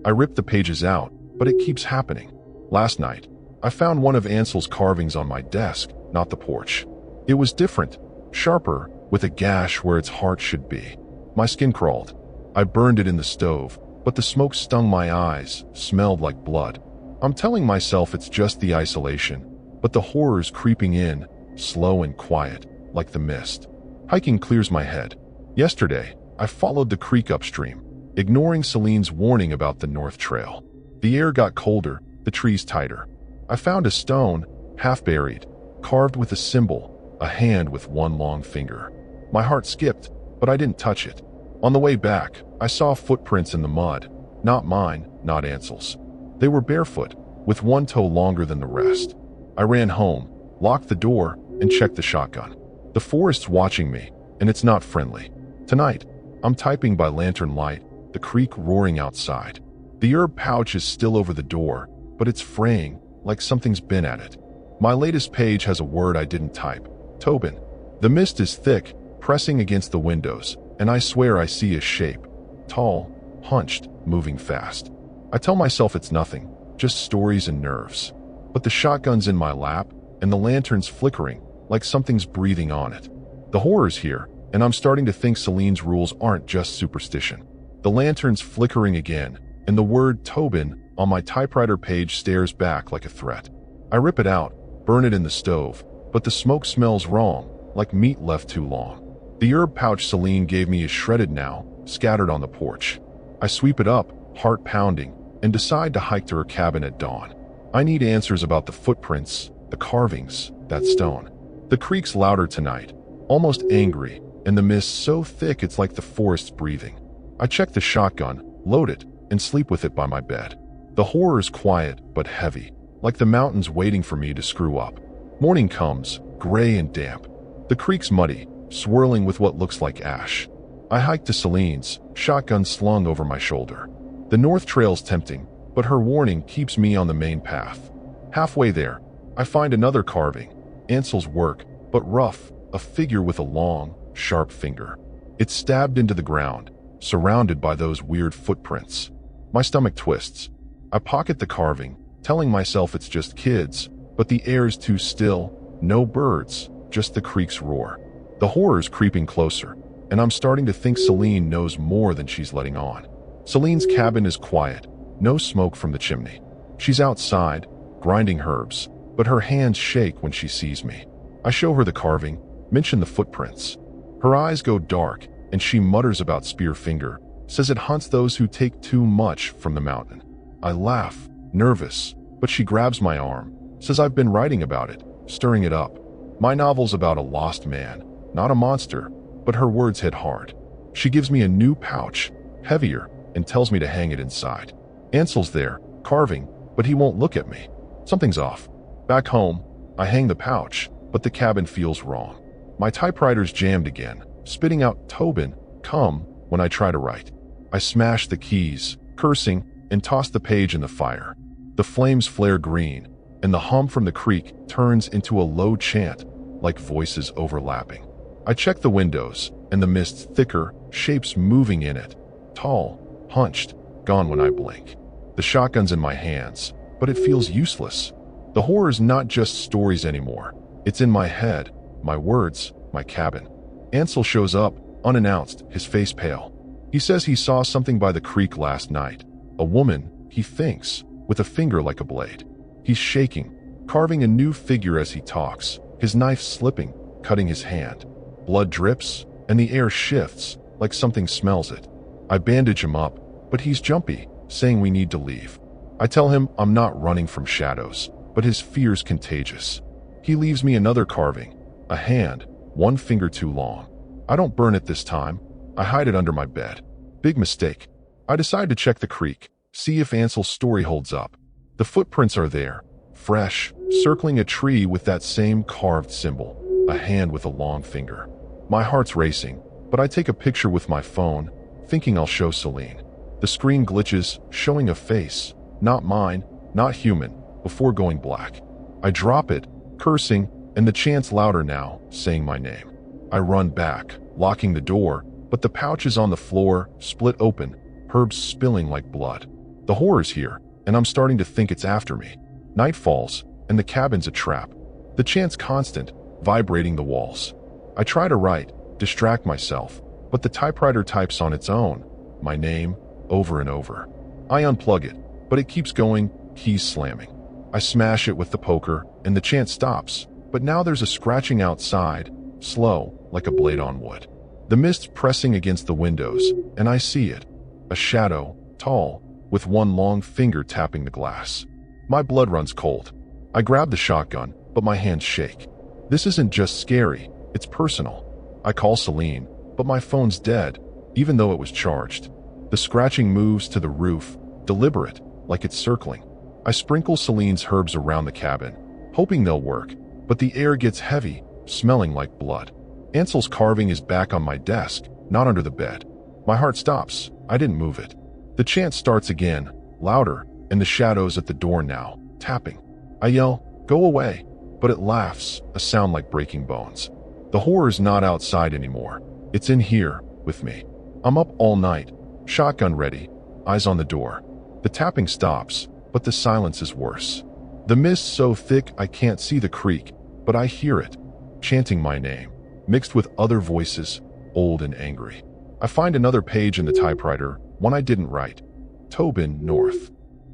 [SPEAKER 1] I rip the pages out, but it keeps happening. Last night, I found one of Ansel's carvings on my desk, not the porch. It was different, sharper, with a gash where its heart should be. My skin crawled. I burned it in the stove, but the smoke stung my eyes, smelled like blood. I'm telling myself it's just the isolation, but the horror's creeping in, slow and quiet, like the mist. Hiking clears my head. Yesterday, I followed the creek upstream, ignoring Celine's warning about the North Trail. The air got colder, the trees tighter. I found a stone, half buried, carved with a symbol, a hand with one long finger. My heart skipped, but I didn't touch it. On the way back, I saw footprints in the mud. Not mine, not Ansel's. They were barefoot, with one toe longer than the rest. I ran home, locked the door, and checked the shotgun. The forest's watching me, and it's not friendly. Tonight, I'm typing by lantern light, the creek roaring outside. The herb pouch is still over the door, but it's fraying, like something's been at it. My latest page has a word I didn't type, Tobin. The mist is thick, pressing against the windows, and I swear I see a shape. Tall, hunched, moving fast. I tell myself it's nothing, just stories and nerves. But the shotgun's in my lap, and the lantern's flickering, like something's breathing on it. The horror's here, and I'm starting to think Celine's rules aren't just superstition. The lantern's flickering again, and the word Tobin on my typewriter page stares back like a threat. I rip it out, burn it in the stove, but the smoke smells wrong, like meat left too long. The herb pouch Celine gave me is shredded now, scattered on the porch. I sweep it up, heart pounding, and decide to hike to her cabin at dawn. I need answers about the footprints, the carvings, that stone. The creek's louder tonight, almost angry, and the mist so thick it's like the forest's breathing. I check the shotgun, load it, and sleep with it by my bed. The horror's quiet but heavy, like the mountains waiting for me to screw up. Morning comes, gray and damp. The creek's muddy, swirling with what looks like ash. I hike to Celine's, shotgun slung over my shoulder. The North Trail's tempting, but her warning keeps me on the main path. Halfway there, I find another carving, Ansel's work, but rough, a figure with a long, sharp finger. It's stabbed into the ground, surrounded by those weird footprints. My stomach twists. I pocket the carving, telling myself it's just kids, but the air's too still, no birds, just the creek's roar. The horror's creeping closer, and I'm starting to think Celine knows more than she's letting on. Celine's cabin is quiet, no smoke from the chimney. She's outside, grinding herbs, but her hands shake when she sees me. I show her the carving, mention the footprints. Her eyes go dark, and she mutters about Spearfinger, says it hunts those who take too much from the mountain. I laugh, nervous, but she grabs my arm, says I've been writing about it, stirring it up. My novel's about a lost man, not a monster, but her words hit hard. She gives me a new pouch, heavier, and tells me to hang it inside. Ansel's there, carving, but he won't look at me. Something's off. Back home, I hang the pouch, but the cabin feels wrong. My typewriter's jammed again, spitting out Tobin, come, when I try to write. I smash the keys, cursing, and toss the page in the fire. The flames flare green, and the hum from the creek turns into a low chant, like voices overlapping. I check the windows, and the mist's thicker, shapes moving in it. Tall, hunched, gone when I blink. The shotgun's in my hands, but it feels useless. The horror's not just stories anymore. It's in my head, my words, my cabin. Ansel shows up, unannounced, his face pale. He says he saw something by the creek last night. A woman, he thinks, with a finger like a blade. He's shaking, carving a new figure as he talks, his knife slipping, cutting his hand. Blood drips, and the air shifts, like something smells it. I bandage him up, but he's jumpy, saying we need to leave. I tell him I'm not running from shadows, but his fear's contagious. He leaves me another carving, a hand, one finger too long. I don't burn it this time. I hide it under my bed. Big mistake. I decide to check the creek, see if Ansel's story holds up. The footprints are there, fresh, circling a tree with that same carved symbol, a hand with a long finger. My heart's racing, but I take a picture with my phone, thinking I'll show Celine. The screen glitches, showing a face, not mine, not human, before going black. I drop it, cursing, and the chant's louder now, saying my name. I run back, locking the door, but the pouch is on the floor, split open, herbs spilling like blood. The horror's here, and I'm starting to think it's after me. Night falls, and the cabin's a trap. The chant's constant, vibrating the walls. I try to write, distract myself, but the typewriter types on its own, my name, over and over. I unplug it, but it keeps going, keys slamming. I smash it with the poker, and the chant stops, but now there's a scratching outside, slow, like a blade on wood. The mist pressing against the windows, and I see it. A shadow, tall, with one long finger tapping the glass. My blood runs cold. I grab the shotgun, but my hands shake. This isn't just scary, it's personal. I call Celine, but my phone's dead, even though it was charged. The scratching moves to the roof, deliberate, like it's circling. I sprinkle Celine's herbs around the cabin, hoping they'll work, but the air gets heavy, smelling like blood. Ansel's carving is back on my desk, not under the bed. My heart stops. I didn't move it. The chant starts again, louder, and the shadows at the door now, tapping. I yell, "Go away," but it laughs, a sound like breaking bones. The horror's not outside anymore. It's in here, with me. I'm up all night, shotgun ready, eyes on the door. The tapping stops, but the silence is worse. The mist's so thick I can't see the creek, but I hear it, chanting my name, mixed with other voices, old and angry. I find another page in the typewriter, one I didn't write. Tobin North.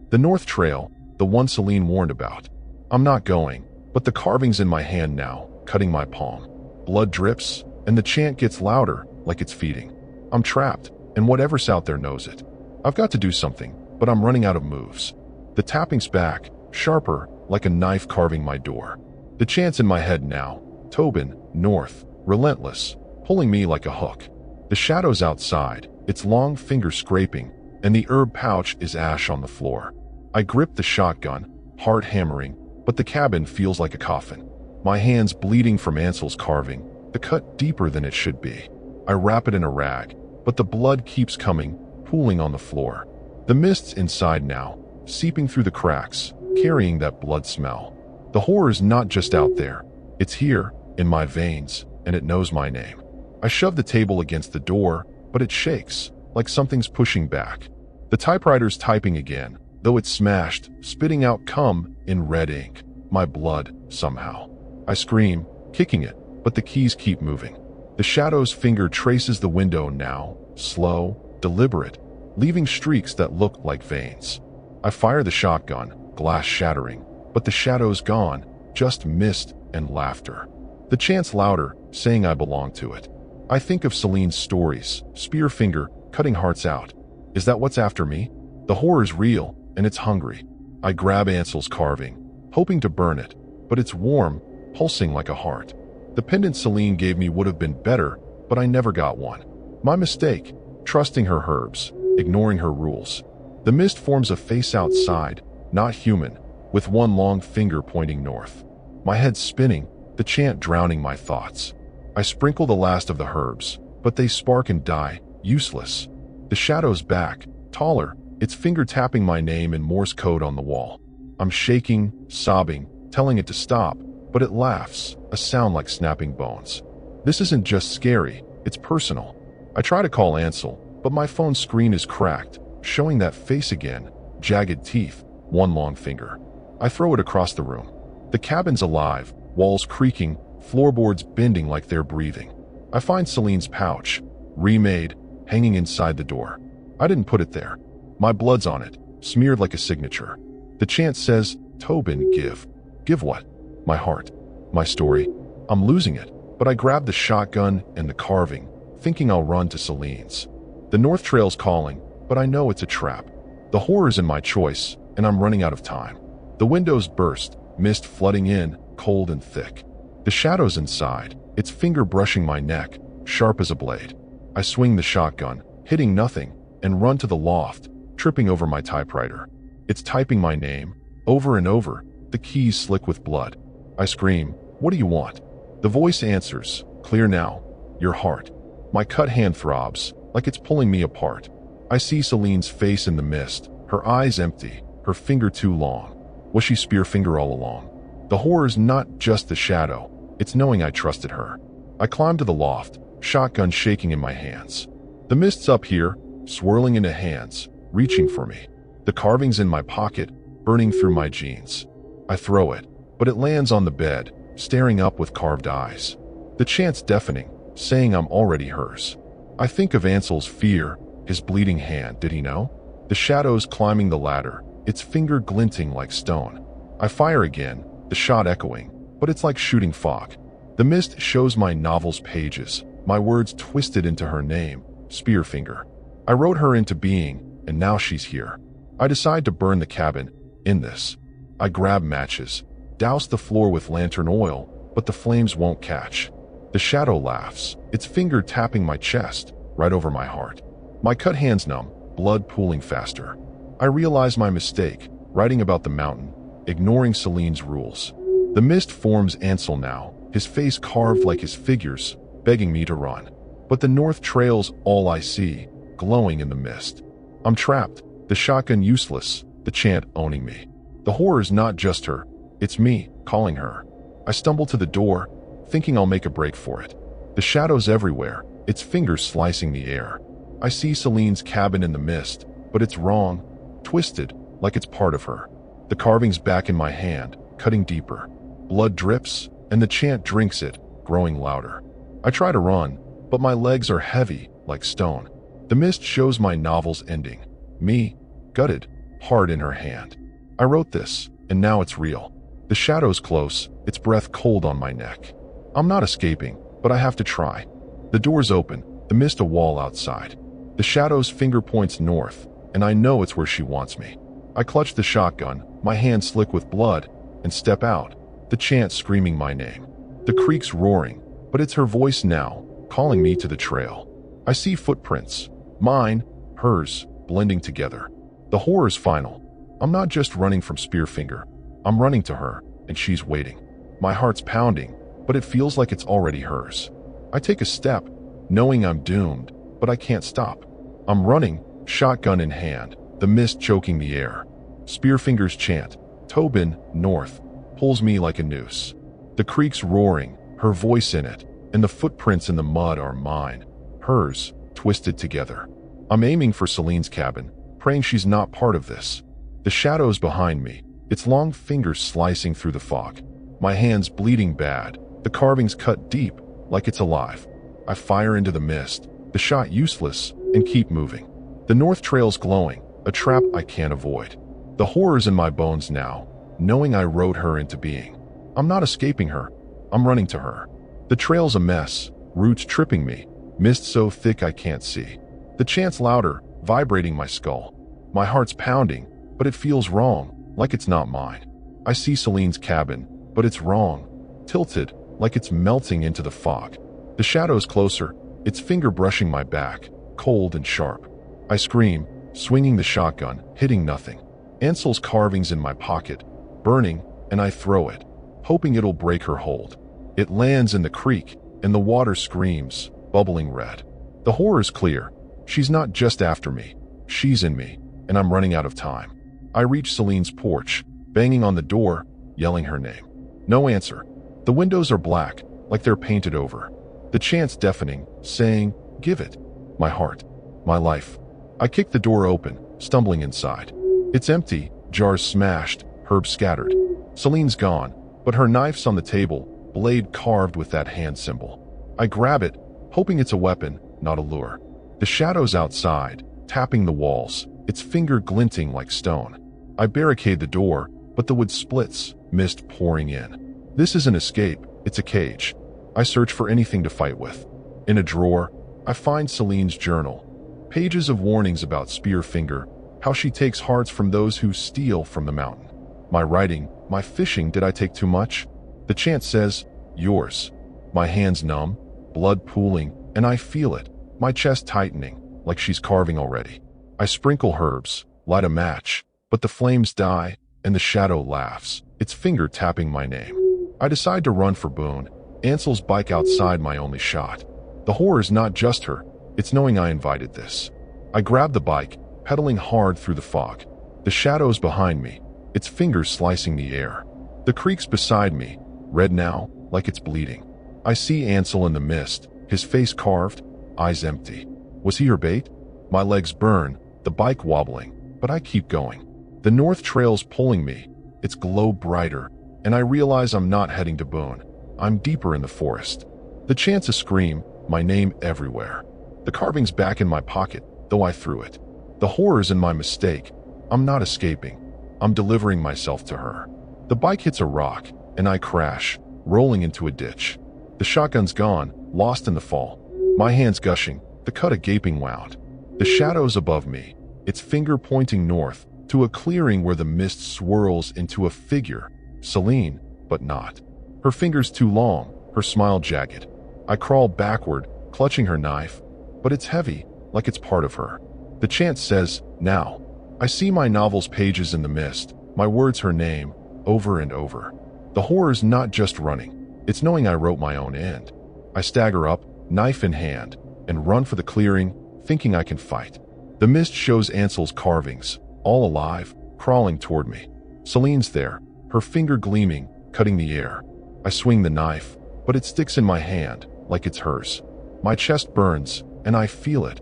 [SPEAKER 1] The North Trail, the one Celine warned about. I'm not going, but the carving's in my hand now, cutting my palm. Blood drips, and the chant gets louder, like it's feeding. I'm trapped, and whatever's out there knows it. I've got to do something, but I'm running out of moves. The tapping's back, sharper, like a knife carving my door. The chant's in my head now. Tobin, North, relentless, pulling me like a hook. The shadow's outside, its long finger scraping, and the herb pouch is ash on the floor. I grip the shotgun, heart hammering, but the cabin feels like a coffin. My hands bleeding from Ansel's carving, the cut deeper than it should be. I wrap it in a rag, but the blood keeps coming, pooling on the floor. The mist's inside now, seeping through the cracks, carrying that blood smell. The horror's not just out there. It's here, in my veins, and it knows my name. I shove the table against the door, but it shakes, like something's pushing back. The typewriter's typing again, though it's smashed, spitting out "come" in red ink. My blood, somehow. I scream, kicking it, but the keys keep moving. The shadow's finger traces the window now, slow, deliberate, leaving streaks that look like veins. I fire the shotgun, glass shattering, but the shadow's gone, just mist and laughter. The chant's louder, saying I belong to it. I think of Celine's stories, spear finger, cutting hearts out. Is that what's after me? The horror's real, and it's hungry. I grab Ansel's carving, hoping to burn it, but it's warm, pulsing like a heart. The pendant Celine gave me would have been better, but I never got one. My mistake, trusting her herbs, ignoring her rules. The mist forms a face outside, not human, with one long finger pointing north. My head's spinning, the chant drowning my thoughts. I sprinkle the last of the herbs, but they spark and die, useless. The shadow's back, taller, its finger tapping my name in Morse code on the wall. I'm shaking, sobbing, telling it to stop, but it laughs, a sound like snapping bones. This isn't just scary, it's personal. I try to call Ansel, but my phone screen is cracked, showing that face again, jagged teeth, one long finger. I throw it across the room. The cabin's alive, walls creaking, floorboards bending like they're breathing. I find Celine's pouch, remade, hanging inside the door. I didn't put it there. My blood's on it, smeared like a signature. The chant says, "Tobin, give." Give what? My heart. My story. I'm losing it, but I grab the shotgun and the carving, thinking I'll run to Celine's. The North Trail's calling, but I know it's a trap. The horror's in my choice, and I'm running out of time. The windows burst, mist flooding in, cold and thick. The shadow's inside, its finger brushing my neck, sharp as a blade. I swing the shotgun, hitting nothing, and run to the loft, tripping over my typewriter. It's typing my name, over and over, the keys slick with blood. I scream, "What do you want?" The voice answers, clear now, "Your heart." My cut hand throbs, like it's pulling me apart. I see Celine's face in the mist, her eyes empty, her finger too long. Was she Spearfinger all along? The horror's not just the shadow, it's knowing I trusted her. I climb to the loft, shotgun shaking in my hands. The mist's up here, swirling into hands, reaching for me. The carving's in my pocket, burning through my jeans. I throw it, but it lands on the bed, staring up with carved eyes. The chant's deafening, saying I'm already hers. I think of Ansel's fear, his bleeding hand, did he know? The shadow's climbing the ladder, its finger glinting like stone. I fire again, the shot echoing, but it's like shooting fog. The mist shows my novel's pages, my words twisted into her name, Spearfinger. I wrote her into being, and now she's here. I decide to burn the cabin, in this. I grab matches, douse the floor with lantern oil, but the flames won't catch. The shadow laughs, its finger tapping my chest, right over my heart. My cut hand's numb, blood pooling faster. I realize my mistake, writing about the mountain, ignoring Celine's rules. The mist forms Ansel now, his face carved like his figures, begging me to run. But the North Trail's all I see, glowing in the mist. I'm trapped, the shotgun useless, the chant owning me. The horror's not just her, it's me, calling her. I stumble to the door, thinking I'll make a break for it. The shadow's everywhere, its fingers slicing the air. I see Celine's cabin in the mist, but it's wrong, twisted, like it's part of her. The carving's back in my hand, cutting deeper. Blood drips, and the chant drinks it, growing louder. I try to run, but my legs are heavy, like stone. The mist shows my novel's ending. Me, gutted, hard in her hand. I wrote this, and now it's real. The shadow's close, its breath cold on my neck. I'm not escaping, but I have to try. The door's open, the mist a wall outside. The shadow's finger points north, and I know it's where she wants me. I clutch the shotgun, my hand slick with blood, and step out, the chant screaming my name. The creek's roaring, but it's her voice now, calling me to the trail. I see footprints, mine, hers, blending together. The horror's final. I'm not just running from Spearfinger. I'm running to her, and she's waiting. My heart's pounding, but it feels like it's already hers. I take a step, knowing I'm doomed, but I can't stop. I'm running, shotgun in hand, the mist choking the air. Spearfinger's chant, Tobin, north, pulls me like a noose. The creek's roaring, her voice in it, and the footprints in the mud are mine, hers, twisted together. I'm aiming for Celine's cabin, praying she's not part of this. The shadow's behind me, its long fingers slicing through the fog. My hand's bleeding bad, the carving's cut deep, like it's alive. I fire into the mist, the shot useless, and keep moving. The North Trail's glowing, a trap I can't avoid. The horror's in my bones now, knowing I wrote her into being. I'm not escaping her, I'm running to her. The trail's a mess, roots tripping me, mist so thick I can't see. The chant's louder, vibrating my skull. My heart's pounding, but it feels wrong, like it's not mine. I see Celine's cabin, but it's wrong, tilted, like it's melting into the fog. The shadow's closer, its finger brushing my back, cold and sharp. I scream, swinging the shotgun, hitting nothing. Ansel's carving's in my pocket, burning, and I throw it, hoping it'll break her hold. It lands in the creek, and the water screams, bubbling red. The horror's clear. She's not just after me. She's in me, and I'm running out of time. I reach Celine's porch, banging on the door, yelling her name. No answer. The windows are black, like they're painted over. The chant's deafening, saying, "Give it." My heart. My life. I kick the door open, stumbling inside. It's empty, jars smashed, herbs scattered. Celine's gone, but her knife's on the table, blade carved with that hand symbol. I grab it, hoping it's a weapon, not a lure. The shadows outside, tapping the walls, its finger glinting like stone. I barricade the door, but the wood splits, mist pouring in. This isn't escape, it's a cage. I search for anything to fight with. In a drawer, I find Celine's journal. Pages of warnings about Spearfinger, how she takes hearts from those who steal from the mountain. My writing, my fishing, did I take too much? The chant says, yours. My hands numb, blood pooling, and I feel it, my chest tightening, like she's carving already. I sprinkle herbs, light a match, but the flames die, and the shadow laughs, its finger tapping my name. I decide to run for Boone, Ansel's bike outside my only shot. The horror's not just her, it's knowing I invited this. I grab the bike, pedaling hard through the fog. The shadows behind me, its fingers slicing the air. The creek's beside me, red now, like it's bleeding. I see Ansel in the mist, his face carved, eyes empty. Was he her bait? My legs burn, the bike wobbling, but I keep going. The north trail's pulling me, its glow brighter, and I realize I'm not heading to Boone. I'm deeper in the forest. The chant's a scream, my name everywhere. The carving's back in my pocket, though I threw it. The horror's in my mistake. I'm not escaping. I'm delivering myself to her. The bike hits a rock, and I crash, rolling into a ditch. The shotgun's gone, lost in the fall. My hands gushing, the cut a gaping wound. The shadows above me, its finger pointing north, to a clearing where the mist swirls into a figure. Celine, but not. Her fingers too long, her smile jagged. I crawl backward, clutching her knife, but it's heavy, like it's part of her. The chant says, now. I see my novel's pages in the mist, my words her name, over and over. The horror's not just running, it's knowing I wrote my own end. I stagger up, knife in hand, and run for the clearing, thinking I can fight. The mist shows Ansel's carvings, all alive, crawling toward me. Celine's there, her finger gleaming, cutting the air. I swing the knife, but it sticks in my hand, like it's hers. My chest burns, and I feel it.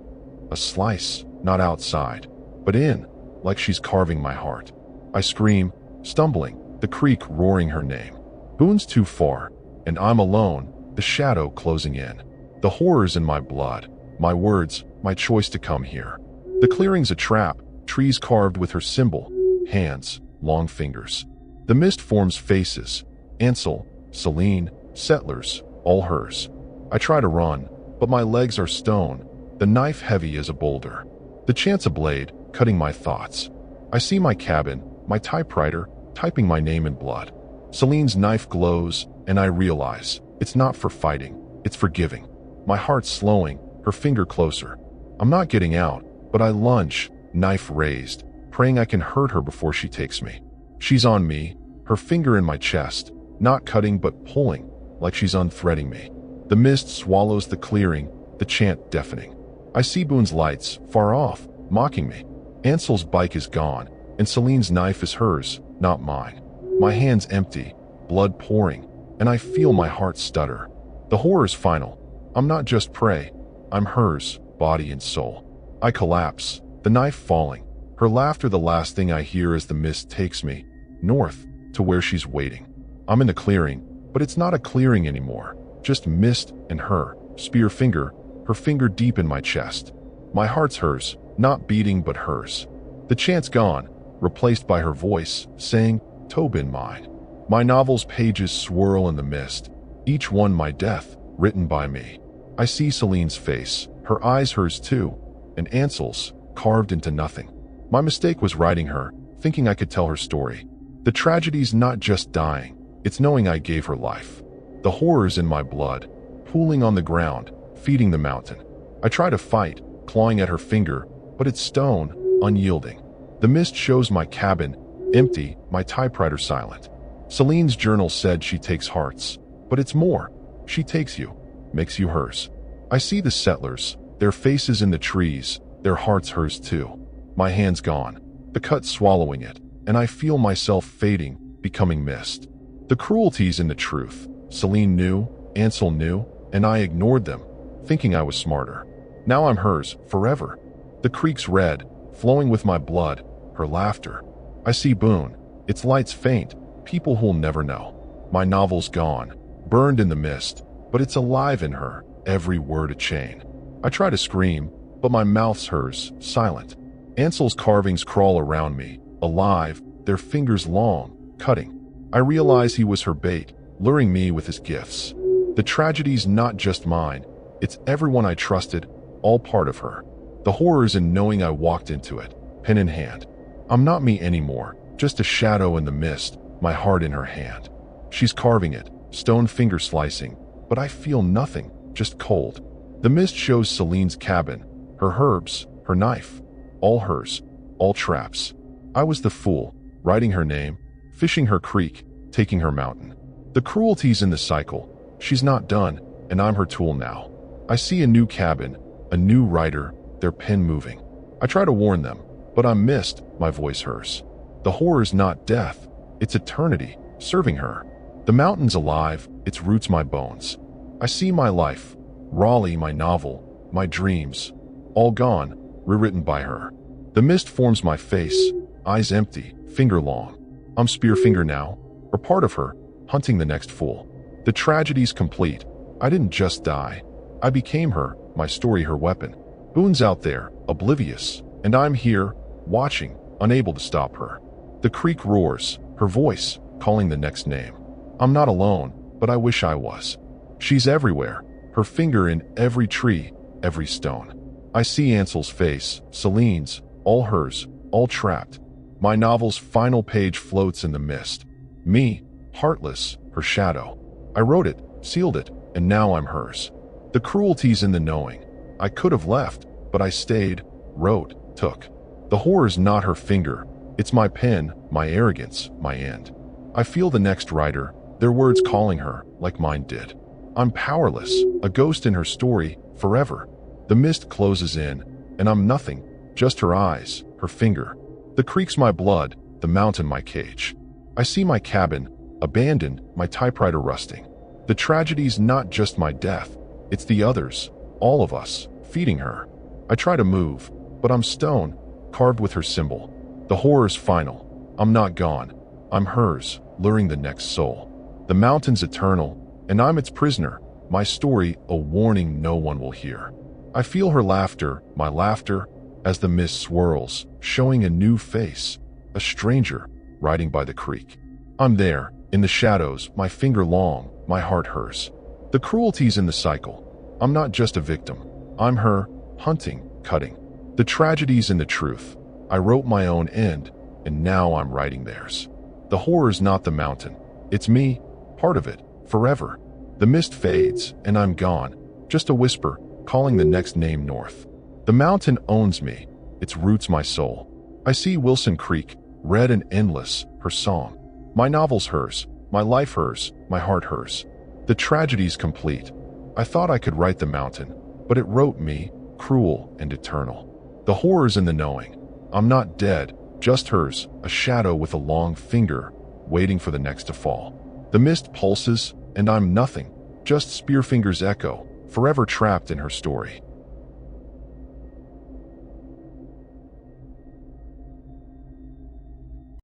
[SPEAKER 1] A slice, not outside, but in, like she's carving my heart. I scream, stumbling, the creek roaring her name. Boone's too far, and I'm alone, the shadow closing in. The horror's in my blood, my words, my choice to come here. The clearing's a trap, trees carved with her symbol, hands, long fingers. The mist forms faces, Ansel, Celine, settlers, all hers. I try to run, but my legs are stone, the knife heavy as a boulder. The chant's a blade, cutting my thoughts. I see my cabin, my typewriter, typing my name in blood. Celine's knife glows, and I realize, it's not for fighting, it's for giving. My heart's slowing, her finger closer. I'm not getting out, but I lunge, knife raised, praying I can hurt her before she takes me. She's on me, her finger in my chest, not cutting but pulling, like she's unthreading me. The mist swallows the clearing, the chant deafening. I see Boone's lights, far off, mocking me. Ansel's bike is gone, and Celine's knife is hers, not mine. My hand's empty, blood pouring, and I feel my heart stutter. The horror's final. I'm not just prey, I'm hers, body and soul. I collapse, the knife falling, her laughter the last thing I hear as the mist takes me, north, to where she's waiting. I'm in the clearing, but it's not a clearing anymore, just mist and her, Spearfinger, her finger deep in my chest. My heart's hers, not beating but hers. The chant's gone, replaced by her voice, saying, Tobin mine. My novel's pages swirl in the mist, each one my death, written by me. I see Celine's face, her eyes hers too, and Ansel's, carved into nothing. My mistake was writing her, thinking I could tell her story. The tragedy's not just dying, it's knowing I gave her life. The horror's in my blood, pooling on the ground, feeding the mountain. I try to fight, clawing at her finger, but it's stone, unyielding. The mist shows my cabin, empty, my typewriter silent. Celine's journal said she takes hearts, but it's more. She takes you, makes you hers. I see the settlers, their faces in the trees, their hearts hers too. My hand's gone, the cut swallowing it, and I feel myself fading, becoming mist. The cruelty's in the truth. Celine knew, Ansel knew, and I ignored them, thinking I was smarter. Now I'm hers, forever. The creek's red, flowing with my blood, her laughter. I see Boone, its lights faint, people who'll never know. My novel's gone, burned in the mist, but it's alive in her, every word a chain. I try to scream, but my mouth's hers, silent. Ansel's carvings crawl around me, alive, their fingers long, cutting. I realize he was her bait, luring me with his gifts. The tragedy's not just mine, it's everyone I trusted, all part of her. The horror's in knowing I walked into it, pen in hand. I'm not me anymore, just a shadow in the mist, my heart in her hand. She's carving it, stone finger slicing, but I feel nothing, just cold. The mist shows Celine's cabin, her herbs, her knife, all hers, all traps. I was the fool, writing her name, fishing her creek, taking her mountain. The cruelty's in the cycle. She's not done, and I'm her tool now. I see a new cabin, a new writer, their pen moving. I try to warn them, but I'm missed, my voice hers. The horror's not death, it's eternity, serving her. The mountain's alive, its roots my bones. I see my life, Raleigh, my novel, my dreams, all gone, rewritten by her. The mist forms my face, eyes empty, finger long. I'm Spearfinger now, or part of her, hunting the next fool. The tragedy's complete. I didn't just die. I became her, my story her weapon. Boone's out there, oblivious, and I'm here, watching, unable to stop her. The creek roars, her voice, calling the next name. I'm not alone, but I wish I was. She's everywhere, her finger in every tree, every stone. I see Ansel's face, Celine's, all hers, all trapped. My novel's final page floats in the mist. Me, heartless, her shadow. I wrote it, sealed it, and now I'm hers. The cruelty's in the knowing. I could have left, but I stayed, wrote, took. The horror's not her finger. It's my pen, my arrogance, my end. I feel the next writer, their words calling her, like mine did. I'm powerless, a ghost in her story, forever. The mist closes in, and I'm nothing, just her eyes, her finger. The creek's my blood, the mountain my cage. I see my cabin, abandoned, my typewriter rusting. The tragedy's not just my death, it's the others, all of us, feeding her. I try to move, but I'm stone, carved with her symbol. The horror's final. I'm not gone. I'm hers, luring the next soul. The mountain's eternal, and I'm its prisoner, my story a warning no one will hear. I feel her laughter, my laughter, as the mist swirls, showing a new face, a stranger, riding by the creek. I'm there, in the shadows, my finger long, my heart hers. The cruelty's in the cycle. I'm not just a victim. I'm her, hunting, cutting. The tragedy's in the truth. I wrote my own end, and now I'm writing theirs. The horror's not the mountain. It's me, part of it, forever. The mist fades, and I'm gone, just a whisper, calling the next name north. The mountain owns me, its roots my soul. I see Wilson Creek, red and endless, her song. My novel's hers, my life hers, my heart hers. The tragedy's complete. I thought I could write the mountain, but it wrote me, cruel and eternal. The horror's in the knowing. I'm not dead, just hers, a shadow with a long finger, waiting for the next to fall. The mist pulses, and I'm nothing, just Spearfinger's echo, forever trapped in her story.